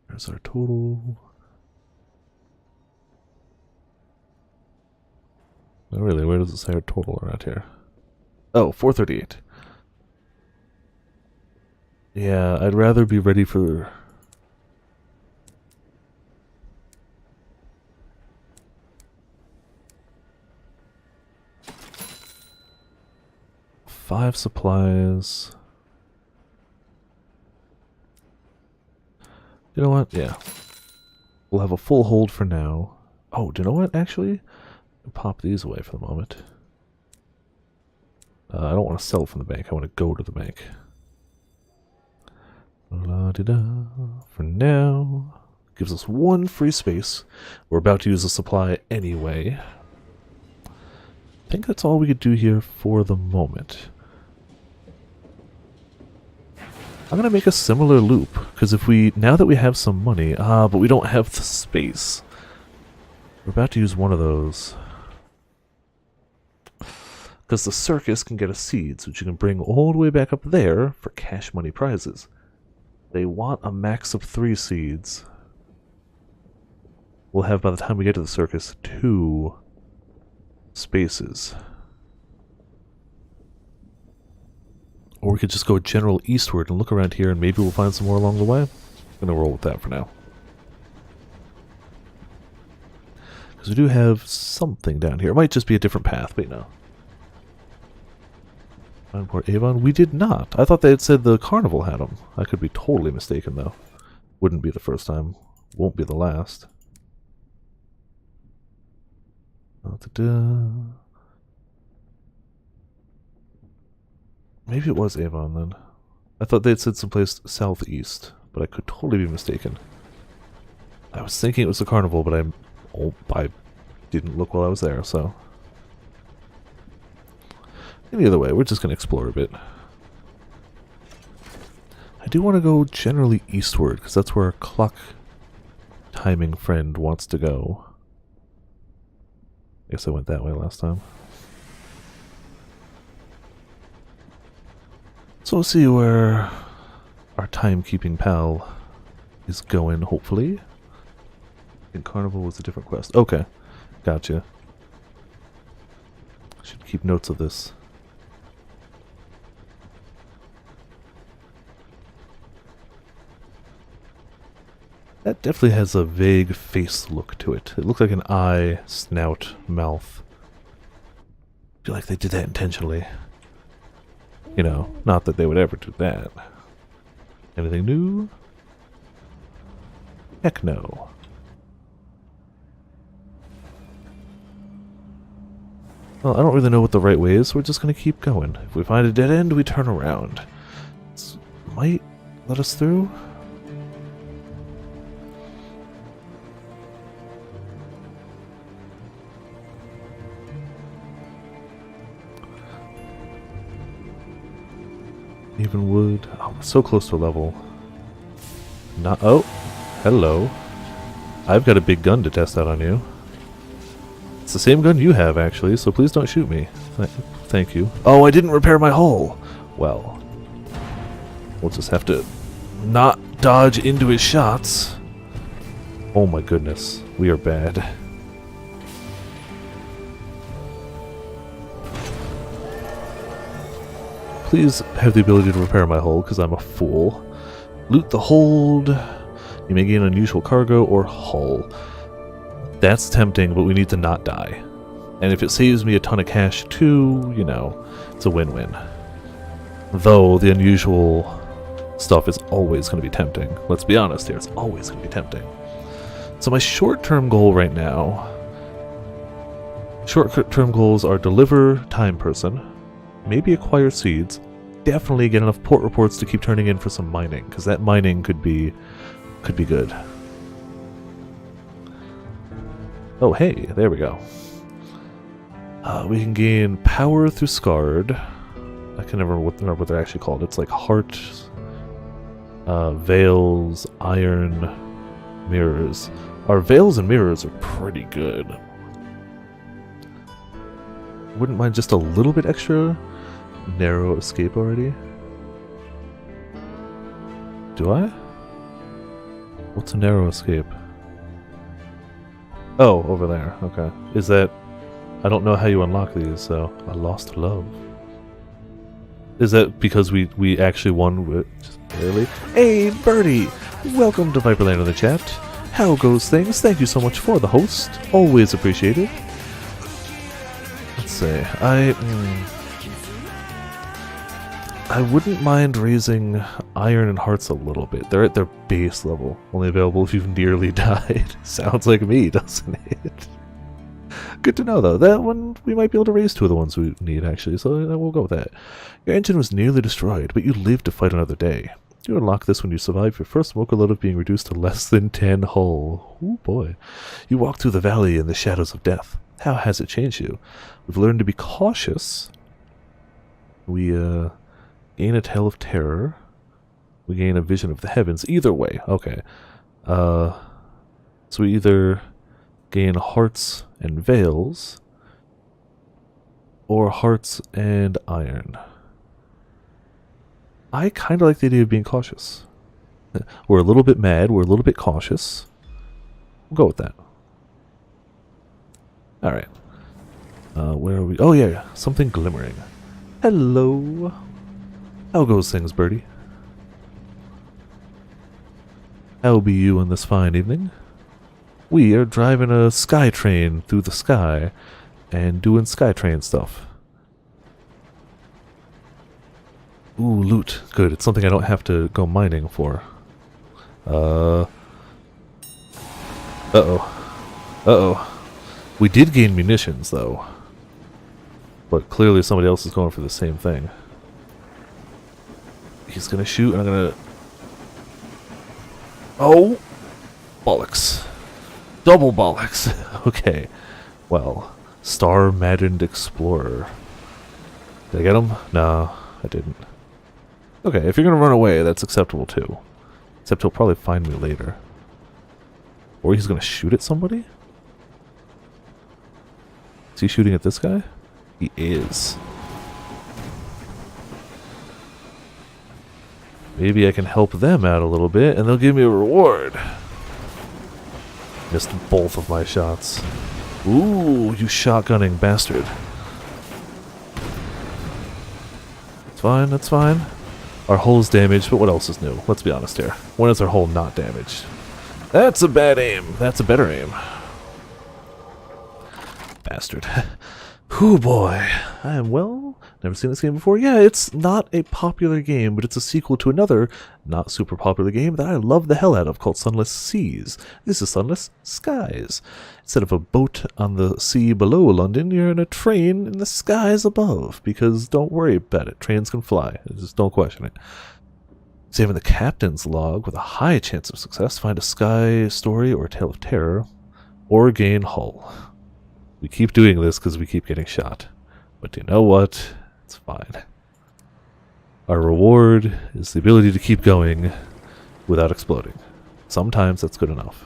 There's our total. Oh, really? Where does it say our total around here? Oh, 438. Yeah, I'd rather be ready for... five supplies. You know what? Yeah. We'll have a full hold for now. Oh, do you know what, actually? Pop these away for the moment. I don't want to sell from the bank. I want to go to the bank. La-di-da. For now. Gives us one free space. We're about to use a supply anyway. I think that's all we could do here for the moment. I'm going to make a similar loop, because if we, now that we have some money, but we don't have the space. We're about to use one of those. Because the circus can get us seeds, which you can bring all the way back up there for cash money prizes. They want a max of 3 seeds. We'll have, by the time we get to the circus, 2 spaces. Or we could just go general eastward and look around here and maybe we'll find some more along the way. I'm going to roll with that for now. Because we do have something down here. It might just be a different path, wait no. Port Avon? We did not. I thought they had said the carnival had them. I could be totally mistaken though. Wouldn't be the first time. Won't be the last. Maybe it was Avon then. I thought they had said someplace southeast, but I could totally be mistaken. I was thinking it was the carnival, but I didn't look while I was there, so... Any other way, we're just going to explore a bit. I do want to go generally eastward, because that's where our clock timing friend wants to go. I guess I went that way last time. So we'll see where our timekeeping pal is going, hopefully. I think Carnival was a different quest. Okay, gotcha. Should keep notes of this. That definitely has a vague face look to it. It looks like an eye, snout, mouth. I feel like they did that intentionally. You know, not that they would ever do that. Anything new? Heck no. Well, I don't really know what the right way is, so we're just going to keep going. If we find a dead end, we turn around. This might let us through? Even wood. Oh, so close to a level. Not. Oh, hello. I've got a big gun to test out on you. It's the same gun you have, actually, so please don't shoot me. Thank you. Oh, I didn't repair my hull. Well, we'll just have to not dodge into his shots. Oh my goodness, we are bad. Please have the ability to repair my hull, because I'm a fool. Loot the hold. You may gain unusual cargo or hull. That's tempting, but we need to not die. And if it saves me a ton of cash too, you know, it's a win-win. Though the unusual stuff is always going to be tempting. Let's be honest here, it's always going to be tempting. So my short-term goal right now, short-term goals are deliver Time Person, maybe acquire seeds, definitely get enough port reports to keep turning in for some mining, because that mining could be good. Oh hey, there we go. We can gain power through Scarred. I can never remember what they're actually called. It's like heart, veils, iron, mirrors. Our veils and mirrors are pretty good. Wouldn't mind just a little bit extra narrow escape already. Do I? What's a narrow escape? Oh, over there. Okay. Is that... I don't know how you unlock these, so... I lost love. Is that because we actually won with... just barely? Hey, Birdie! Welcome to Viperland in the chat. How goes things? Thank you so much for the host. Always appreciated. Let's see. I wouldn't mind raising Iron and Hearts a little bit. They're at their base level. Only available if you've nearly died. Sounds like me, doesn't it? Good to know, though. That one, we might be able to raise two of the ones we need, actually, so we'll go with that. Your engine was nearly destroyed, but you lived to fight another day. You unlock this when you survive your first smoke alert of being reduced to less than 10 hull. Ooh, boy. You walk through the valley in the shadows of death. How has it changed you? We've learned to be cautious. We, gain a tale of terror. We gain a vision of the heavens. Either way. Okay. So we either gain hearts and veils, or hearts and iron. I kind of like the idea of being cautious. We're a little bit mad. We're a little bit cautious. We'll go with that. Alright. Where are we? Oh yeah, something glimmering. Hello. How goes things, Birdie? How be you on this fine evening? We are driving a sky train through the sky and doing sky train stuff. Ooh, loot. Good. It's something I don't have to go mining for. Uh-oh. Uh-oh. We did gain munitions, though. But clearly somebody else is going for the same thing. He's gonna shoot, and I'm gonna... Oh! Bollocks. Double bollocks. Okay. Well, Star-Maddened Explorer. Did I get him? No, I didn't. Okay, if you're gonna run away, that's acceptable too. Except he'll probably find me later. Or he's gonna shoot at somebody? Is he shooting at this guy? He is. Maybe I can help them out a little bit, and they'll give me a reward. Missed both of my shots. Ooh, you shotgunning bastard. That's fine, that's fine. Our hull's damaged, but what else is new? Let's be honest here. When is our hull not damaged? That's a bad aim. That's a better aim. Bastard. Whew, boy. I am well. Never seen this game before. Yeah, it's not a popular game, but it's a sequel to another not super popular game that I love the hell out of called Sunless Seas. This is Sunless Skies. Instead of a boat on the sea below London, you're in a train in the skies above. Because don't worry about it. Trains can fly. Just don't question it. Saving the captain's log with a high chance of success. Find a sky story or a tale of terror. Or gain hull. We keep doing this because we keep getting shot. But you know what? It's fine. Our reward is the ability to keep going without exploding. Sometimes that's good enough.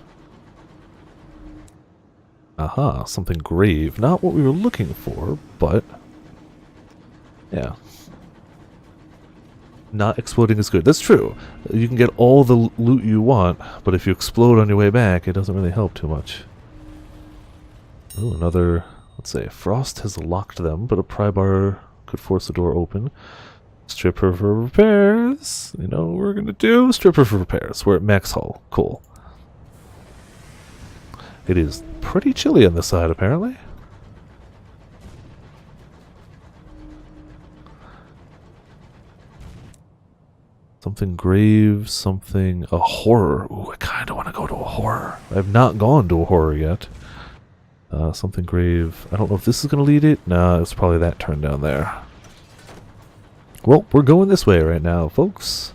Aha, something grave. Not what we were looking for, but... yeah. Not exploding is good. That's true. You can get all the loot you want, but if you explode on your way back, it doesn't really help too much. Oh, another... let's say, Frost has locked them, but a pry bar could force the door open. Strip her for repairs. You know what we're gonna do? Strip her for repairs. We're at max hull. Cool. It is pretty chilly on this side, apparently. Something grave, something... A horror. Ooh, I kind of want to go to a horror. I've not gone to a horror yet. Something grave. I don't know if this is going to lead it. Nah, it's probably that turn down there. Well, we're going this way right now, folks.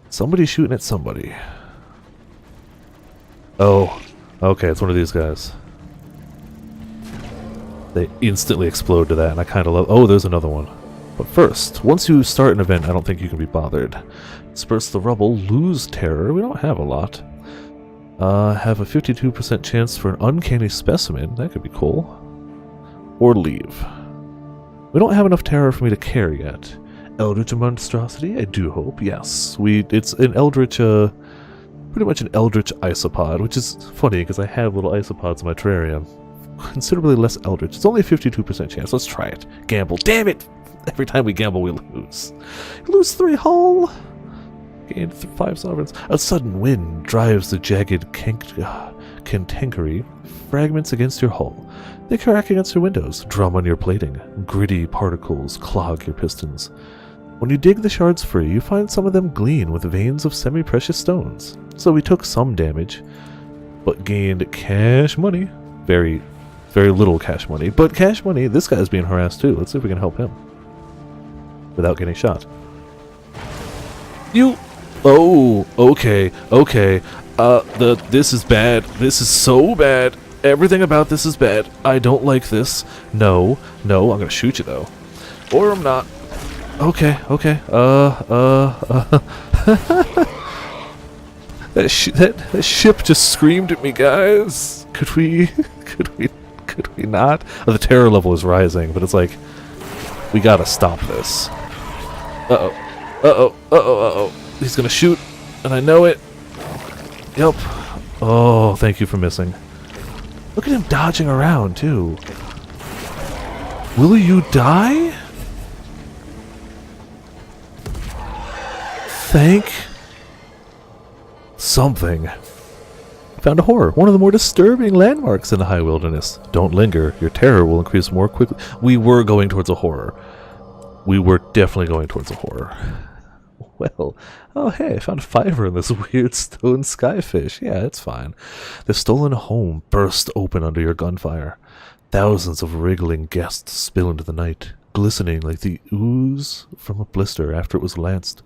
Somebody's shooting at somebody. Oh, okay, it's one of these guys. They instantly explode to that, and I kind of love... Oh, there's another one. But first, once you start an event, I don't think you can be bothered. Disperse the rubble, lose terror. We don't have a lot. Have a 52% chance for an uncanny specimen. That could be cool. Or leave. We don't have enough terror for me to care yet. Eldritch monstrosity? I do hope. Yes. It's an eldritch, pretty much an eldritch isopod, which is funny because I have little isopods in my terrarium. Considerably less eldritch. It's only a 52% chance. Let's try it. Gamble. Damn it! Every time we gamble, we lose. You lose 3 hull! Gained 5 sovereigns. A sudden wind drives the jagged cantankerous fragments against your hull. They crack against your windows, drum on your plating. Gritty particles clog your pistons. When you dig the shards free, you find some of them gleam with veins of semi-precious stones. So we took some damage, but gained cash money. Very, very little cash money, but cash money. This guy's being harassed too. Let's see if we can help him without getting shot. You... Oh, okay, okay. This is bad. This is so bad. Everything about this is bad. I don't like this. No, no, I'm gonna shoot you though. Or I'm not. Okay, okay. That ship just screamed at me, guys. Could we not? Oh, the terror level is rising, but it's like, we gotta stop this. Uh-oh. Uh-oh. Uh-oh. Uh-oh. He's gonna shoot, and I know it. Yep. Oh, thank you for missing. Look at him dodging around, too. Will you die? Thank something. Found a horror, one of the more disturbing landmarks in the high wilderness. Don't linger, your terror will increase more quickly. We were going towards a horror. We were definitely going towards a horror. Well, oh hey, I found a fiver in this weird stone skyfish. Yeah, it's fine. The stolen home burst open under your gunfire. Thousands of wriggling guests spill into the night, glistening like the ooze from a blister after it was lanced.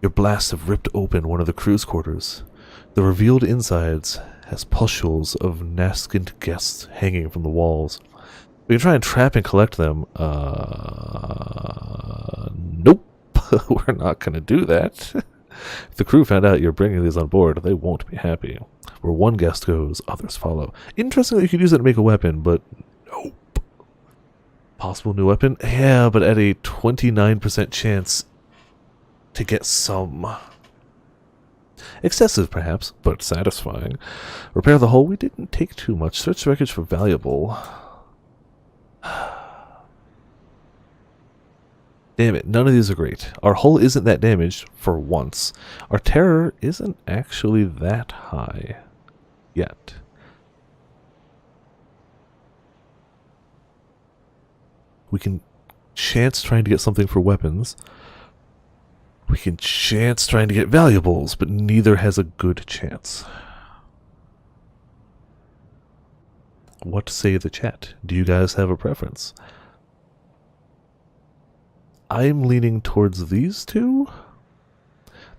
Your blasts have ripped open one of the crew's quarters. The revealed insides has pustules of nascent guests hanging from the walls. We can try and trap and collect them. Nope. We're not going to do that. If the crew found out you're bringing these on board, they won't be happy. Where one guest goes, others follow. Interestingly, you could use it to make a weapon, but nope. Possible new weapon? Yeah, but at a 29% chance to get some. Excessive, perhaps, but satisfying. Repair the hull. We didn't take too much. Search the wreckage for valuable. Damn it, none of these are great. Our hull isn't that damaged, for once. Our terror isn't actually that high. Yet. We can chance trying to get something for weapons. We can chance trying to get valuables, but neither has a good chance. What say the chat? Do you guys have a preference? I'm leaning towards these two.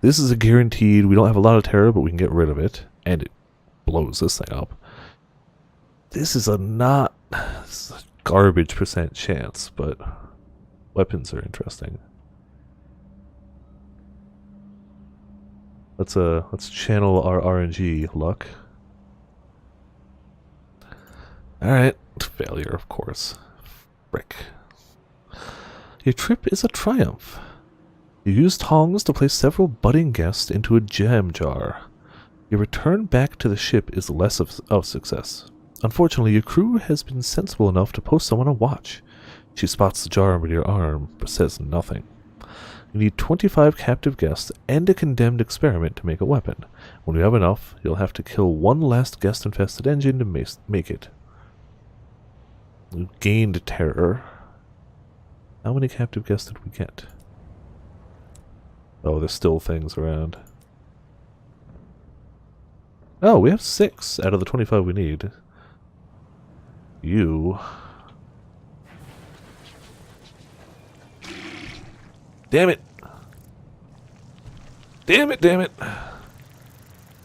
This is a guaranteed. We don't have a lot of terror, but we can get rid of it. And it blows this thing up. This is a garbage percent chance, but weapons are interesting. Let's channel our RNG luck. Alright. Failure, of course. Frick. Your trip is a triumph. You use tongs to place several budding guests into a jam jar. Your return back to the ship is less of success. Unfortunately, your crew has been sensible enough to post someone on watch. She spots the jar under your arm, but says nothing. You need 25 captive guests and a condemned experiment to make a weapon. When you have enough, you'll have to kill one last guest-infested engine to make it. You gained terror. How many captive guests did we get? Oh, there's still things around. Oh, we have 6 out of the 25 we need. You. Damn it! Damn it, damn it!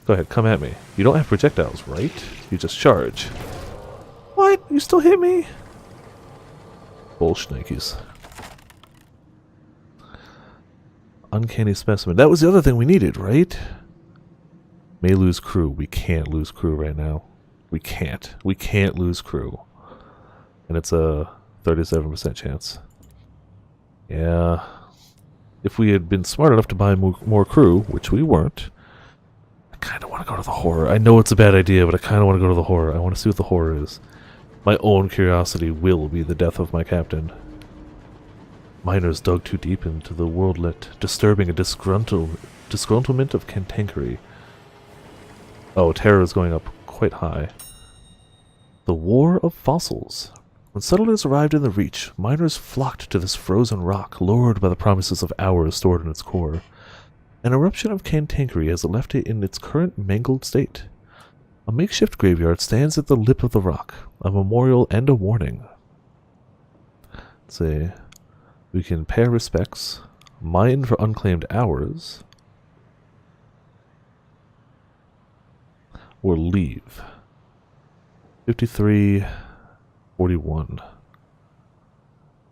Go ahead, come at me. You don't have projectiles, right? You just charge. What? You still hit me? Bullshnikes. Uncanny specimen. That was the other thing we needed, right? May lose crew. We can't lose crew right now. We can't. We can't lose crew. And it's a 37% chance. Yeah. If we had been smart enough to buy more crew, which we weren't, I kind of want to go to the horror. I know it's a bad idea, but I kind of want to go to the horror. I want to see what the horror is. My own curiosity will be the death of my captain. Miners dug too deep into the worldlet, disturbing a disgruntlement of cantankery. Oh, terror is going up quite high. The War of Fossils. When settlers arrived in the Reach, miners flocked to this frozen rock, lured by the promises of hours stored in its core. An eruption of cantankery has left it in its current mangled state. A makeshift graveyard stands at the lip of the rock, a memorial and a warning. Let's see. We can pay our respects, mine for unclaimed hours, or leave. 53-41.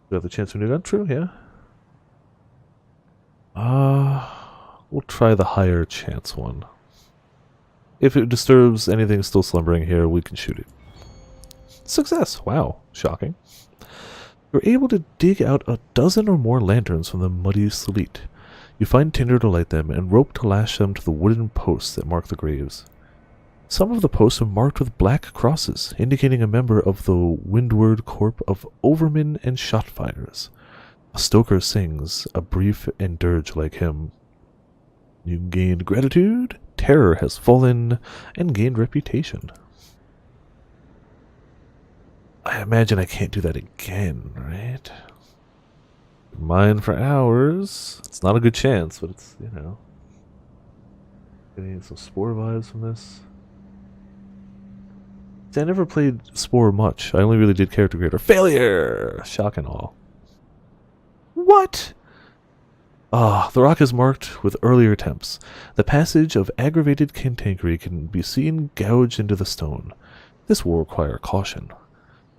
We have the chance for a new gun? True, yeah. We'll try the higher chance one. If it disturbs anything still slumbering here, we can shoot it. Success! Wow, shocking. You're able to dig out a dozen or more lanterns from the muddy sleet. You find tinder to light them and rope to lash them to the wooden posts that mark the graves. Some of the posts are marked with black crosses, indicating a member of the Windward Corps of Overmen and Shotfighters. A stoker sings, a brief and dirge like him. You gained gratitude, terror has fallen, and gained reputation. I imagine I can't do that again, right? Mine for hours. It's not a good chance, but it's, you know. Getting some Spore vibes from this. See, I never played Spore much. I only really did character creator. Failure! Shock and awe. What? Ah, the rock is marked with earlier attempts. The passage of aggravated cantankery can be seen gouged into the stone. This will require caution.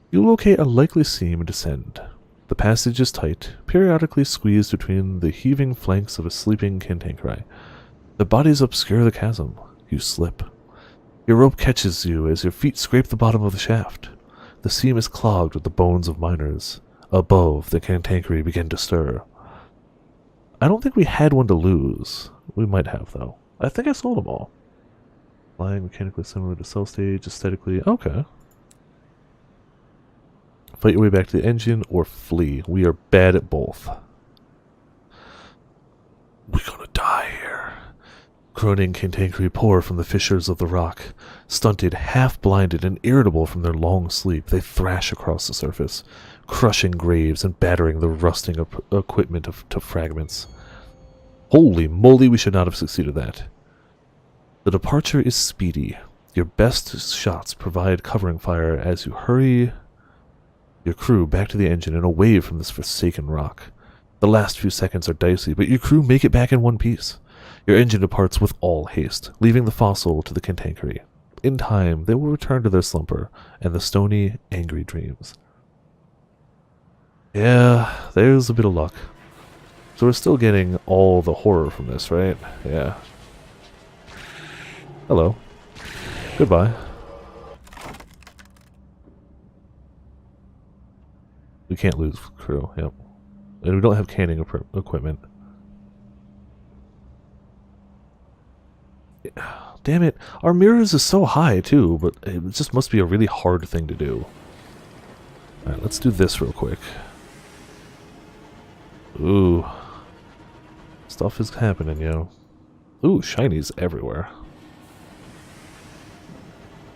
You locate a likely seam and descend. The passage is tight, periodically squeezed between the heaving flanks of a sleeping cantankerite. The bodies obscure the chasm. You slip. Your rope catches you as your feet scrape the bottom of the shaft. The seam is clogged with the bones of miners. Above, the cantankerite begin to stir. I don't think we had one to lose. We might have, though. I think I sold them all. Flying mechanically similar to cell stage, aesthetically. Okay. Fight your way back to the engine or flee. We are bad at both. We're gonna die here. Groaning cantankerite pour from the fissures of the rock. Stunted, half-blinded, and irritable from their long sleep, they thrash across the surface, crushing graves and battering the rusting equipment to fragments. Holy moly, we should not have succeeded that. The departure is speedy. Your best shots provide covering fire as you hurry your crew back to the engine and away from this forsaken rock. The last few seconds are dicey, but your crew make it back in one piece. Your engine departs with all haste, leaving the fossil to the cantankerite. In time, they will return to their slumber and the stony, angry dreams. Yeah, there's a bit of luck. So we're still getting all the horror from this, right? Yeah. Hello. Goodbye. We can't lose crew, yep. And we don't have canning equipment. Damn it. Our mirrors is so high, too, but it just must be a really hard thing to do. Alright, let's do this real quick. Ooh. Stuff is happening, yo. Ooh, shinies everywhere.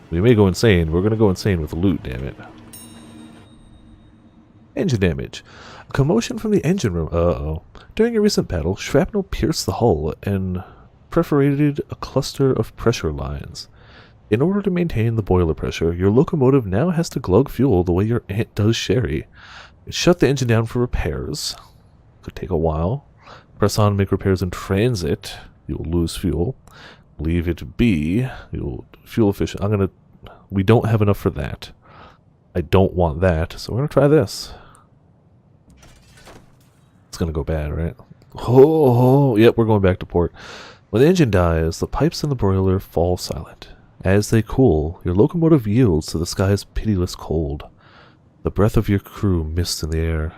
We may go insane. We're gonna go insane with loot, damn it. Engine damage. Commotion from the engine room. Uh-oh. During a recent battle, shrapnel pierced the hull and perforated a cluster of pressure lines. In order to maintain the boiler pressure, your locomotive now has to glug fuel the way your aunt does Sherry. Shut the engine down for repairs. Could take a while. Press on, make repairs in transit. You'll lose fuel. Leave it be. You'll fuel efficient. We don't have enough for that. I don't want that, so we're gonna try this. It's gonna go bad, right? Oh, yep, we're going back to port. When the engine dies, the pipes in the broiler fall silent. As they cool, your locomotive yields to the sky's pitiless cold. The breath of your crew mists in the air.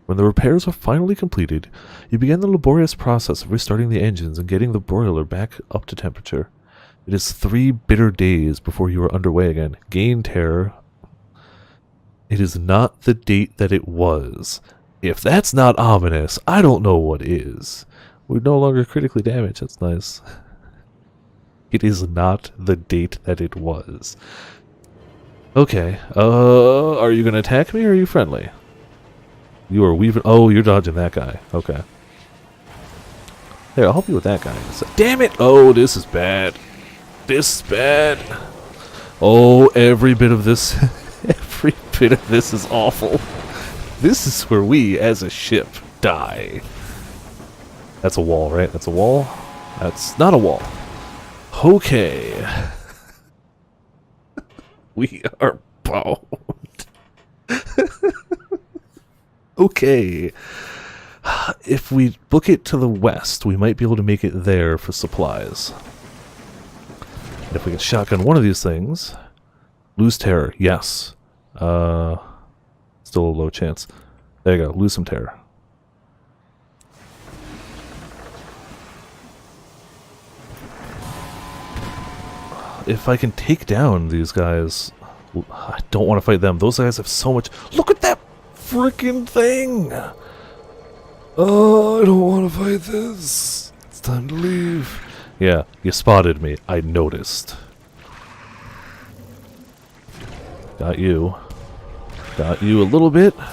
When the repairs are finally completed, you begin the laborious process of restarting the engines and getting the broiler back up to temperature. It is 3 bitter days before you are underway again. Gain terror. It is not the date that it was. If that's not ominous, I don't know what is. We're no longer critically damaged. That's nice. It is not the date that it was. Okay. Are you going to attack me or are you friendly? You are weaving. Oh, you're dodging that guy. Okay. Here, I'll help you with that guy. Damn it! Oh, this is bad. This is bad. Oh, every bit of this. Every bit of this is awful. This is where we, as a ship, die. That's a wall, right? That's a wall? That's not a wall. Okay. We are boned. Okay. If we book it to the west, we might be able to make it there for supplies. And if we can shotgun one of these things... Lose terror, yes. Still a low chance. There you go, lose some terror. If I can take down these guys... I don't want to fight them. Those guys have so much... Look at that freaking thing! Oh, I don't want to fight this. It's time to leave. Yeah, you spotted me. I noticed. Got you. Got you a little bit. I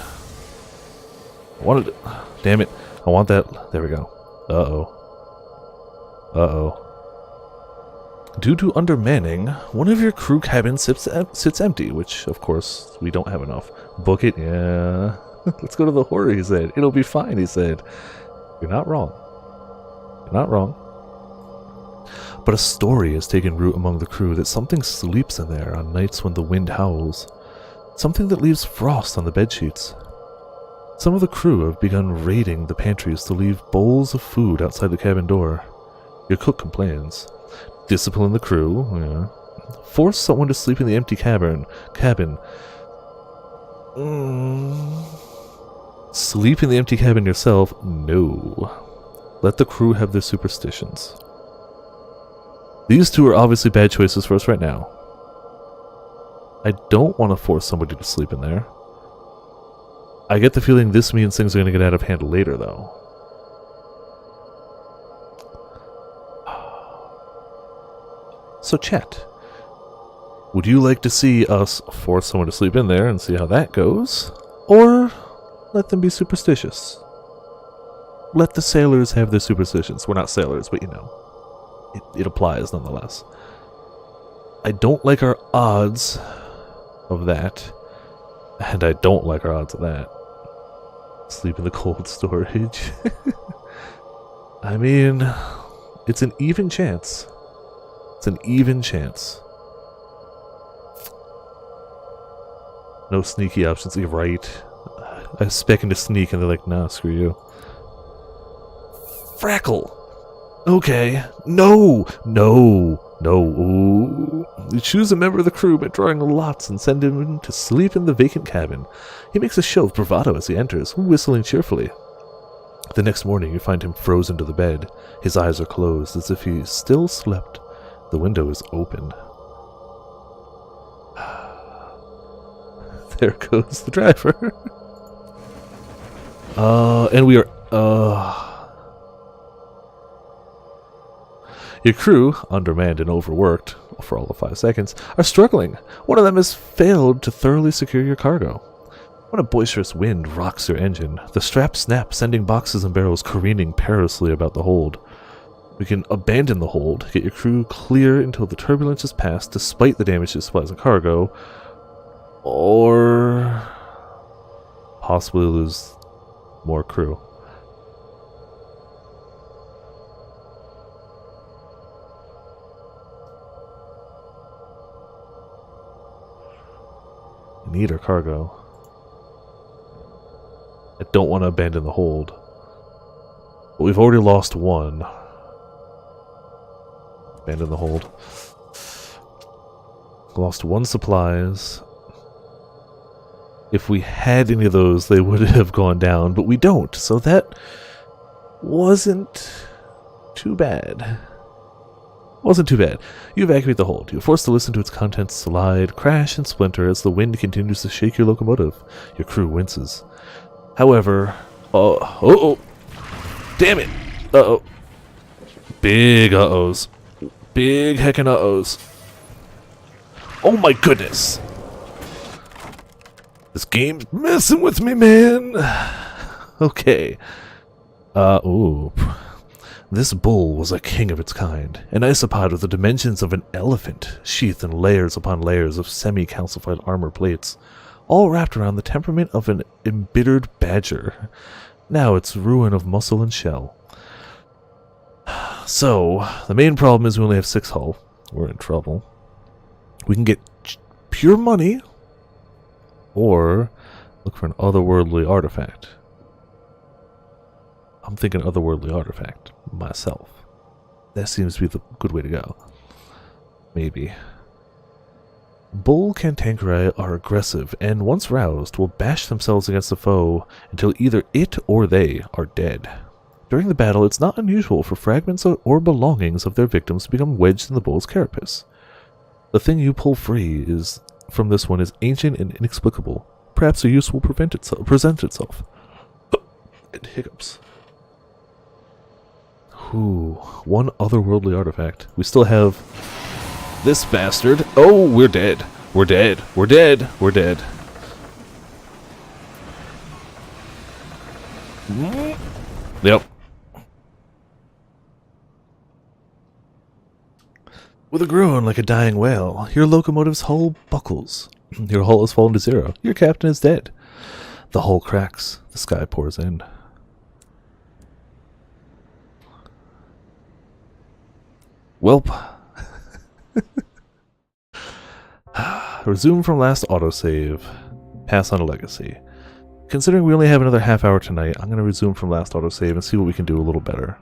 wanted it. Damn it. I want that. There we go. Uh-oh. Uh-oh. Due to undermanning, one of your crew cabins sits empty, which, of course, we don't have enough. Book it? Yeah. Let's go to the horror, he said. It'll be fine, he said. You're not wrong. You're not wrong. But a story has taken root among the crew that something sleeps in there on nights when the wind howls. Something that leaves frost on the bedsheets. Some of the crew have begun raiding the pantries to leave bowls of food outside the cabin door. Your cook complains. Discipline the crew. Yeah. Force someone to sleep in the empty cabin. Sleep in the empty cabin yourself? No. Let the crew have their superstitions. These two are obviously bad choices for us right now. I don't want to force somebody to sleep in there. I get the feeling this means things are going to get out of hand later, though. So, chat. Would you like to see us force someone to sleep in there and see how that goes? Or let them be superstitious? Let the sailors have their superstitions. We're not sailors, but you know. It applies nonetheless. I don't like our odds of that. And I don't like our odds of that. Sleep in the cold storage. I mean, it's an even chance. It's an even chance. No sneaky options. You're right. I was expecting to sneak and they're like, nah, screw you. Frackle! Okay. No! No! No. Ooh. You choose a member of the crew by drawing lots and send him to sleep in the vacant cabin. He makes a show of bravado as he enters, whistling cheerfully. The next morning you find him frozen to the bed. His eyes are closed as if he still slept. The window is open. There goes the driver. And we are... Your crew, undermanned and overworked, for all of 5 seconds, are struggling. One of them has failed to thoroughly secure your cargo. One When a boisterous wind rocks your engine, the straps snap, sending boxes and barrels careening perilously about the hold. We can abandon the hold, get your crew clear until the turbulence is past despite the damage to supplies and cargo, or possibly lose more crew. We need our cargo. I don't want to abandon the hold. But we've already lost one. Abandon the hold. Lost one supplies. If we had any of those, they would have gone down, but we don't. So that wasn't too bad. Wasn't too bad. You evacuate the hold. You're forced to listen to its contents slide, crash, and splinter as the wind continues to shake your locomotive. Your crew winces. However, damn it! Uh-oh. Big uh-ohs. Big heckin' uh-ohs. Oh my goodness! This game's messing with me, man! Okay. Ooh. This bull was a king of its kind, an isopod with the dimensions of an elephant, sheathed in layers upon layers of semi-calcified armor plates, all wrapped around the temperament of an embittered badger. Now it's ruin of muscle and shell. So, the main problem is we only have 6 hull. We're in trouble. We can get pure money, or look for an otherworldly artifact. I'm thinking otherworldly artifact myself. That seems to be the good way to go. Maybe. Bull cantankerite are aggressive, and once roused, will bash themselves against the foe until either it or they are dead. During the battle, it's not unusual for fragments or belongings of their victims to become wedged in the bull's carapace. The thing you pull free is from this one is ancient and inexplicable. Perhaps a use will present itself. And hiccups. Ooh, one otherworldly artifact. We still have this bastard. Oh, we're dead. We're dead. We're dead. We're dead. Yep. With a groan like a dying whale, your locomotive's hull buckles. Your hull has fallen to zero. Your captain is dead. The hull cracks. The sky pours in. Welp. Resume from last autosave. Pass on a legacy. Considering we only have another half hour tonight, I'm going to resume from last autosave and see what we can do a little better.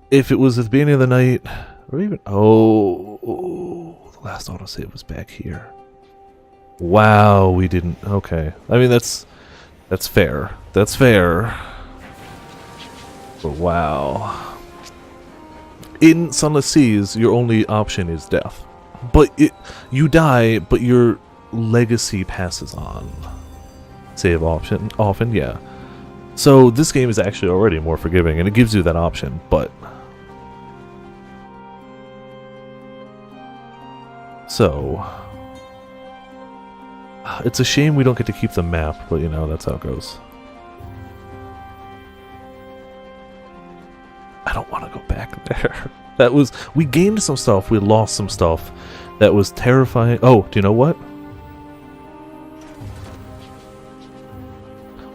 If it was at the beginning of the night, or even... Oh, the last autosave was back here. Wow, we didn't... Okay. I mean, that's fair. That's fair. But wow. In Sunless Seas, your only option is death. But you die, but your legacy passes on. Save option, often, yeah. So this game is actually already more forgiving, and it gives you that option, but... So... It's a shame we don't get to keep the map, but you know, that's how it goes. I don't want to go back there. That was... We gained some stuff, we lost some stuff. That was terrifying. Oh, do you know what?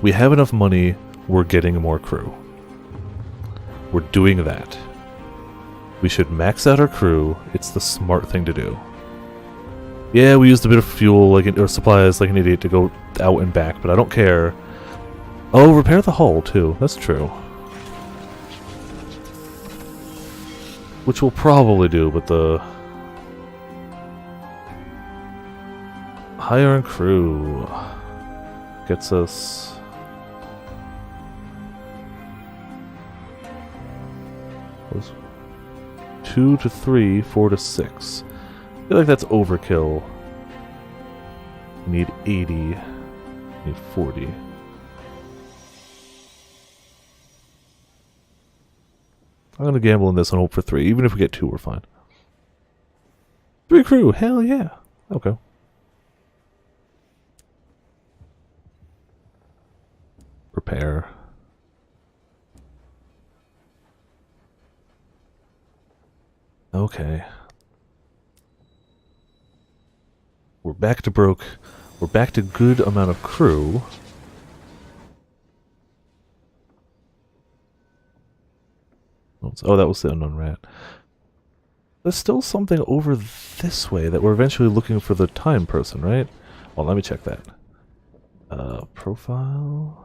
We have enough money, we're getting more crew. We're doing that. We should max out our crew, it's the smart thing to do. Yeah, we used a bit of fuel or supplies like an idiot to go out and back, but I don't care. Oh, repair the hull too, that's true. Which we'll probably do, but the... Hire and crew gets us... Was 2 to 3, 4 to 6. I feel like that's overkill. Need 80. Need 40. I'm gonna gamble on this and hope for 3. Even if we get 2, we're fine. 3 crew, hell yeah. Okay. repair. Okay. We're back to broke. We're back to good amount of crew. Oh, that was the unknown rat. There's still something over this way that we're eventually looking for the time person, right? Well, let me check that. Profile.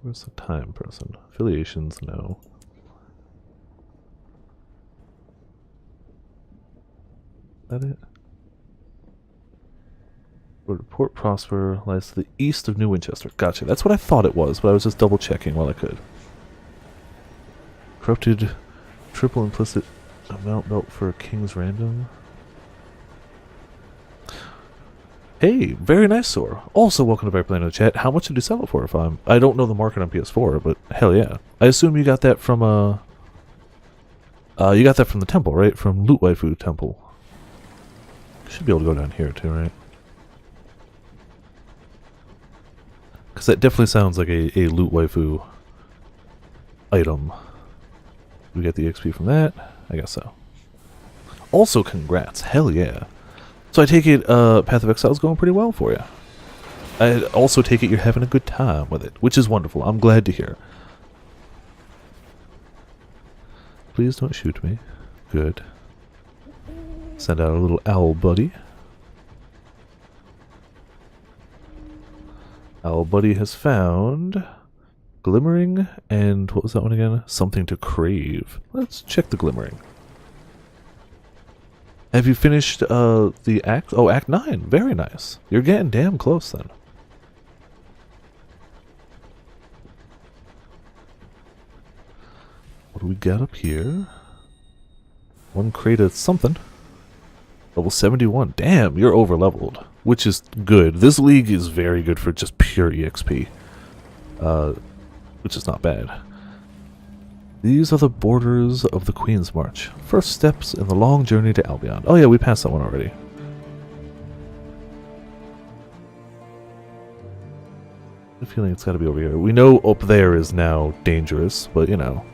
Where's the time person? Affiliations, no. Is that it? Port Prosper lies to the east of New Winchester. Gotcha. That's what I thought it was, but I was just double checking while I could. Corrupted triple implicit amount belt for King's Random. Hey, very nice, Sor. Also, welcome to Bear Playing in the chat. How much did you sell it for? I don't know the market on PS4, but hell yeah. I assume you got that from you got that from the temple, right? From Loot Waifu Temple. Should be able to go down here too, right? Because that definitely sounds like a Loot Waifu item. We get the XP from that? I guess so. Also, congrats. Hell yeah. So I take it Path of Exile is going pretty well for you. I also take it you're having a good time with it, which is wonderful. I'm glad to hear. Please don't shoot me. Good. Send out a little owl buddy. Owl buddy has found Glimmering and what was that one again? Something to crave. Let's check the Glimmering. Have you finished the act? Oh, Act 9. Very nice. You're getting damn close then. What do we got up here? One crate of something. Level 71. Damn, you're over leveled. Which is good. This league is very good for just pure EXP. Which is not bad. These are the borders of the Queen's March. First steps in the long journey to Albion. Oh yeah, we passed that one already. I have a feeling it's gotta be over here. We know up there is now dangerous, but you know.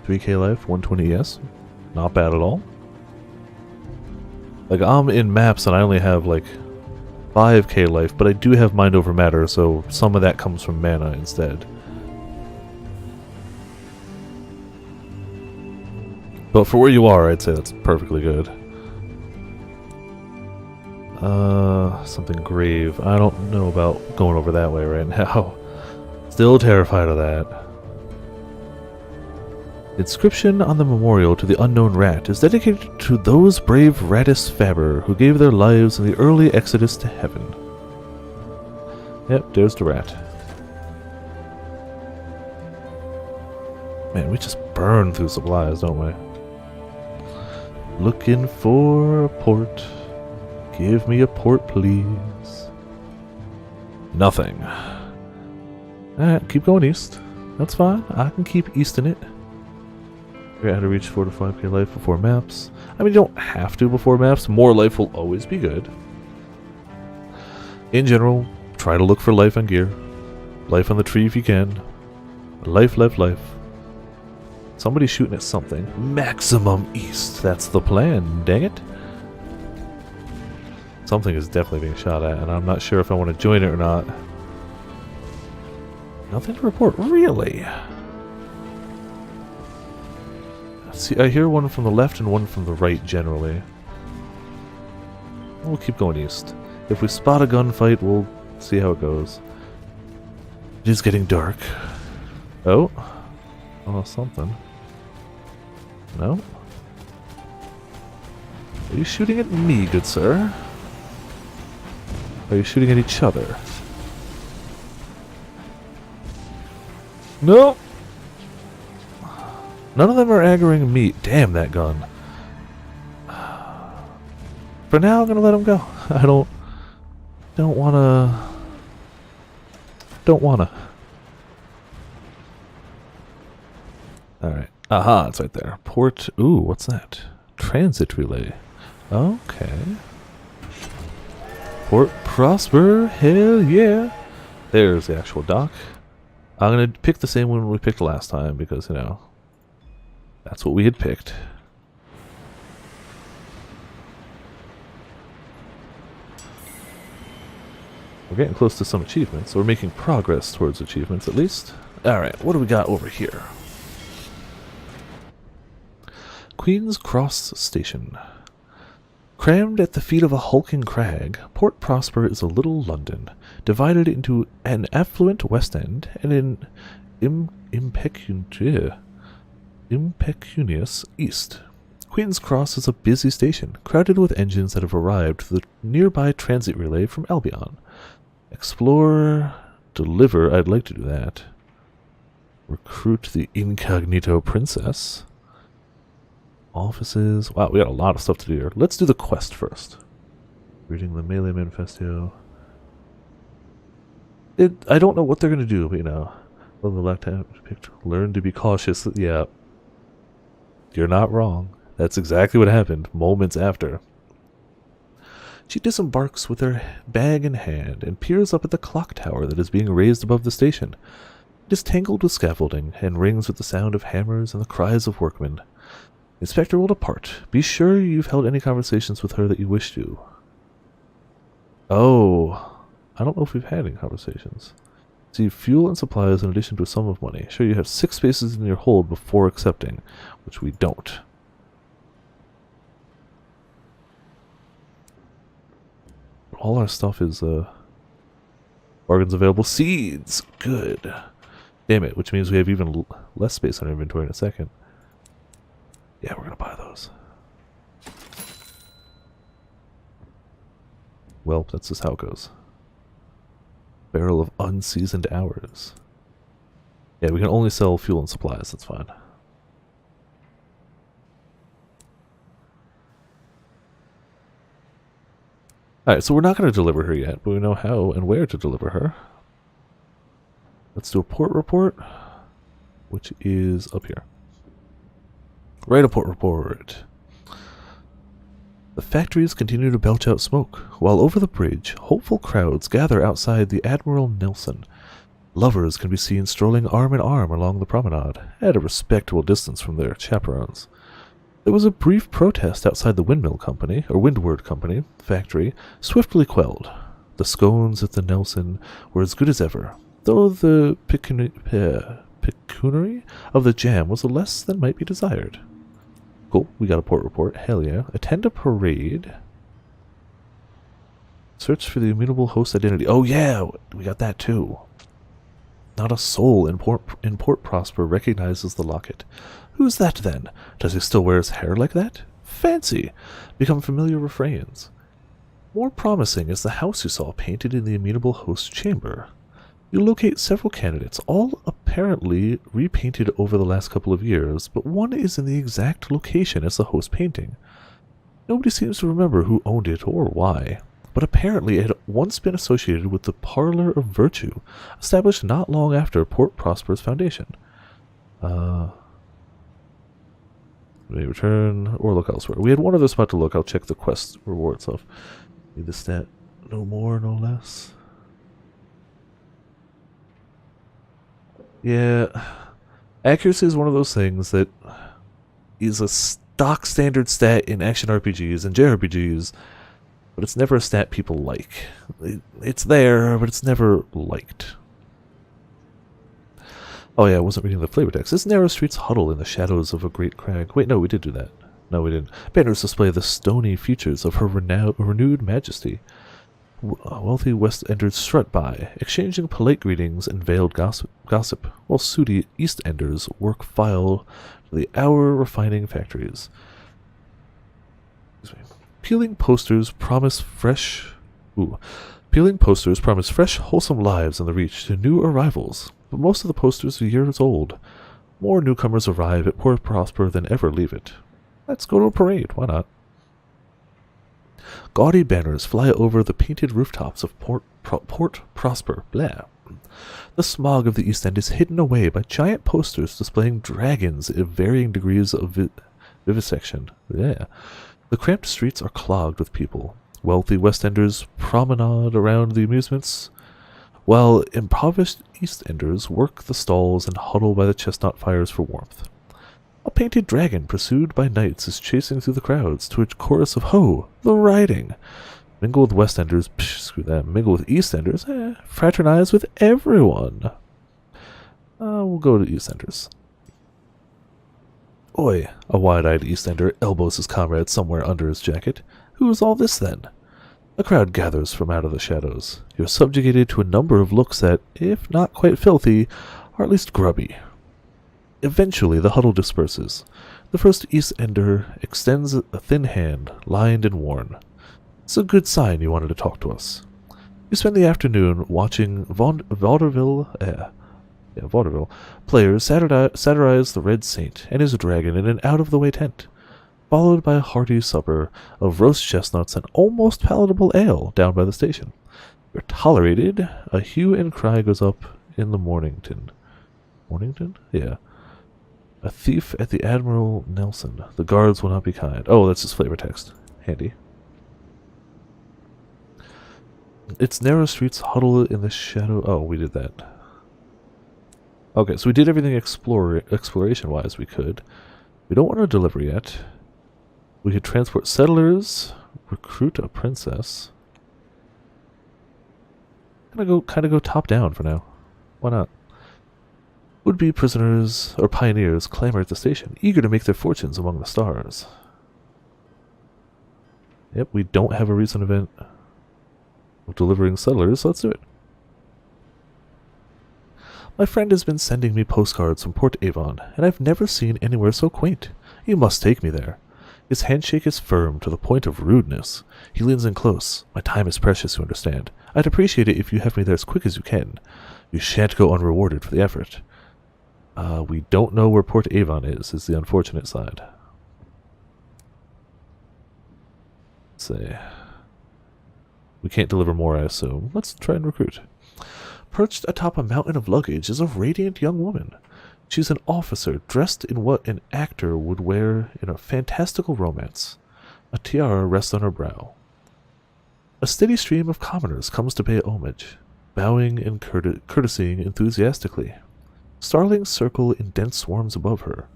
$3K life, 120 ES. Not bad at all. Like, I'm in maps and I only have like 5K life, but I do have Mind Over Matter, so some of that comes from mana instead. But for where you are, I'd say that's perfectly good. Something grave. I don't know about going over that way right now. Still terrified of that. Inscription on the memorial to the unknown rat is dedicated to those brave Ratus Faber who gave their lives in the early exodus to heaven. Yep, there's the rat. Man, we just burn through supplies, don't we? Looking for a port. Give me a port, please. Nothing. Alright, keep going east. That's fine. I can keep easting it. Figure out how to reach 4 to 5K life before maps. I mean, you don't have to before maps. More life will always be good. In general, try to look for life on gear. Life on the tree if you can. Life, life, life. Somebody's shooting at something. Maximum east. That's the plan, dang it. Something is definitely being shot at, and I'm not sure if I want to join it or not. Nothing to report, really? See, I hear one from the left and one from the right, generally. We'll keep going east. If we spot a gunfight, we'll see how it goes. It is getting dark. Oh. Oh, something. No? Are you shooting at me, good sir? Are you shooting at each other? No! None of them are aggroing me. Damn that gun. For now, I'm gonna let him go. I don't wanna. Alright. Aha, it's right there. Port. Ooh, what's that? Transit relay. Okay. Port Prosper, hell yeah. There's the actual dock. I'm gonna pick the same one we picked last time because, you know, that's what we had picked. We're getting close to some achievements. We're making progress towards achievements, at least. Alright, what do we got over here? Queen's Cross Station. Crammed at the feet of a hulking crag, Port Prosper is a little London, divided into an affluent West End and an impecunious East. Queen's Cross is a busy station, crowded with engines that have arrived to the nearby transit relay from Albion. Explore, deliver, I'd like to do that. Recruit the incognito princess. Offices. Wow, we got a lot of stuff to do here. Let's do the quest first. Reading the Melee Manifesto. I don't know what they're going to do, but you know. On the left hand picked, learn to be cautious. Yeah. You're not wrong. That's exactly what happened moments after. She disembarks with her bag in hand and peers up at the clock tower that is being raised above the station. It is tangled with scaffolding and rings with the sound of hammers and the cries of workmen. Inspector will depart. Be sure you've held any conversations with her that you wish to. Oh, I don't know if we've had any conversations. See, fuel and supplies in addition to a sum of money. Sure, you have 6 spaces in your hold before accepting, which we don't. All our stuff is, bargains available. Seeds! Good. Damn it, which means we have even less space on our inventory in a second. Yeah, we're gonna buy those. Well, that's just how it goes. Barrel of unseasoned hours. Yeah, we can only sell fuel and supplies, that's fine. Alright, so we're not going to deliver her yet, but we know how and where to deliver her. Let's do a port report, which is up here. Write a port report. The factories continue to belch out smoke, while over the bridge, hopeful crowds gather outside the Admiral Nelson. Lovers can be seen strolling arm in arm along the promenade, at a respectable distance from their chaperones. There was a brief protest outside the Windmill Company, or Windward Company, factory, swiftly quelled. The scones at the Nelson were as good as ever, though the pecuniary of the jam was less than might be desired. Cool, we got a port report, hell yeah. Attend a parade. Search for the immutable host identity. Oh yeah, we got that too. Not a soul in Port Prosper recognizes the locket. Who's that then? Does he still wear his hair like that? Fancy! Become familiar refrains. More promising is the house you saw painted in the immutable host chamber. You locate several candidates, all apparently repainted over the last couple of years, but one is in the exact location as the host painting. Nobody seems to remember who owned it or why, but apparently it had once been associated with the Parlor of Virtue, established not long after Port Prosper's foundation. May return or look elsewhere. We had one other spot to look. I'll check the quest reward stuff. Need the stat. No more, no less. Yeah. Accuracy is one of those things that is a stock standard stat in action RPGs and JRPGs, but it's never a stat people like. It's there, but it's never liked. Oh yeah, I wasn't reading the flavor text. This narrow streets huddle in the shadows of a great crag. Wait, no, we did do that. No, we didn't. Banners display the stony features of her renewed majesty. Wealthy West Enders strut by, exchanging polite greetings and veiled gossip, while sooty East Enders work file to the hour refining factories. Peeling posters promise fresh, wholesome lives in the reach to new arrivals, but most of the posters are years old. More newcomers arrive at Port Prosper than ever leave it. Let's go to a parade, why not? Gaudy banners fly over the painted rooftops of Port Prosper. Blah. The smog of the East End is hidden away by giant posters displaying dragons of varying degrees of vivisection. Yeah. The cramped streets are clogged with people. Wealthy West Enders promenade around the amusements, while impoverished East Enders work the stalls and huddle by the chestnut fires for warmth. A painted dragon pursued by knights is chasing through the crowds to a chorus of "Ho! The riding!" Mingle with West Enders, psh, screw that. Mingle with East Enders, fraternize with everyone. We'll go to East Enders. Oi, a wide-eyed East Ender elbows his comrade somewhere under his jacket. Who is all this, then? A crowd gathers from out of the shadows. You're subjugated to a number of looks that, if not quite filthy, are at least grubby. Eventually, the huddle disperses. The first East Ender extends a thin hand, lined and worn. It's a good sign you wanted to talk to us. You spend the afternoon watching vaudeville players satirize the Red Saint and his dragon in an out-of-the-way tent, followed by a hearty supper of roast chestnuts and almost palatable ale down by the station. You're tolerated. A hue and cry goes up in the Mornington. Mornington? Yeah. A thief at the Admiral Nelson. The guards will not be kind. Oh, that's his flavor text. Handy. Its narrow streets huddle in the shadow. Oh, we did that. Okay, so we did everything exploration-wise we could. We don't want to deliver yet. We could transport settlers, recruit a princess. Kind of go top down for now. Why not? Would-be prisoners or pioneers clamor at the station, eager to make their fortunes among the stars. Yep, we don't have a recent event of delivering settlers, so let's do it. My friend has been sending me postcards from Port Avon, and I've never seen anywhere so quaint. You must take me there. His handshake is firm to the point of rudeness. He leans in close. My time is precious, you understand. I'd appreciate it if you have me there as quick as you can. You shan't go unrewarded for the effort. We don't know where Port Avon is the unfortunate side. Let's see. We can't deliver more, I assume. Let's try and recruit. Perched atop a mountain of luggage is a radiant young woman. She's an officer dressed in what an actor would wear in a fantastical romance. A tiara rests on her brow. A steady stream of commoners comes to pay homage, bowing and courtesying enthusiastically. Starlings circle in dense swarms above her,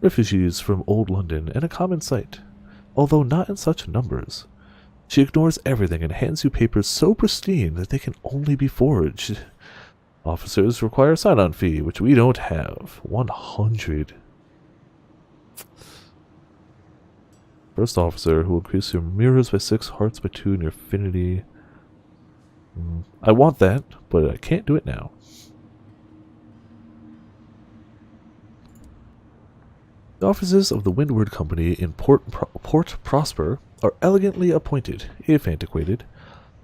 refugees from old London and a common sight, although not in such numbers. She ignores everything and hands you papers so pristine that they can only be forged. Officers require a sign-on fee, which we don't have. 100. First officer, who will increase your mirrors by 6, hearts by 2, and your affinity. I want that, but I can't do it now. The offices of the Windward Company in Port Prosper are elegantly appointed, if antiquated.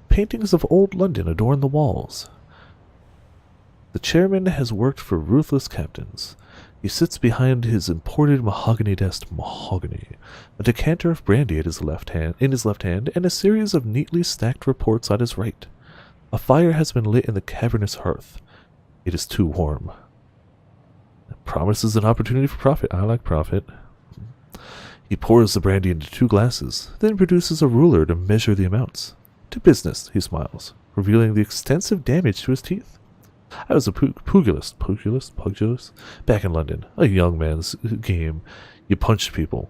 Paintings of old London adorn the walls. The chairman has worked for ruthless captains. He sits behind his imported mahogany desk, a decanter of brandy in his left hand, and a series of neatly stacked reports on his right. A fire has been lit in the cavernous hearth. It is too warm. It promises an opportunity for profit. I like profit. He pours the brandy into 2 glasses, then produces a ruler to measure the amounts. To business, he smiles, revealing the extensive damage to his teeth. I was a pugilist, back in London. A young man's game. You punched people.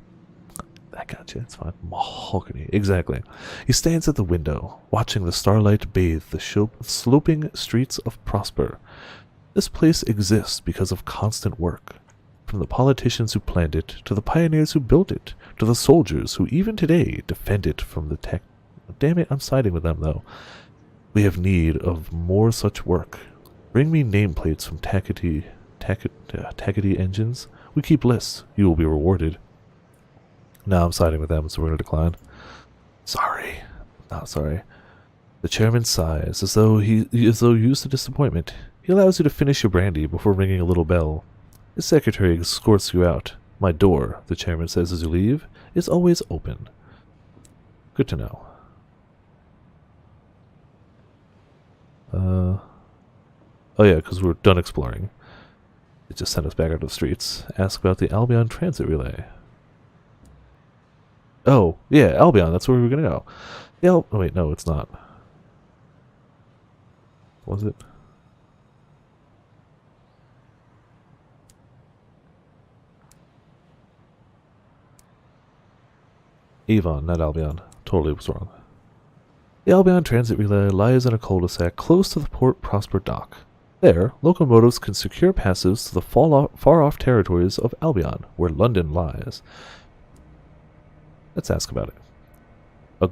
I gotcha, it's fine. Mahogany, exactly. He stands at the window, watching the starlight bathe the sloping streets of Prosper. This place exists because of constant work. From the politicians who planned it, to the pioneers who built it, to the soldiers who even today defend it from the tech. Damn it, I'm siding with them though. We have need of more such work. Bring me nameplates from Tackety engines. We keep lists. You will be rewarded. Now I'm siding with them, so we're going to decline. Sorry. Not sorry. The chairman sighs, as though used to disappointment. He allows you to finish your brandy before ringing a little bell. His secretary escorts you out. My door, the chairman says as you leave, is always open. Good to know. Oh yeah, because we're done exploring. It just sent us back out to the streets. Ask about the Albion Transit Relay. Oh, yeah, Albion. That's where we were gonna go. Yeah. Oh, wait, no, it's not. Was it? Avon, not Albion. Totally was wrong. The Albion Transit Relay lies in a cul-de-sac close to the Port Prosper dock. There, locomotives can secure passes to the far-off territories of Albion, where London lies. Let's ask about it. A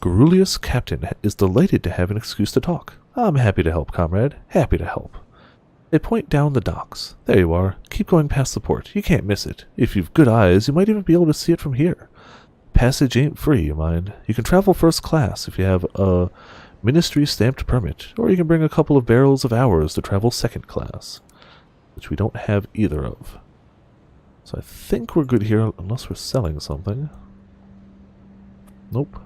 garrulous captain is delighted to have an excuse to talk. I'm happy to help, comrade. Happy to help. They point down the docks. There you are. Keep going past the port. You can't miss it. If you've good eyes, you might even be able to see it from here. Passage ain't free, you mind. You can travel first class if you have a ministry-stamped permit, or you can bring a couple of barrels of hours to travel second class, which we don't have either of. So I think we're good here, unless we're selling something. Nope.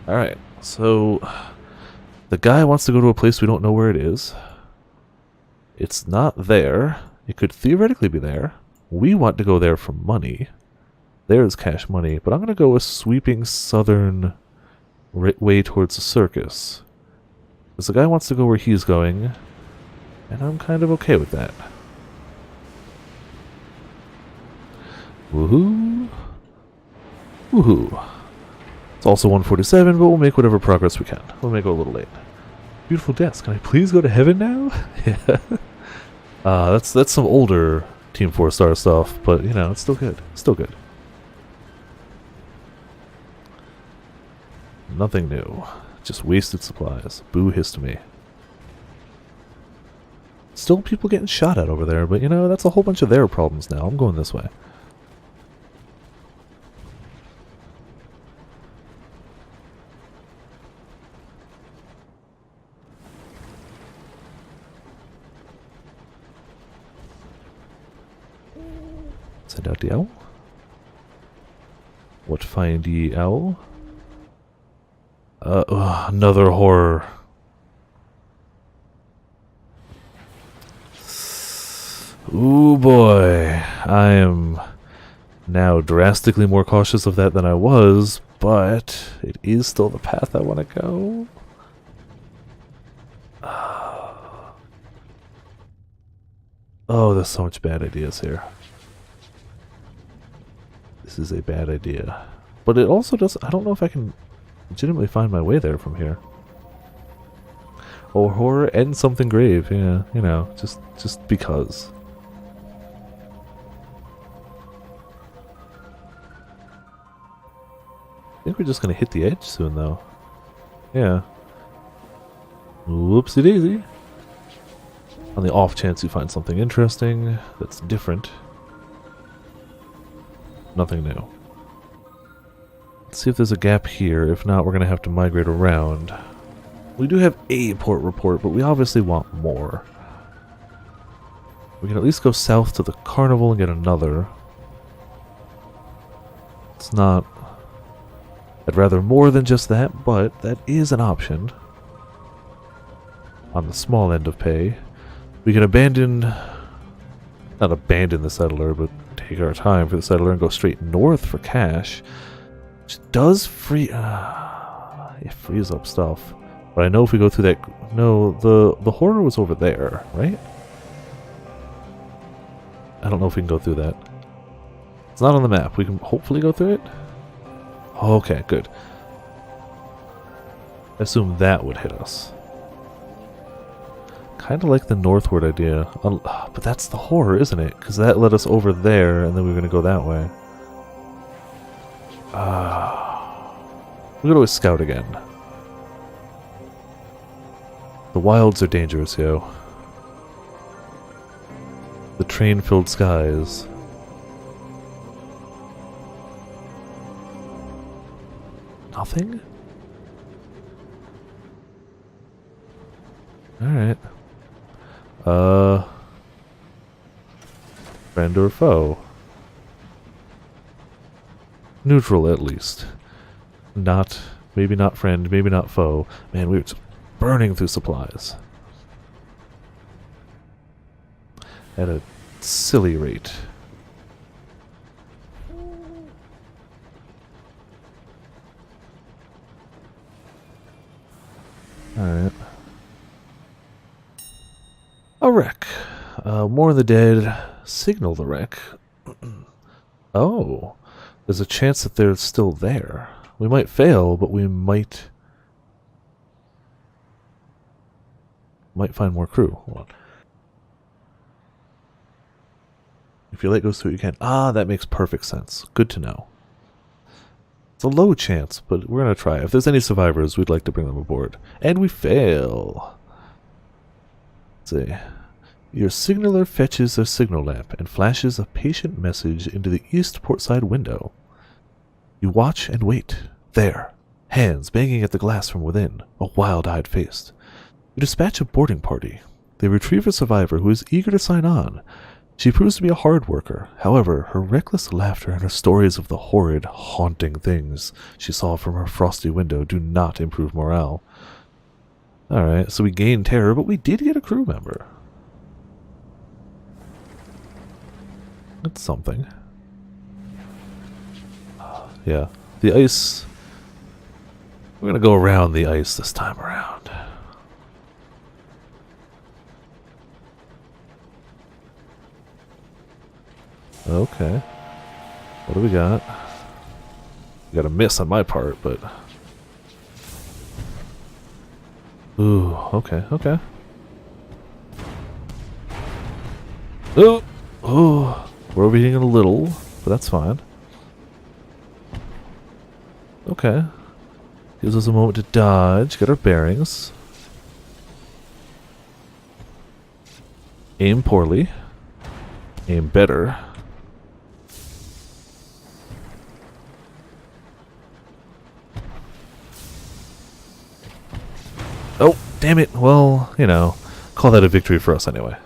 Alright, so the guy wants to go to a place we don't know where it is. It's not there. It could theoretically be there. We want to go there for money. There's cash money, but I'm going to go a sweeping southern way towards the circus. Because the guy wants to go where he's going, and I'm kind of okay with that. Woohoo! Woohoo! It's also 1:47, but we'll make whatever progress we can. We'll make it a little late. Beautiful desk. Can I please go to heaven now? Yeah. That's some older Team 4 Star stuff, but you know, it's still good. Still good. Nothing new. Just wasted supplies. Boo hiss to me. Still people getting shot at over there, but you know, that's a whole bunch of their problems now. I'm going this way. Send out the owl. What find ye, owl? Another horror. Ooh boy. I am now drastically more cautious of that than I was, but it is still the path I want to go. Oh, there's so much bad ideas here. This is a bad idea. But it also does... I don't know if I can legitimately find my way there from here. Or horror and something grave. Yeah, you know, just because. I think we're just going to hit the edge soon, though. Yeah. Whoopsie daisy. On the off chance you find something interesting that's different. Nothing new. Let's see if there's a gap here. If not, we're going to have to migrate around. We do have a port report, but we obviously want more. We can at least go south to the carnival and get another. It's not... I'd rather more than just that, but that is an option. On the small end of pay. We can abandon... Not abandon the settler, but take our time for the settler and go straight north for cash. Which does free... it frees up stuff. But I know if we go through that... No, the horror was over there, right? I don't know if we can go through that. It's not on the map. We can hopefully go through it? Okay, good. I assume that would hit us. Kind of like the northward idea. But that's the horror, isn't it? Because that led us over there, and then we were going to go that way. We're going to scout again. The wilds are dangerous, yo. The train-filled skies. Nothing? Alright. Friend or foe? Neutral, at least. Not... Maybe not friend, maybe not foe. Man, we were just burning through supplies. At a silly rate. Alright. A wreck. Mourn the dead. Signal the wreck. Oh. There's a chance that they're still there. We might fail, but we might find more crew. Hold on. If your light goes through, you can. Ah, that makes perfect sense. Good to know. It's a low chance, but we're going to try. If there's any survivors, we'd like to bring them aboard. And we fail. Let's see. Your signaler fetches a signal lamp and flashes a patient message into the east portside window. You watch and wait. There. Hands banging at the glass from within. A wild-eyed face. You dispatch a boarding party. They retrieve a survivor who is eager to sign on. She proves to be a hard worker. However, her reckless laughter and her stories of the horrid, haunting things she saw from her frosty window do not improve morale. Alright, so we gained terror, but we did get a crew member. That's something. Yeah, the ice... We're gonna go around the ice this time around. Okay. What do we got? We got a miss on my part, but... Ooh, okay, okay. Oh! Oh! We're overheating a little, but that's fine. Okay. Gives us a moment to dodge, get our bearings. Aim poorly. Aim better. Oh, damn it. Well, you know, call that a victory for us anyway.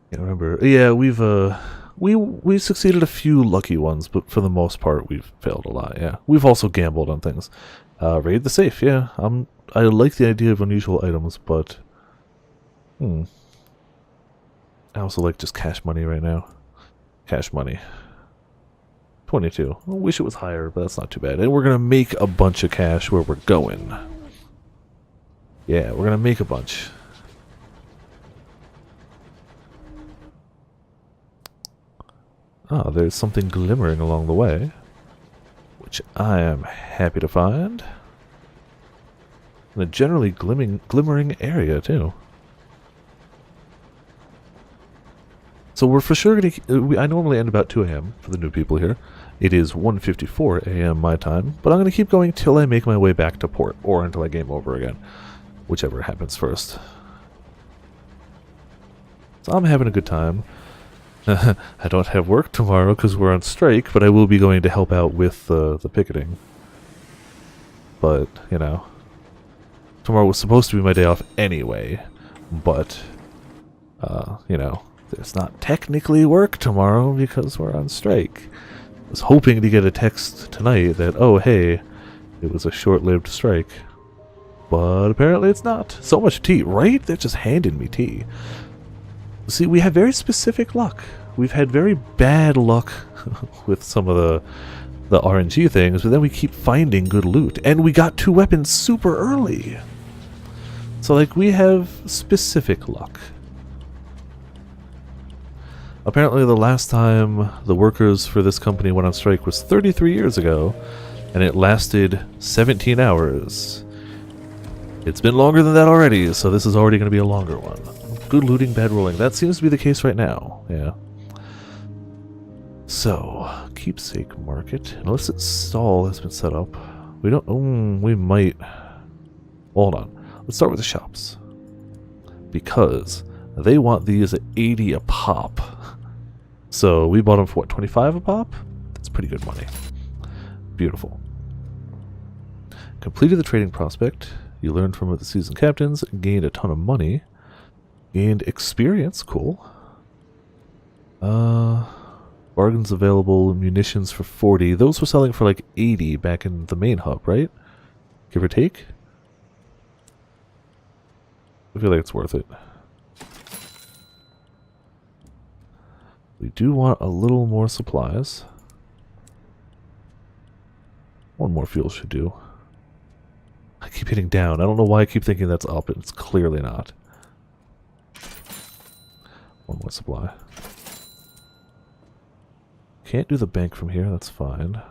Can't remember. Yeah, we've succeeded a few lucky ones, but for the most part we've failed a lot, yeah. We've also gambled on things. Raid the safe, yeah. I like the idea of unusual items, but I also like just cash money right now. Cash money. 22. I wish it was higher, but that's not too bad. And we're going to make a bunch of cash where we're going. Yeah, we're going to make a bunch. Oh, there's something glimmering along the way, which I am happy to find. In a generally glimmering area, too. So we're for sure going to... I normally end about 2 a.m. for the new people here. It is 1:54 a.m. my time, but I'm going to keep going till I make my way back to port, or until I game over again. Whichever happens first. So I'm having a good time. I don't have work tomorrow because we're on strike, but I will be going to help out with the picketing. But, you know, tomorrow was supposed to be my day off anyway, but, you know, there's not technically work tomorrow because we're on strike. I was hoping to get a text tonight that, oh, hey, it was a short-lived strike. But apparently it's not. So much tea, right? They're just handing me tea. See, we have very specific luck. We've had very bad luck with some of the RNG things, but then we keep finding good loot. And we got 2 weapons super early. So, like, we have specific luck. Apparently the last time the workers for this company went on strike was 33 years ago, and it lasted 17 hours. It's been longer than that already, so this is already going to be a longer one. Good looting, bad rolling. That seems to be the case right now, yeah. So, keepsake market. Unless its stall has been set up. We don't... we might... Hold on. Let's start with the shops. Because they want these at 80 a pop. So, we bought them for what, 25 a pop? That's pretty good money. Beautiful. Completed the trading prospect. You learned from the seasoned captains. Gained a ton of money. Gained experience. Cool. Bargains available. Munitions for 40. Those were selling for like 80 back in the main hub, right? Give or take? I feel like it's worth it. We do want a little more supplies. 1 more fuel should do. keep hitting down. I don't know why I keep thinking that's up. It's clearly not. One more supply. Can't do the bank from here. That's fine.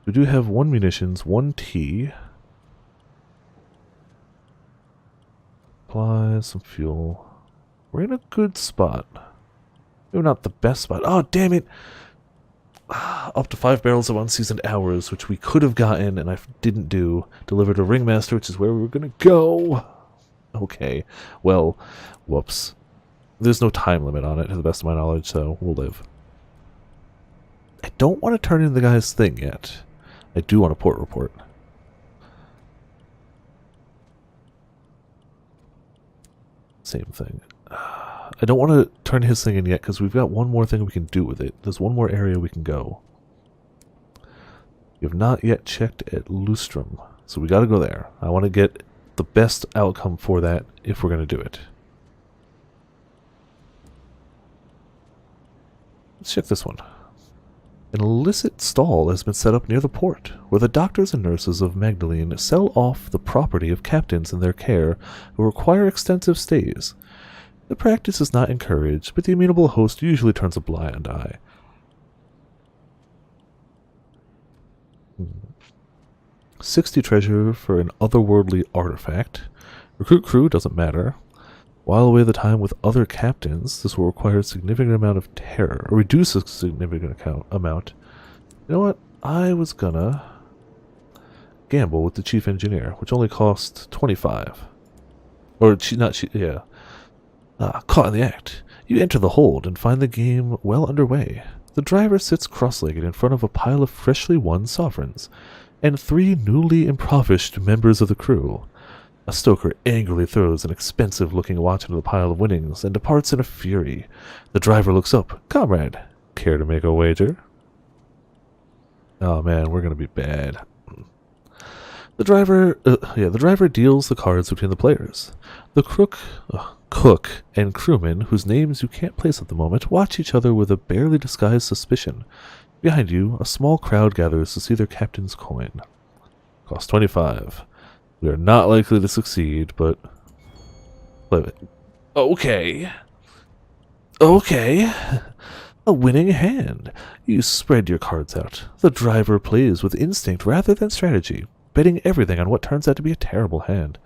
We do have 1 munitions, 1 tea. Supplies, some fuel. We're in a good spot. Maybe not the best spot. Oh, damn it! Up to 5 barrels of unseasoned hours, which we could have gotten and I didn't do. Delivered to Ringmaster, which is where we were gonna go. Okay. Well, whoops. There's no time limit on it, to the best of my knowledge, so we'll live. I don't want to turn in the guy's thing yet. I do want a port report. Same thing. I don't want to turn his thing in yet because we've got one more thing we can do with it. There's one more area we can go. We have not yet checked at Lustrum, so we got to go there. I want to get the best outcome for that if we're going to do it. Let's check this one. An illicit stall has been set up near the port, where the doctors and nurses of Magdalene sell off the property of captains in their care who require extensive stays. The practice is not encouraged, but the amenable host usually turns a blind eye. 60 treasure for an otherworldly artifact. Recruit crew, doesn't matter. While away the time with other captains, this will require a significant amount of terror, or reduce a significant amount. You know what? I was gonna gamble with the chief engineer, which only cost 25. Or, yeah. Caught in the act. You enter the hold and find the game well underway. The driver sits cross-legged in front of a pile of freshly won sovereigns, and 3 newly impoverished members of the crew. A stoker angrily throws an expensive-looking watch into the pile of winnings and departs in a fury. The driver looks up. Comrade, care to make a wager? Oh man, we're gonna be bad. The driver deals the cards between the players. The cook and crewman, whose names you can't place at the moment, watch each other with a barely disguised suspicion. Behind you, a small crowd gathers to see their captain's coin. Cost 25. We are not likely to succeed, but... Okay. Okay. A winning hand. You spread your cards out. The driver plays with instinct rather than strategy, betting everything on what turns out to be a terrible hand.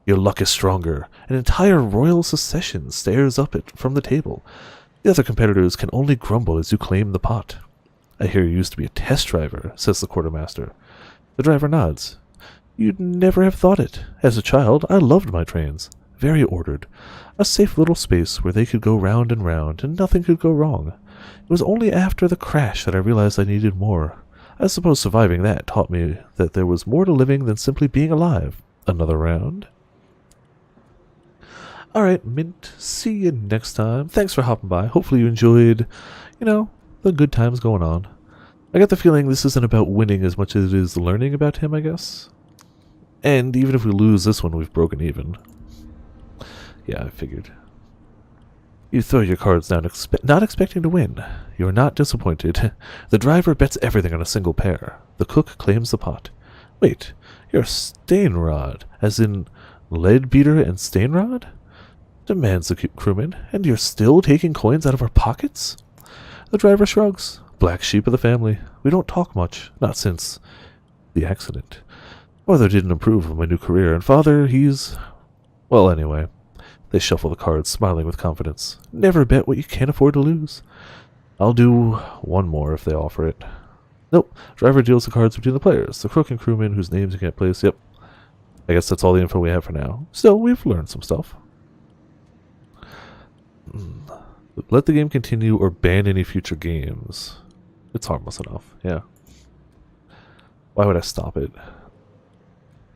Your luck is stronger. An entire royal succession stares up from the table. The other competitors can only grumble as you claim the pot. I hear you used to be a test driver, says the quartermaster. The driver nods. You'd never have thought it. As a child, I loved my trains. Very ordered. A safe little space where they could go round and round, and nothing could go wrong. It was only after the crash that I realized I needed more. I suppose surviving that taught me that there was more to living than simply being alive. Another round? Alright, Mint. See you next time. Thanks for hopping by. Hopefully you enjoyed, the good times going on. I got the feeling this isn't about winning as much as it is learning about him, I guess. And even if we lose this one, we've broken even. Yeah, I figured. You throw your cards down, not expecting to win. You are not disappointed. The driver bets everything on a single pair. The cook claims the pot. Wait, you're Stainrod, as in Leadbeater and Stainrod? Demands the crewman, and you're still taking coins out of our pockets? The driver shrugs. Black sheep of the family. We don't talk much, not since the accident. Mother didn't approve of my new career, and father, well, anyway. They shuffle the cards, smiling with confidence. Never bet what you can't afford to lose. I'll do one more if they offer it. Nope. Driver deals the cards between the players. The crook and crewman whose names you can't place. Yep. I guess that's all the info we have for now. Still, we've learned some stuff. Let the game continue or ban any future games. It's harmless enough, yeah. Why would I stop it?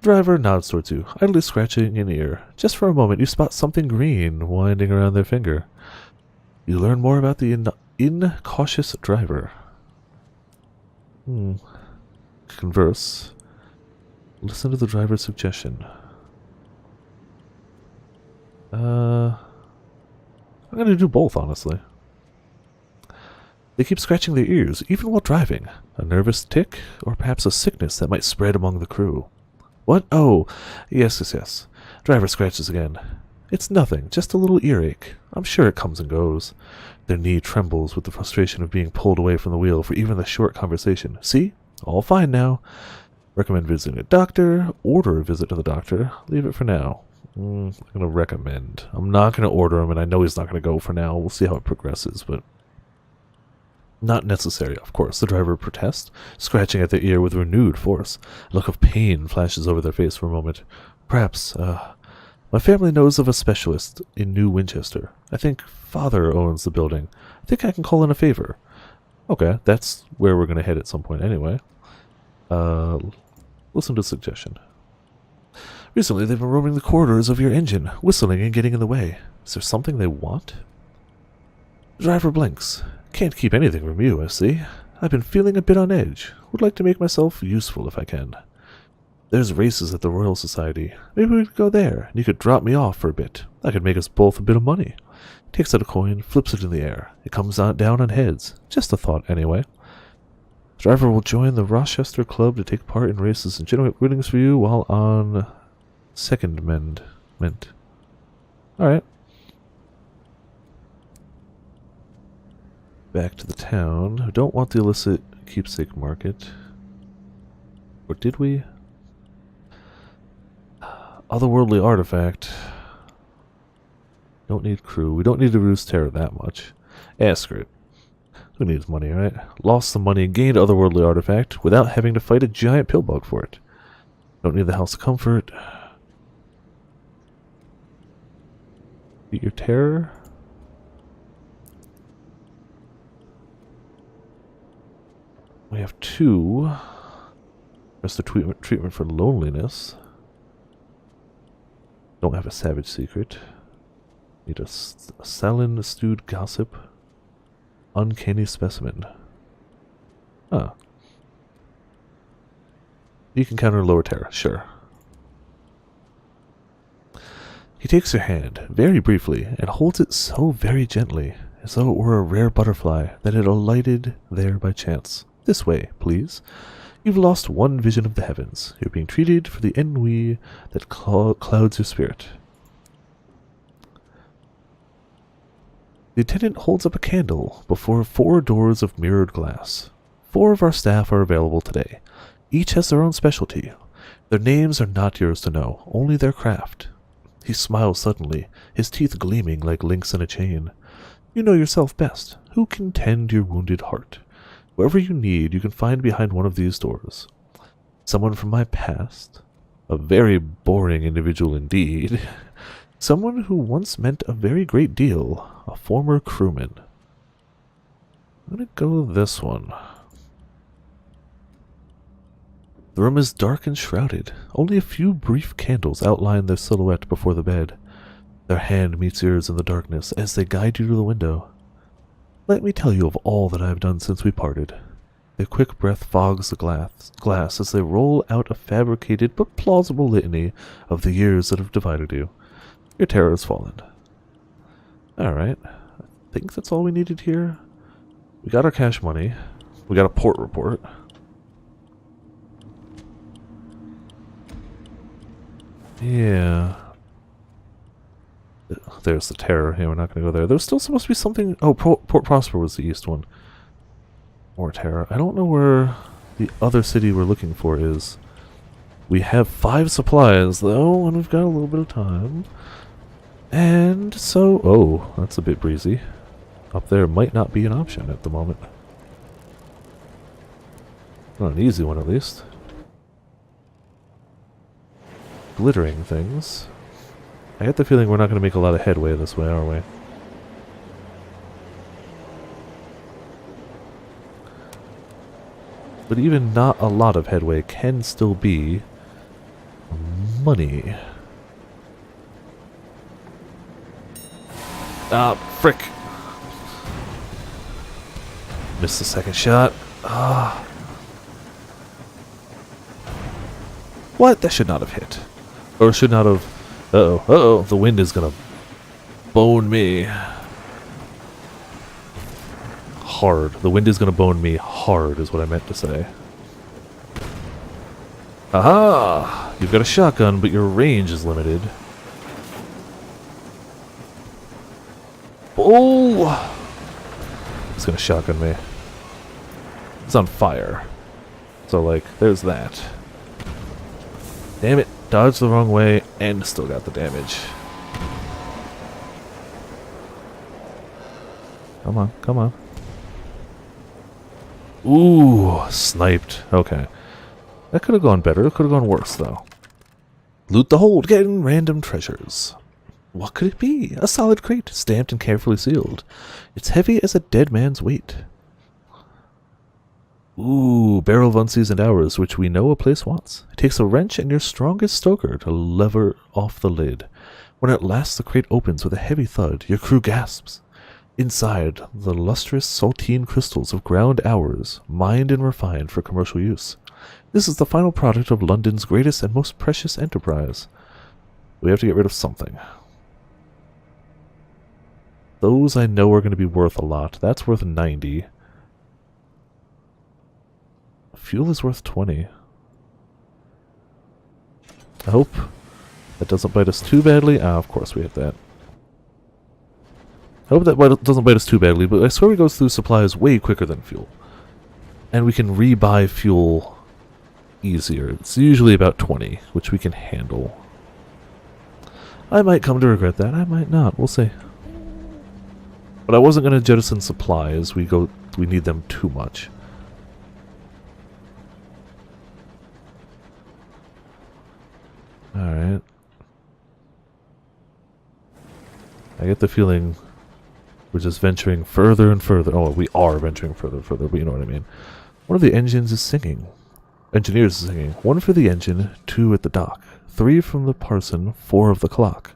Driver nods towards you, idly scratching an ear. Just for a moment, you spot something green winding around their finger. You learn more about the incautious driver. Converse. Listen to the driver's suggestion. I'm gonna do both, honestly. They keep scratching their ears, even while driving. A nervous tic, or perhaps a sickness that might spread among the crew. What? Oh, yes. Driver scratches again. It's nothing, just a little earache. I'm sure it comes and goes. Their knee trembles with the frustration of being pulled away from the wheel for even the short conversation. See? All fine now. Recommend visiting a doctor. Order a visit to the doctor. Leave it for now. I'm going to recommend. I'm not going to order him, and I know he's not going to go for now. We'll see how it progresses, but not necessary, of course. The driver protests, scratching at their ear with renewed force. A look of pain flashes over their face for a moment. Perhaps, my family knows of a specialist in New Winchester. I think Father owns the building. I think I can call in a favor. Okay, that's where we're going to head at some point anyway. Listen to the suggestion. Recently, they've been roaming the corridors of your engine, whistling and getting in the way. Is there something they want? The driver blinks. Can't keep anything from you, I see. I've been feeling a bit on edge. Would like to make myself useful if I can. There's races at the Royal Society. Maybe we could go there, and you could drop me off for a bit. That could make us both a bit of money. Takes out a coin, flips it in the air. It comes down on heads. Just a thought, anyway. The driver will join the Rochester Club to take part in races and generate winnings for you while on Second Mint. Alright. Back to the town. We don't want the illicit keepsake market. Or did we? Otherworldly artifact. Don't need crew. We don't need to Roost Terror that much. Screw it. Who needs money, right? Lost some money and gained otherworldly artifact without having to fight a giant pillbug for it. Don't need the House of Comfort. Beat your terror. We have 2. That's the treatment for loneliness. Don't have a savage secret. Need a Salin stewed gossip. Uncanny specimen. Huh. You can counter lower terror, sure. He takes your hand, very briefly, and holds it so very gently, as though it were a rare butterfly that had alighted there by chance. This way, please. You've lost one vision of the heavens. You're being treated for the ennui that clouds your spirit. The attendant holds up a candle before 4 doors of mirrored glass. 4 of our staff are available today. Each has their own specialty. Their names are not yours to know, only their craft. He smiles suddenly, his teeth gleaming like links in a chain. You know yourself best. Who can tend your wounded heart? Whatever you need, you can find behind one of these doors. Someone from my past. A very boring individual indeed. Someone who once meant a very great deal. A former crewman. I'm gonna go with this one. The room is dark and shrouded. Only a few brief candles outline their silhouette before the bed. Their hand meets yours in the darkness as they guide you to the window. Let me tell you of all that I have done since we parted. Their quick breath fogs the glass as they roll out a fabricated but plausible litany of the years that have divided you. Your terror has fallen. Alright. I think that's all we needed here. We got our cash money. We got a port report. Yeah. There's the terror. Yeah, we're not going to go there. There's still supposed to be something... Oh, Port Prosper was the east one. More terror. I don't know where the other city we're looking for is. We have 5 supplies, though, and we've got a little bit of time. And so... Oh, that's a bit breezy. Up there might not be an option at the moment. Not an easy one, at least. Glittering things. I get the feeling we're not going to make a lot of headway this way, are we? But even not a lot of headway can still be money. Ah, frick. Missed the second shot. Ah. What? That should not have hit. Or should not have... Uh-oh. Uh-oh. The wind is gonna bone me. hard. The wind is going to bone me hard, is what I meant to say. Aha! You've got a shotgun, but your range is limited. Oh! It's going to shotgun me. It's on fire. So, like, there's that. Damn it. Dodged the wrong way and still got the damage. Come on, come on. Ooh, sniped. Okay. That could have gone better. It could have gone worse, though. Loot the hold, getting random treasures. What could it be? A solid crate, stamped and carefully sealed. It's heavy as a dead man's weight. Ooh, barrel of unseasoned hours, which we know a place wants. It takes a wrench and your strongest stoker to lever off the lid. When at last the crate opens with a heavy thud, your crew gasps. Inside, the lustrous saltine crystals of ground hours, mined and refined for commercial use. This is the final product of London's greatest and most precious enterprise. We have to get rid of something. Those I know are going to be worth a lot. That's worth 90. Fuel is worth 20. I hope that doesn't bite us too badly. Ah, of course we have that. I hope that doesn't bite us too badly, but I swear we go through supplies way quicker than fuel. And we can rebuy fuel easier. It's usually about 20, which we can handle. I might come to regret that. I might not. We'll see. But I wasn't going to jettison supplies. We need them too much. Alright. I get the feeling we're just venturing further and further. Oh, we are venturing further and further, but you know what I mean. One of the engines is singing. Engineers is singing. 1 for the engine, 2 at the dock. 3 from the parson, 4 of the clock.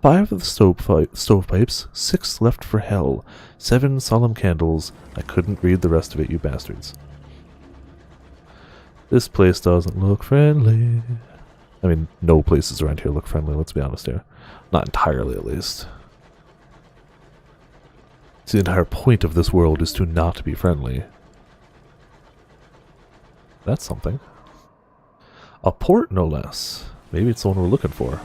5 of the stovepipes, 6 left for hell. 7 solemn candles. I couldn't read the rest of it, you bastards. This place doesn't look friendly. I mean, no places around here look friendly, let's be honest here. Not entirely, at least. The entire point of this world is to not be friendly. That's something. A port, no less. Maybe it's the one we're looking for.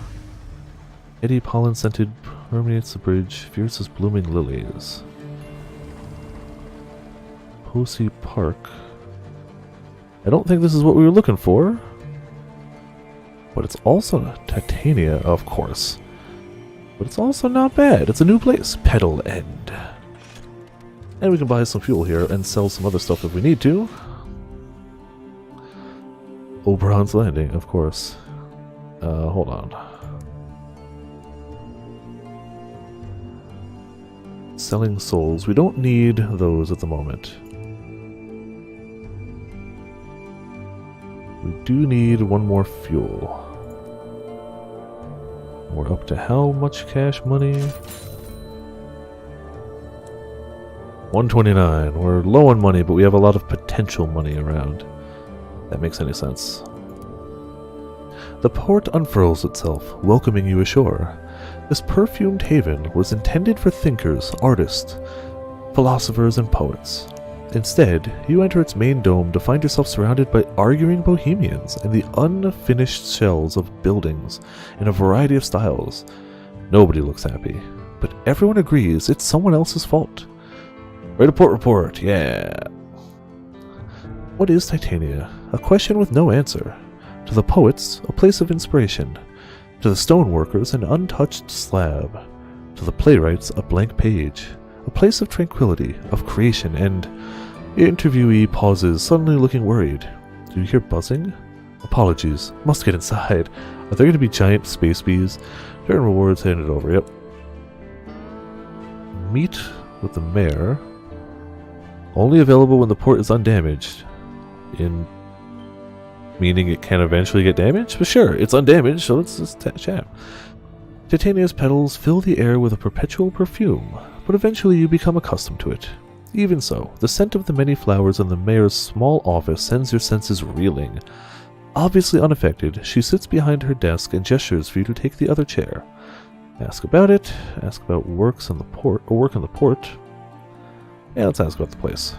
Eddy pollen-scented permeates the bridge, fierce as blooming lilies. Posey Park. I don't think this is what we were looking for. But it's also Titania, of course. But it's also not bad. It's a new place. Pedal End. And we can buy some fuel here and sell some other stuff if we need to. Oberon's Landing, of course. Hold on. Selling souls. We don't need those at the moment. We do need 1 more fuel. We're up to how much cash money? 129. We're low on money, but we have a lot of potential money around. If that makes any sense. The port unfurls itself, welcoming you ashore. This perfumed haven was intended for thinkers, artists, philosophers, and poets. Instead, you enter its main dome to find yourself surrounded by arguing bohemians and the unfinished shells of buildings in a variety of styles. Nobody looks happy, but everyone agrees it's someone else's fault. Write a port report, yeah. What is Titania? A question with no answer. To the poets, a place of inspiration. To the stoneworkers, an untouched slab. To the playwrights, a blank page. A place of tranquility, of creation, and... The interviewee pauses, suddenly looking worried. Do you hear buzzing? Apologies. Must get inside. Are there going to be giant space bees? Turn rewards handed over, yep. Meet with the mayor. Only available when the port is undamaged. Meaning it can eventually get damaged? But sure, it's undamaged, so let's just chat. Titania's petals fill the air with a perpetual perfume, but eventually you become accustomed to it. Even so, the scent of the many flowers in the mayor's small office sends your senses reeling. Obviously unaffected, she sits behind her desk and gestures for you to take the other chair. Ask about it, ask about work on the port. Yeah, let's ask about the place.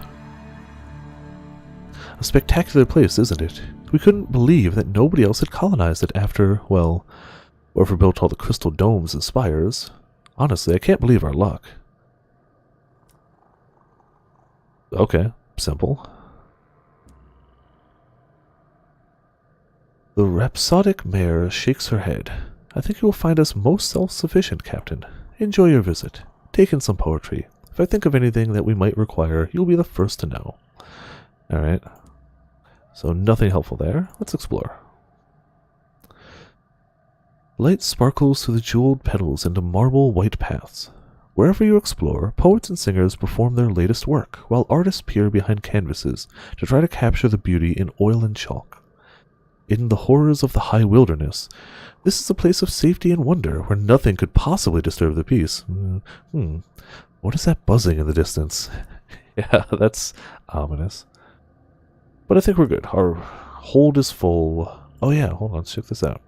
A spectacular place, isn't it? We couldn't believe that nobody else had colonized it after, well, whoever built all the crystal domes and spires. Honestly, I can't believe our luck. Okay, simple. The rhapsodic mare shakes her head. I think you will find us most self-sufficient, Captain. Enjoy your visit. Take in some poetry. If I think of anything that we might require, you'll be the first to know. Alright. So nothing helpful there. Let's explore. Light sparkles through the jeweled petals into marble white paths. Wherever you explore, poets and singers perform their latest work, while artists peer behind canvases to try to capture the beauty in oil and chalk. In the horrors of the high wilderness, this is a place of safety and wonder where nothing could possibly disturb the peace. What is that buzzing in the distance? Yeah, that's ominous. But I think we're good. Our hold is full. Oh yeah, hold on, let's check this out.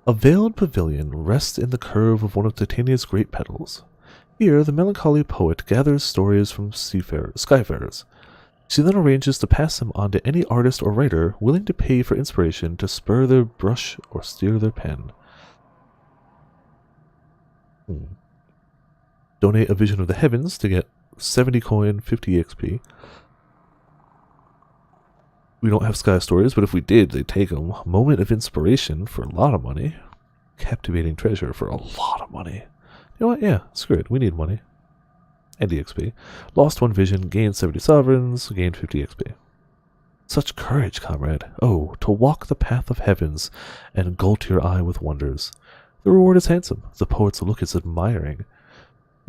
A veiled pavilion rests in the curve of one of Titania's great petals. Here, the melancholy poet gathers stories from skyfarers. She then arranges to pass them on to any artist or writer willing to pay for inspiration to spur their brush or steer their pen. Donate a vision of the heavens to get 70 coin, 50 XP. We don't have sky stories, but if we did, they'd take them. Moment of inspiration for a lot of money. Captivating treasure for a lot of money. You know what? Yeah, screw it. We need money. And EXP. Lost one vision, gained 70 sovereigns, gained 50 XP. Such courage, comrade. Oh, to walk the path of heavens and gulp your eye with wonders. The reward is handsome. The poet's look is admiring.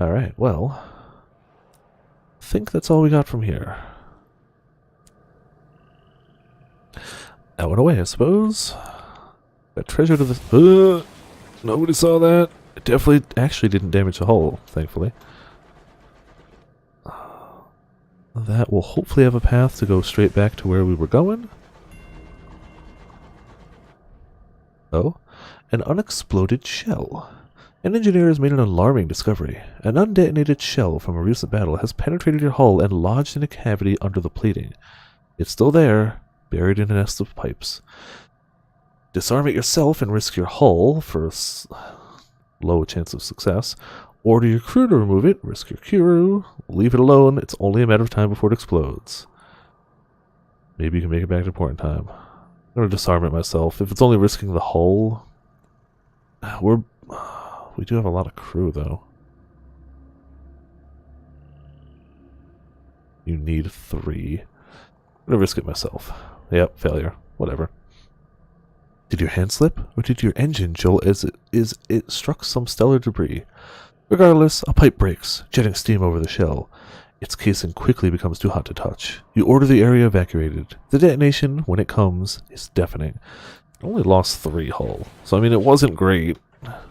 Alright, well. I think that's all we got from here. Out and away, I suppose. Got treasure to the... nobody saw that. It definitely actually didn't damage the hull, thankfully. That will hopefully have a path to go straight back to where we were going. Oh, an unexploded shell. An engineer has made an alarming discovery. An undetonated shell from a recent battle has penetrated your hull and lodged in a cavity under the plating. It's still there, buried in a nest of pipes. Disarm it yourself and risk your hull for a low chance of success. Order your crew to remove it, risk your crew, leave it alone, it's only a matter of time before it explodes. Maybe you can make it back to port in time. I'm going to disarm it myself. If it's only risking the hull... We do have a lot of crew, though. You need 3. I'm going to risk it myself. Yep, failure. Whatever. Did your hand slip? Or did your engine jolt as it struck some stellar debris? Regardless, a pipe breaks, jetting steam over the shell. Its casing quickly becomes too hot to touch. You order the area evacuated. The detonation, when it comes, is deafening. I only lost 3 hull. So, I mean, it wasn't great.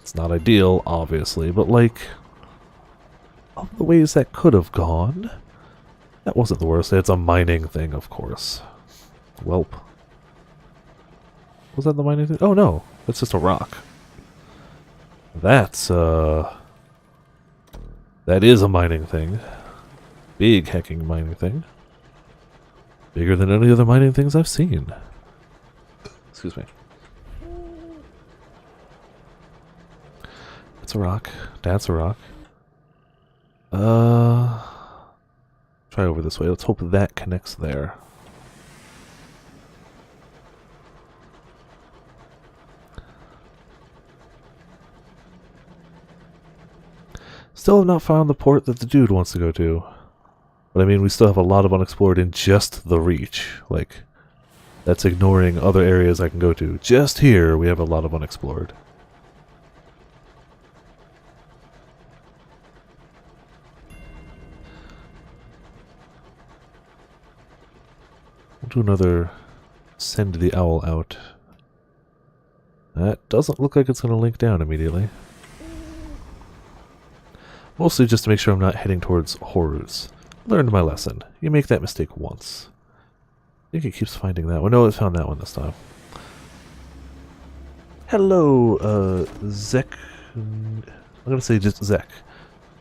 It's not ideal, obviously, but, like, of the ways that could have gone, that wasn't the worst. It's a mining thing, of course. Welp. Was that the mining thing? Oh, no. That's just a rock. That's, that is a mining thing. Big hacking mining thing. Bigger than any other mining things I've seen. Excuse me. That's a rock. That's a rock. Try over this way. Let's hope that connects there. Still have not found the port that the dude wants to go to. But I mean, we still have a lot of unexplored in just the Reach. Like, that's ignoring other areas I can go to. Just here, we have a lot of unexplored. We'll do another send the owl out. That doesn't look like it's going to link down immediately. Mostly just to make sure I'm not heading towards horrors. Learned my lesson. You make that mistake once. I think it keeps finding that one. No, it found that one this time. Hello, Zek. I'm going to say just Zek.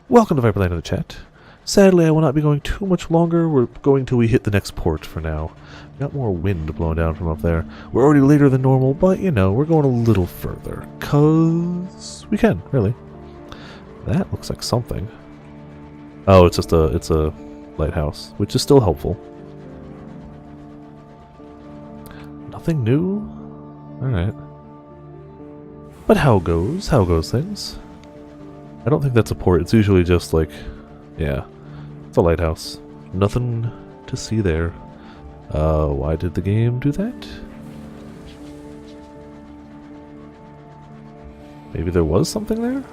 Welcome to Viperland in the chat. Sadly, I will not be going too much longer. We're going till we hit the next port for now. Got more wind blowing down from up there. We're already later than normal, but you know, we're going a little further. 'Cause we can, really. That looks like something. Oh, it's a lighthouse, which is still helpful. Nothing new? Alright. But how goes things? I don't think that's a port. It's usually just like, yeah, it's a lighthouse. Nothing to see there. Why did the game do that? Maybe there was something there?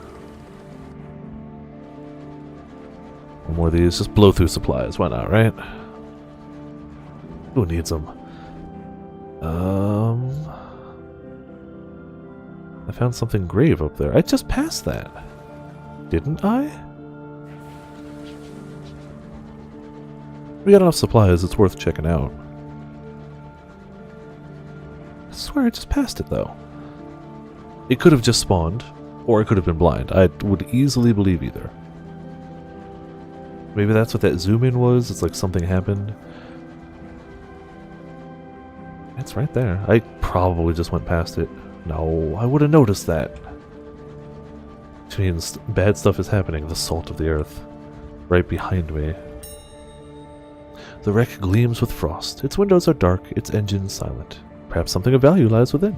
One more of these, just blow through supplies. Why not, right? Who needs them? I found something grave up there. I just passed that. Didn't I? We got enough supplies, it's worth checking out. I swear I just passed it, though. It could have just spawned, or it could have been blind. I would easily believe either. Maybe that's what that zoom in was. It's like something happened. It's right there. I probably just went past it. No, I would have noticed that. Which means bad stuff is happening. The salt of the earth. Right behind me. The wreck gleams with frost. Its windows are dark, its engines silent. Perhaps something of value lies within.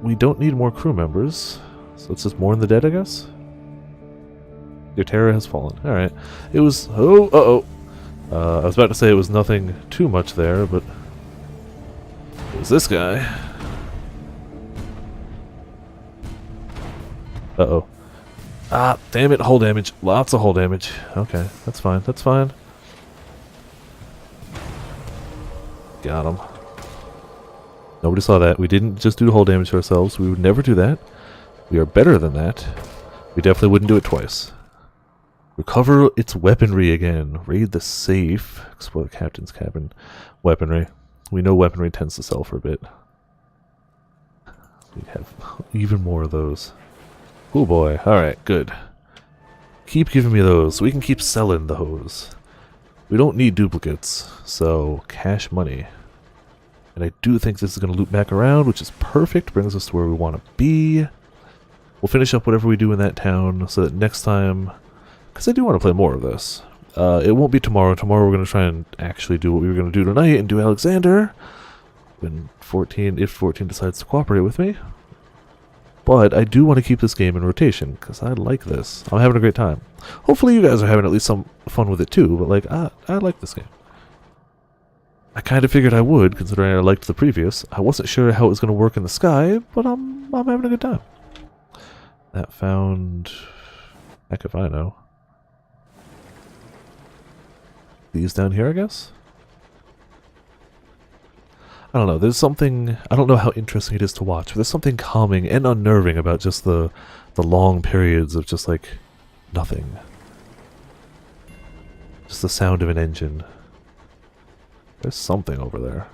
We don't need more crew members. So it's just mourn the dead, I guess? Your terror has fallen. Alright. It was... Oh, uh-oh. I was about to say it was nothing too much there, but... It was this guy. Uh-oh. Ah, damn it, hull damage. Lots of hull damage. Okay, that's fine, that's fine. Got him. Nobody saw that. We didn't just do hull damage to ourselves. We would never do that. We are better than that. We definitely wouldn't do it twice. Recover its weaponry again. Raid the safe. Explore the captain's cabin. Weaponry. We know weaponry tends to sell for a bit. We have even more of those. Oh boy. Alright, good. Keep giving me those so we can keep selling those. We don't need duplicates, so cash money. And I do think this is going to loop back around, which is perfect. Brings us to where we want to be. We'll finish up whatever we do in that town so that next time... Because I do want to play more of this. It won't be tomorrow. Tomorrow we're going to try and actually do what we were going to do tonight and do Alexander. When 14, if 14 decides to cooperate with me. But I do want to keep this game in rotation, because I like this. I'm having a great time. Hopefully you guys are having at least some fun with it too, but like, I like this game. I kind of figured I would, considering I liked the previous. I wasn't sure how it was going to work in the sky, but I'm having a good time. That found... Heck if I know. These down here, I guess? I don't know, there's something... I don't know how interesting it is to watch, but there's something calming and unnerving about just the long periods of just, like, nothing. Just the sound of an engine. There's something over there.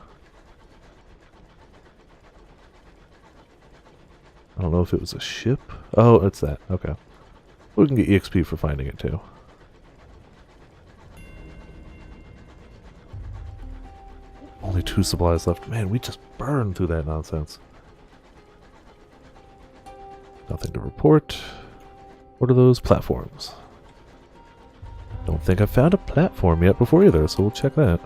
I don't know if it was a ship. Oh, it's that. Okay. We can get EXP for finding it, too. Only 2 supplies left. Man, we just burned through that nonsense. Nothing to report. What are those platforms? Don't think I've found a platform yet before either, so we'll check that.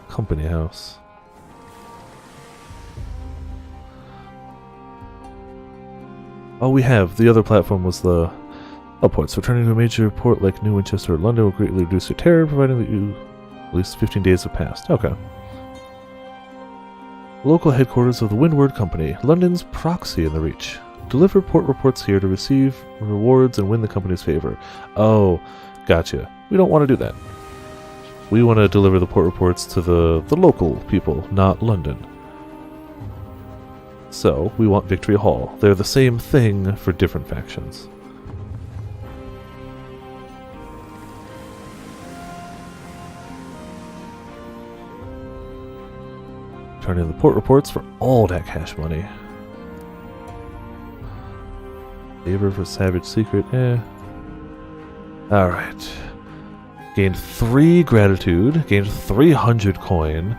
Company house. Oh, we have. The other platform was the ports. Returning to a major port like New Winchester or London will greatly reduce your terror, providing that you at least 15 days have passed. Okay. Local headquarters of the Windward Company, London's proxy in the Reach. Deliver port reports here to receive rewards and win the company's favor. Oh, gotcha. We don't want to do that. We want to deliver the port reports to the local people, not London. So, we want Victory Hall. They're the same thing for different factions. Turn in the port reports for all that cash money. Favor for Savage Secret, Alright. Gained 3 gratitude, gained 300 coin,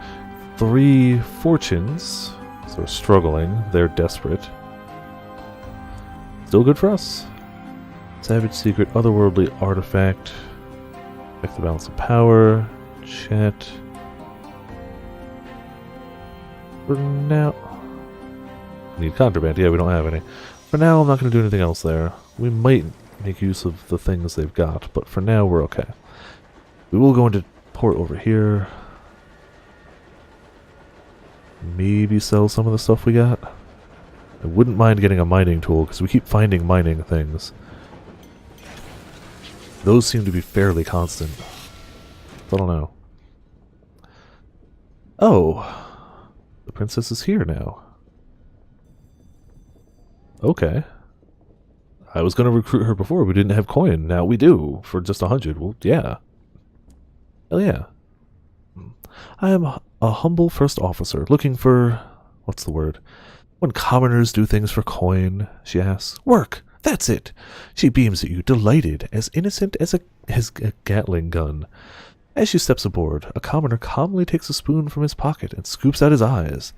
3 fortunes. So we're struggling, they're desperate. Still good for us. Savage Secret, Otherworldly Artifact. Check the balance of power. Chat. For now... Need contraband, yeah, we don't have any. For now, I'm not going to do anything else there. We might make use of the things they've got, but for now, we're okay. We will go into port over here. Maybe sell some of the stuff we got. I wouldn't mind getting a mining tool, because we keep finding mining things. Those seem to be fairly constant. I don't know. Oh! The princess is here now. Okay. I was going to recruit her before. We didn't have coin. Now we do. For just 100. Well, yeah. Hell yeah. I am a humble first officer, looking for... What's the word? When commoners do things for coin, she asks. Work! That's it! She beams at you, delighted, as innocent as a Gatling gun. As she steps aboard, a commoner calmly takes a spoon from his pocket and scoops out his eyes.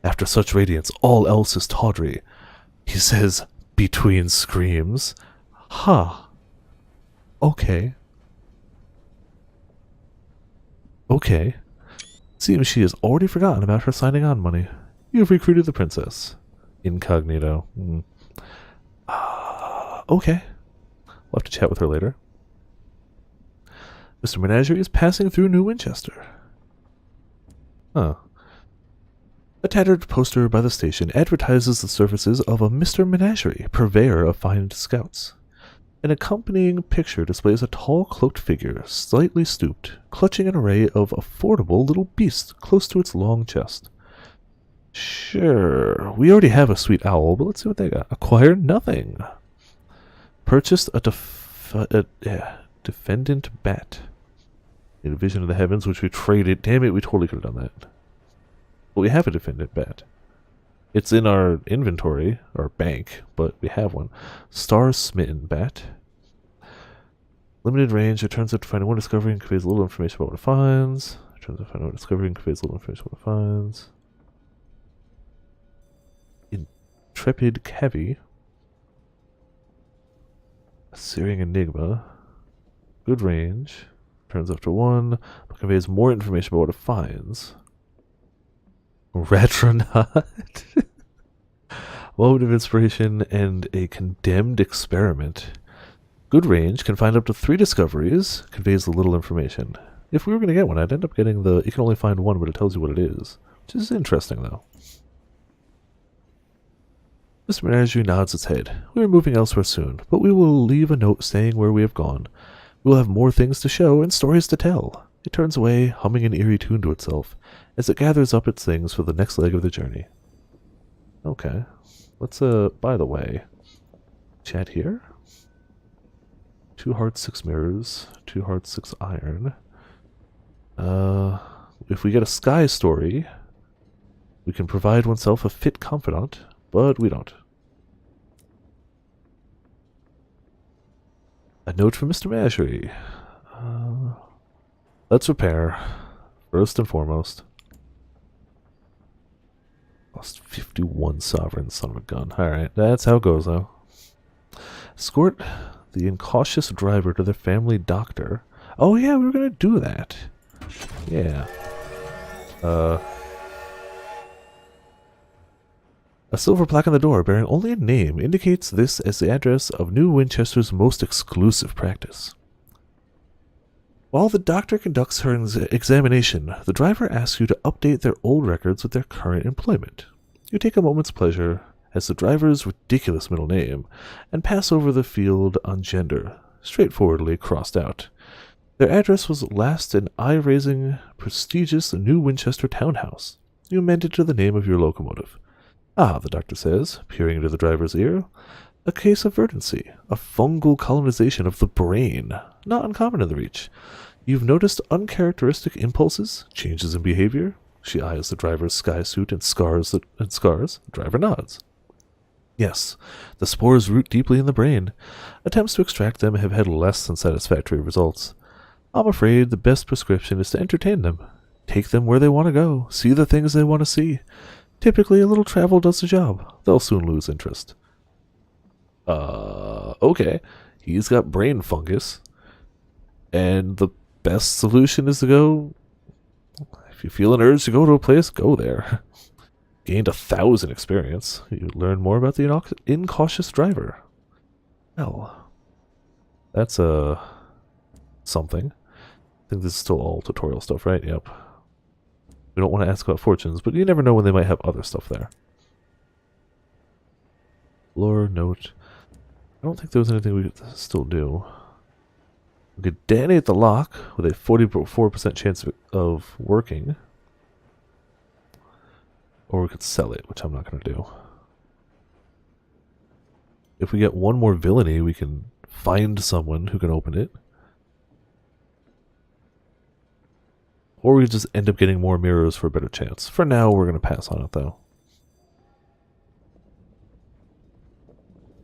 After such radiance, all else is tawdry. He says, between screams, Huh. Okay. Okay. Seems she has already forgotten about her signing on money. You've recruited the princess. Incognito. Okay. We'll have to chat with her later. Mr. Menagerie is passing through New Winchester. Huh. A tattered poster by the station advertises the services of a Mr. Menagerie, purveyor of fine scouts. An accompanying picture displays a tall, cloaked figure, slightly stooped, clutching an array of affordable little beasts close to its long chest. Sure, we already have a sweet owl, but let's see what they got. Acquire nothing. Purchased a defendant bat. In a vision of the heavens, which we traded. Damn it, we totally could have done that. But we have a defendant bat. It's in our inventory, or bank, but we have one. Star Smitten bat. Limited range, returns after finding one discovery and conveys a little information about what it finds. Returns after finding one discovery and conveys a little information about what it finds. Intrepid Cavi. Searing Enigma. Good range. Returns after one, but conveys more information about what it finds. Retronaut. Moment of inspiration and a condemned experiment. Good range, can find up to 3 discoveries, conveys little information. If we were going to get one, I'd end up getting the... You can only find one, but it tells you what it is. Which is interesting, though. Mr. Menagerie nods its head. We are moving elsewhere soon, but we will leave a note saying where we have gone. We will have more things to show and stories to tell. It turns away, humming an eerie tune to itself, as it gathers up its things for the next leg of the journey. Okay. Let's, by the way, chat here. 2 hearts, 6 mirrors, 2 hearts, 6 iron. If we get a sky story, we can provide oneself a fit confidant, but we don't. A note from Mr. Menagerie. Let's repair, first and foremost. Lost 51 sovereigns, son of a gun. Alright, that's how it goes, though. Escort the incautious driver to their family doctor. Oh yeah, we were gonna do that. Yeah. A silver plaque on the door bearing only a name indicates this as the address of New Winchester's most exclusive practice. While the doctor conducts her examination, the driver asks you to update their old records with their current employment. You take a moment's pleasure as the driver's ridiculous middle name and pass over the field on gender, straightforwardly crossed out. Their address was last an eye-raising, prestigious New Winchester townhouse. You amend it to the name of your locomotive. Ah, the doctor says, peering into the driver's ear. A case of verdancy, a fungal colonization of the brain, not uncommon in the Reach. You've noticed uncharacteristic impulses, changes in behavior? She eyes the driver's sky suit and scars. The driver nods. Yes, the spores root deeply in the brain. Attempts to extract them have had less than satisfactory results. I'm afraid the best prescription is to entertain them. Take them where they want to go, see the things they want to see. Typically, a little travel does the job. They'll soon lose interest. Okay. He's got brain fungus. And the best solution is to go... If you feel an urge to go to a place, go there. Gained 1,000 experience. You learn more about the incautious driver. Well, that's something. I think this is still all tutorial stuff, right? Yep. We don't want to ask about fortunes, but you never know when they might have other stuff there. Lore note. I don't think there was anything we could still do. We could detonate the lock with a 44% chance of working. Or we could sell it, which I'm not going to do. If we get one more villainy, we can find someone who can open it. Or we just end up getting more mirrors for a better chance. For now, we're going to pass on it, though.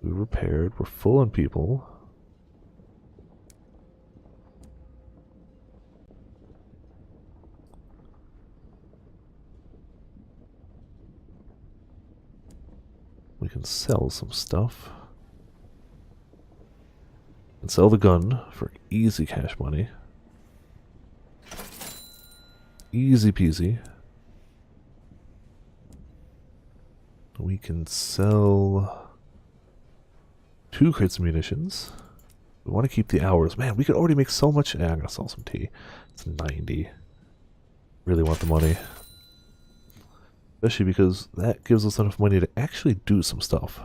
We repaired. We're full on people. We can sell some stuff. And sell the gun for easy cash money. Easy peasy. We can sell 2 crates of munitions. We want to keep the hours. Man, we could already make so much. Yeah, I'm going to sell some tea. It's 90. Really want the money. Especially because that gives us enough money to actually do some stuff.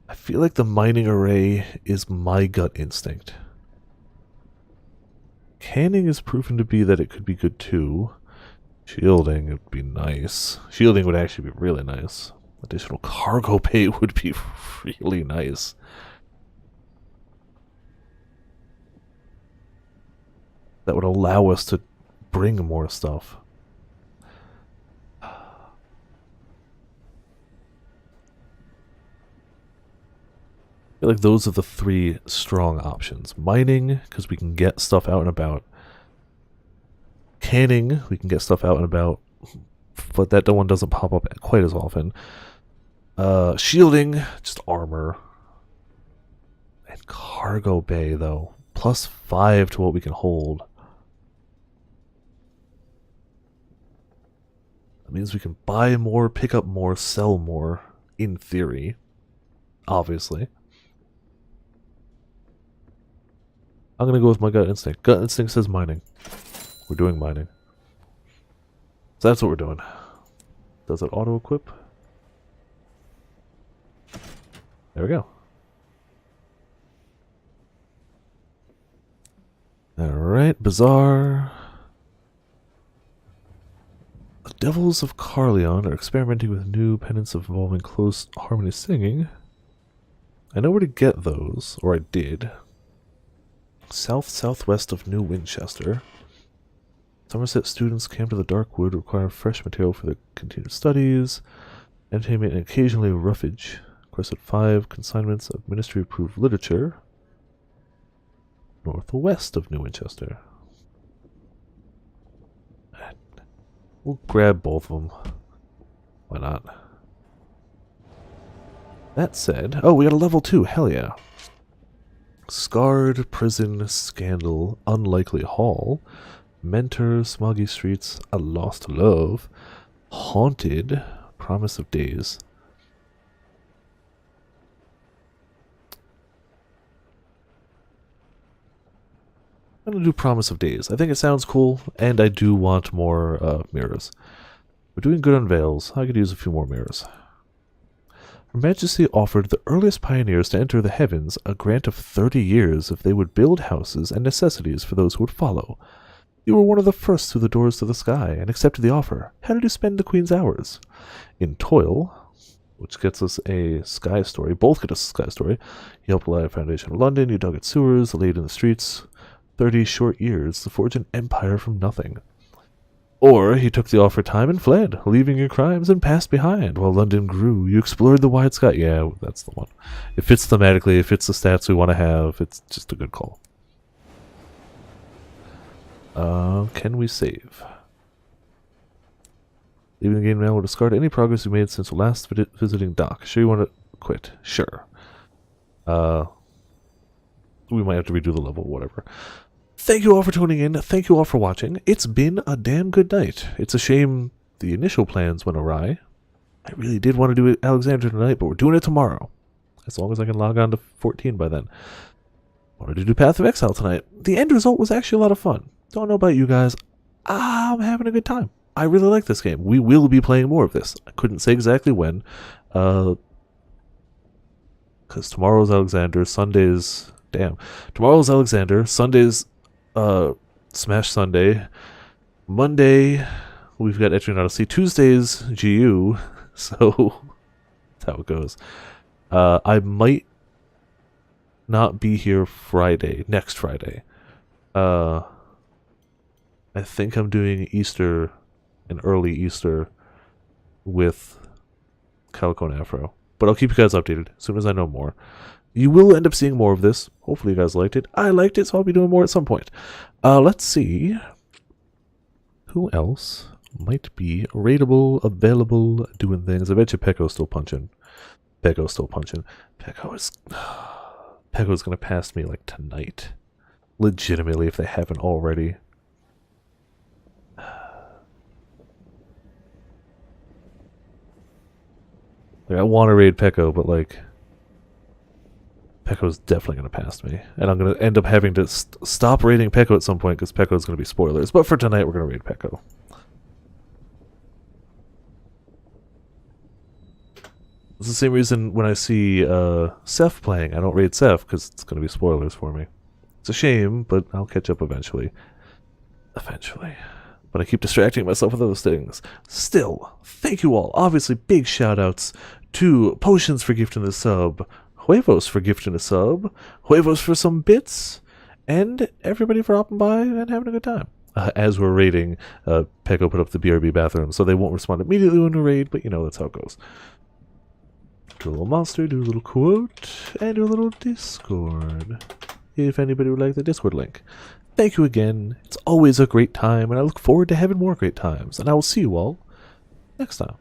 I feel like the mining array is my gut instinct. Canning is proven to be that it could be good too. Shielding would be nice. Shielding would actually be really nice. Additional cargo pay would be really nice. That would allow us to bring more stuff. I feel like those are the 3 strong options. Mining, because we can get stuff out and about. Canning, we can get stuff out and about, but that one doesn't pop up quite as often. Shielding, just armor. And cargo bay, though. +5 to what we can hold. That means we can buy more, pick up more, sell more, in theory. Obviously. I'm gonna go with my gut instinct. Gut instinct says mining. We're doing mining. So that's what we're doing. Does it auto-equip? There we go. Alright, Bazaar. The Devils of Carleon are experimenting with new penance involving close harmony singing. I know where to get those, or I did. South-southwest of New Winchester. Somerset students camp to the Dark Wood, require fresh material for their continued studies. Entertainment and occasionally roughage. Requested 5 consignments of ministry-approved literature. Northwest of New Winchester. We'll grab both of them. Why not? That said... Oh, we got a level 2. Hell yeah. Scarred Prison Scandal. Unlikely Hall. Mentor. Smoggy Streets. A Lost Love. Haunted. Promise of Days. I'm going to do Promise of Days. I think it sounds cool, and I do want more mirrors. We're doing good on veils. I could use a few more mirrors. Her Majesty offered the earliest pioneers to enter the heavens a grant of 30 years if they would build houses and necessities for those who would follow. You were one of the first through the doors to the sky, and accepted the offer. How did you spend the Queen's hours? In toil, which gets us a sky story. Both get us a sky story. You helped lay a foundation of London, you dug its sewers, laid in the streets, 30 short years to forge an empire from nothing. Or he took the offered time and fled, leaving your crimes and past behind. While London grew, you explored the wide sky. Yeah, that's the one. It fits thematically, it fits the stats we want to have. It's just a good call. Can we save? Leaving the game now will discard any progress you made since last visiting Doc. Sure you want to quit? Sure. We might have to redo the level, whatever. Thank you all for tuning in. Thank you all for watching. It's been a damn good night. It's a shame the initial plans went awry. I really did want to do Alexander tonight, but we're doing it tomorrow. As long as I can log on to 14 by then. Wanted to do Path of Exile tonight. The end result was actually a lot of fun. Don't know about you guys. I'm having a good time. I really like this game. We will be playing more of this. I couldn't say exactly when. Because tomorrow's Alexander, Sunday's... Damn. Tomorrow's Alexander, Sunday's Smash Sunday. Monday, we've got Etrian Odyssey. Tuesday's GU. So, that's how it goes. I might not be here Friday, next Friday. I think I'm doing Easter, an early Easter, with Calico and Afro. But I'll keep you guys updated as soon as I know more. You will end up seeing more of this. Hopefully you guys liked it. I liked it, so I'll be doing more at some point. Let's see. Who else might be rateable, available, doing things? I bet you Pecco's still punching. Pecco's still punching. Pecco's gonna pass me like tonight. Legitimately, if they haven't already. Like, I want to raid Pecco, but like... Pecco's definitely going to pass me. And I'm going to end up having to stop raiding Pecco at some point because Pecco's going to be spoilers. But for tonight, we're going to raid Pecco. It's the same reason when I see Seth playing, I don't raid Seth because it's going to be spoilers for me. It's a shame, but I'll catch up eventually. Eventually. But I keep distracting myself with those things. Still, thank you all. Obviously, big shout-outs to Potions for gifting the sub, Huevos for gifting a sub, Huevos for some bits, and everybody for hopping by and having a good time. As we're raiding, Pecco put up the BRB bathroom, so they won't respond immediately when we raid, but you know, that's how it goes. Do a little monster, do a little quote, and do a little Discord. If anybody would like the Discord link. Thank you again. It's always a great time, and I look forward to having more great times. And I will see you all next time.